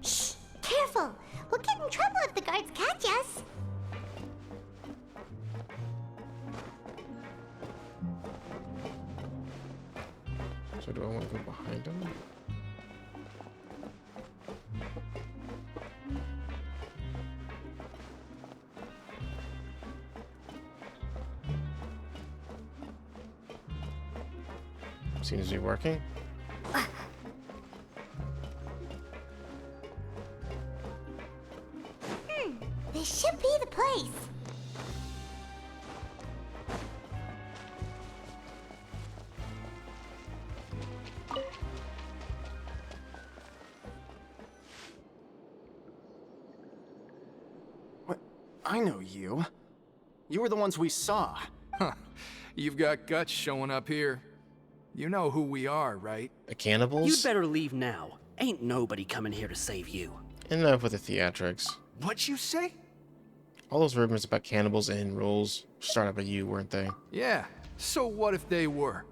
Shh! Careful! We'll get in trouble if the guards catch us. So do I want to go behind him? Seems to be working. This should be the place. What? I know you. You were the ones we saw. Huh. You've got guts showing up here. You know who we are, right? The cannibals? You'd better leave now. Ain't nobody coming here to save you. Enough with the theatrics. What'd you say? All those rumors about cannibals and rules started by you, weren't they? Yeah, so what if they were?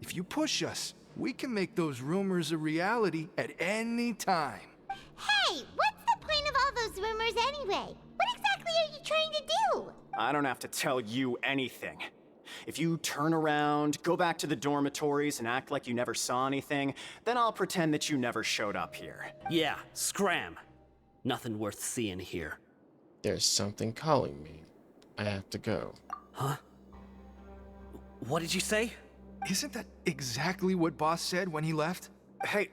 If you push us, we can make those rumors a reality at any time. Hey, what's the point of all those rumors anyway? What exactly are you trying to do? I don't have to tell you anything. If you turn around, go back to the dormitories, and act like you never saw anything, then I'll pretend that you never showed up here. Yeah, scram. Nothing worth seeing here. There's something calling me. I have to go. Huh? What did you say? Isn't that exactly what Boss said when he left? Hey,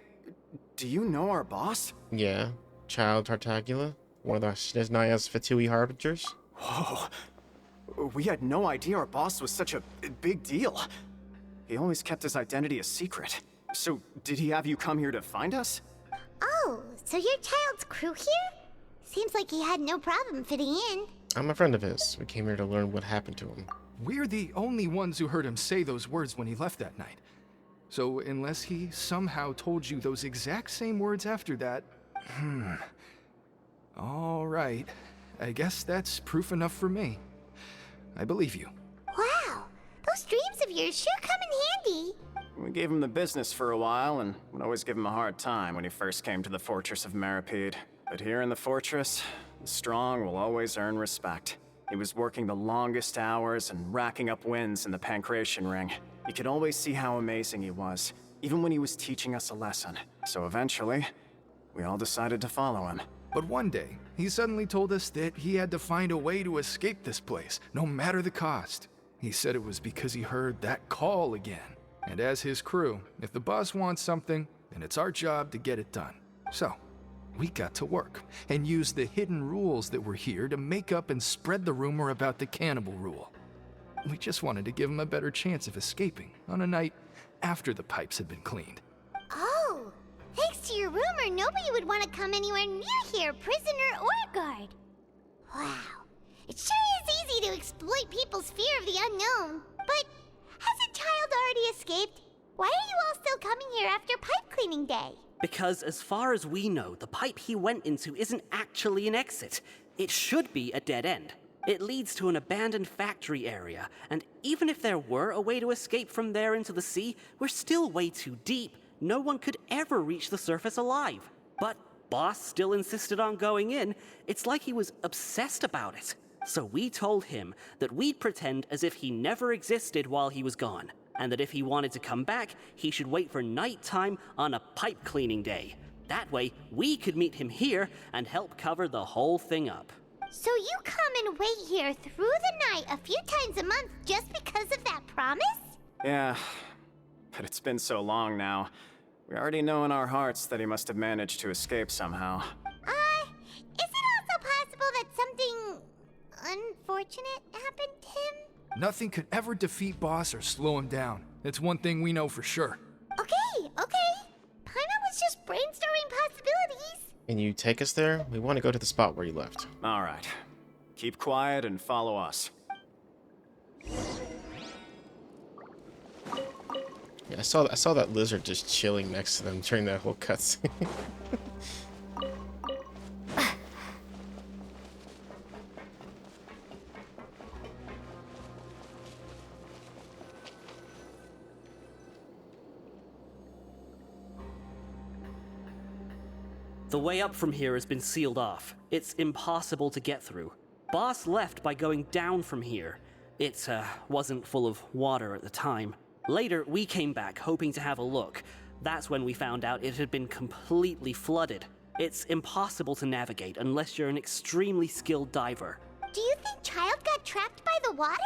do you know our boss? Yeah, Child Tartagula, one of the Snezhnaya's Fatui Harbingers. Whoa. We had no idea our boss was such a big deal. He always kept his identity a secret. So, did he have you come here to find us? Oh, so you're Child's crew here? Seems like he had no problem fitting in. I'm a friend of his. We came here to learn what happened to him. We're the only ones who heard him say those words when he left that night. So unless he somehow told you those exact same words after that... All right. I guess that's proof enough for me. I believe you. Wow, those dreams of yours sure come in handy. We gave him the business for a while, and would always give him a hard time when he first came to the fortress of Meropide. But here in the fortress, the strong will always earn respect. He was working the longest hours and racking up wins in the Pancration Ring. You could always see how amazing he was, even when he was teaching us a lesson. So eventually, we all decided to follow him. But one day, he suddenly told us that he had to find a way to escape this place, no matter the cost. He said it was because he heard that call again. And as his crew, if the boss wants something, then it's our job to get it done. So, we got to work, and used the hidden rules that were here to make up and spread the rumor about the cannibal rule. We just wanted to give him a better chance of escaping on a night after the pipes had been cleaned. Oh, thanks to your rumor, nobody would want to come anywhere near here, prisoner or guard. Wow, it sure is easy to exploit people's fear of the unknown. But hasn't Child already escaped? Why are you all still coming here after pipe cleaning day? Because as far as we know, the pipe he went into isn't actually an exit. It should be a dead end. It leads to an abandoned factory area, and even if there were a way to escape from there into the sea, we're still way too deep. No one could ever reach the surface alive. But Boss still insisted on going in. It's like he was obsessed about it. So we told him that we'd pretend as if he never existed while he was gone, and that if he wanted to come back, he should wait for nighttime on a pipe cleaning day. That way, we could meet him here and help cover the whole thing up. So you come and wait here through the night a few times a month just because of that promise? Yeah, but it's been so long now. We already know in our hearts that he must have managed to escape somehow. Is it also possible that something unfortunate happened to him? Nothing could ever defeat Boss or slow him down. It's one thing we know for sure. Okay. Paimon was just brainstorming possibilities. Can you take us there? We want to go to the spot where you left. All right. Keep quiet and follow us. Yeah, I saw that lizard just chilling next to them during that whole cutscene. The way up from here has been sealed off. It's impossible to get through. Boss left by going down from here. It wasn't full of water at the time. Later, we came back hoping to have a look. That's when we found out it had been completely flooded. It's impossible to navigate unless you're an extremely skilled diver. Do you think Child got trapped by the water?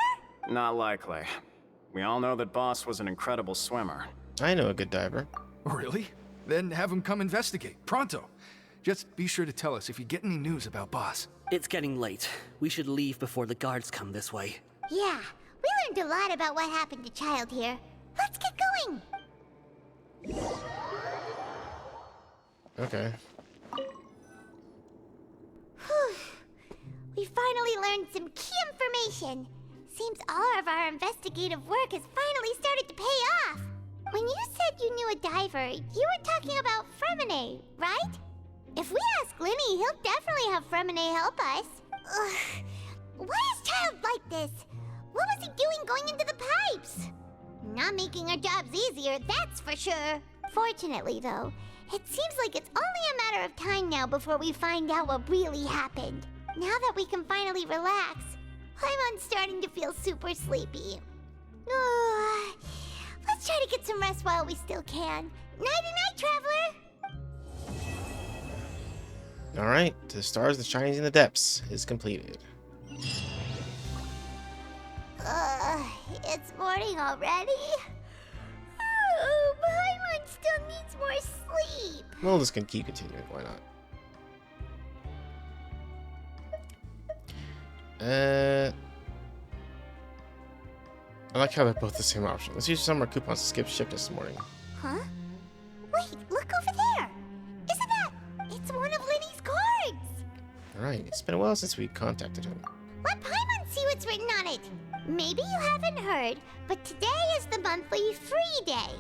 Not likely. We all know that Boss was an incredible swimmer. I know a good diver. Really? Then have him come investigate, pronto. Just be sure to tell us if you get any news about Boss. It's getting late. We should leave before the guards come this way. Yeah, we learned a lot about what happened to Child here. Let's get going! Okay. Whew. We finally learned some key information. Seems all of our investigative work has finally started to pay off. When you said you knew a diver, you were talking about Fremine, right? If we ask Linny, he'll definitely have Fremine help us. Ugh. Why is Child like this? What was he doing going into the pipes? Not making our jobs easier, that's for sure. Fortunately, though, it seems like it's only a matter of time now before we find out what really happened. Now that we can finally relax, I'm starting to feel super sleepy. Let's try to get some rest while we still can. Nighty-night, traveler! Alright, the stars and shining in the depths is completed. It's morning already? Paimon still needs more sleep. We'll just gonna keep continuing, why not? I like how they're both the same option. Let's use some more coupons to skip shift this morning. Huh? Wait, look over there! Isn't that... It's one of Linny's cards! Alright, it's been a while since we contacted him. Let Paimon see what's written on it. Maybe you haven't heard, but today is the monthly free day.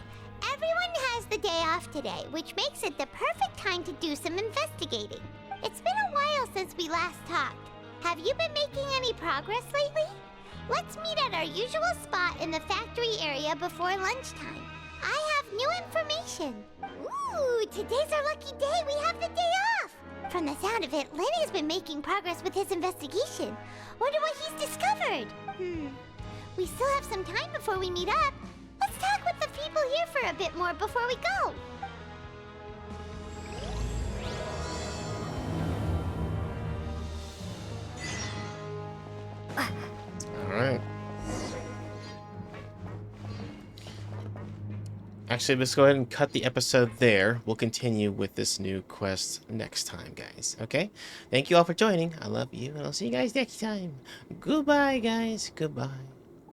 Everyone has the day off today, which makes it the perfect time to do some investigating. It's been a while since we last talked. Have you been making any progress lately? Let's meet at our usual spot in the factory area before lunchtime. I have new information. Ooh, today's our lucky day. We have the day off. From the sound of it, Lenny's been making progress with his investigation. Wonder what he's discovered. We still have some time before we meet up. Let's talk with the people here for a bit more before we go. Alright. Actually, let's go ahead and cut the episode there. We'll continue with this new quest next time, guys. Okay? Thank you all for joining. I love you, and I'll see you guys next time. Goodbye, guys. Goodbye.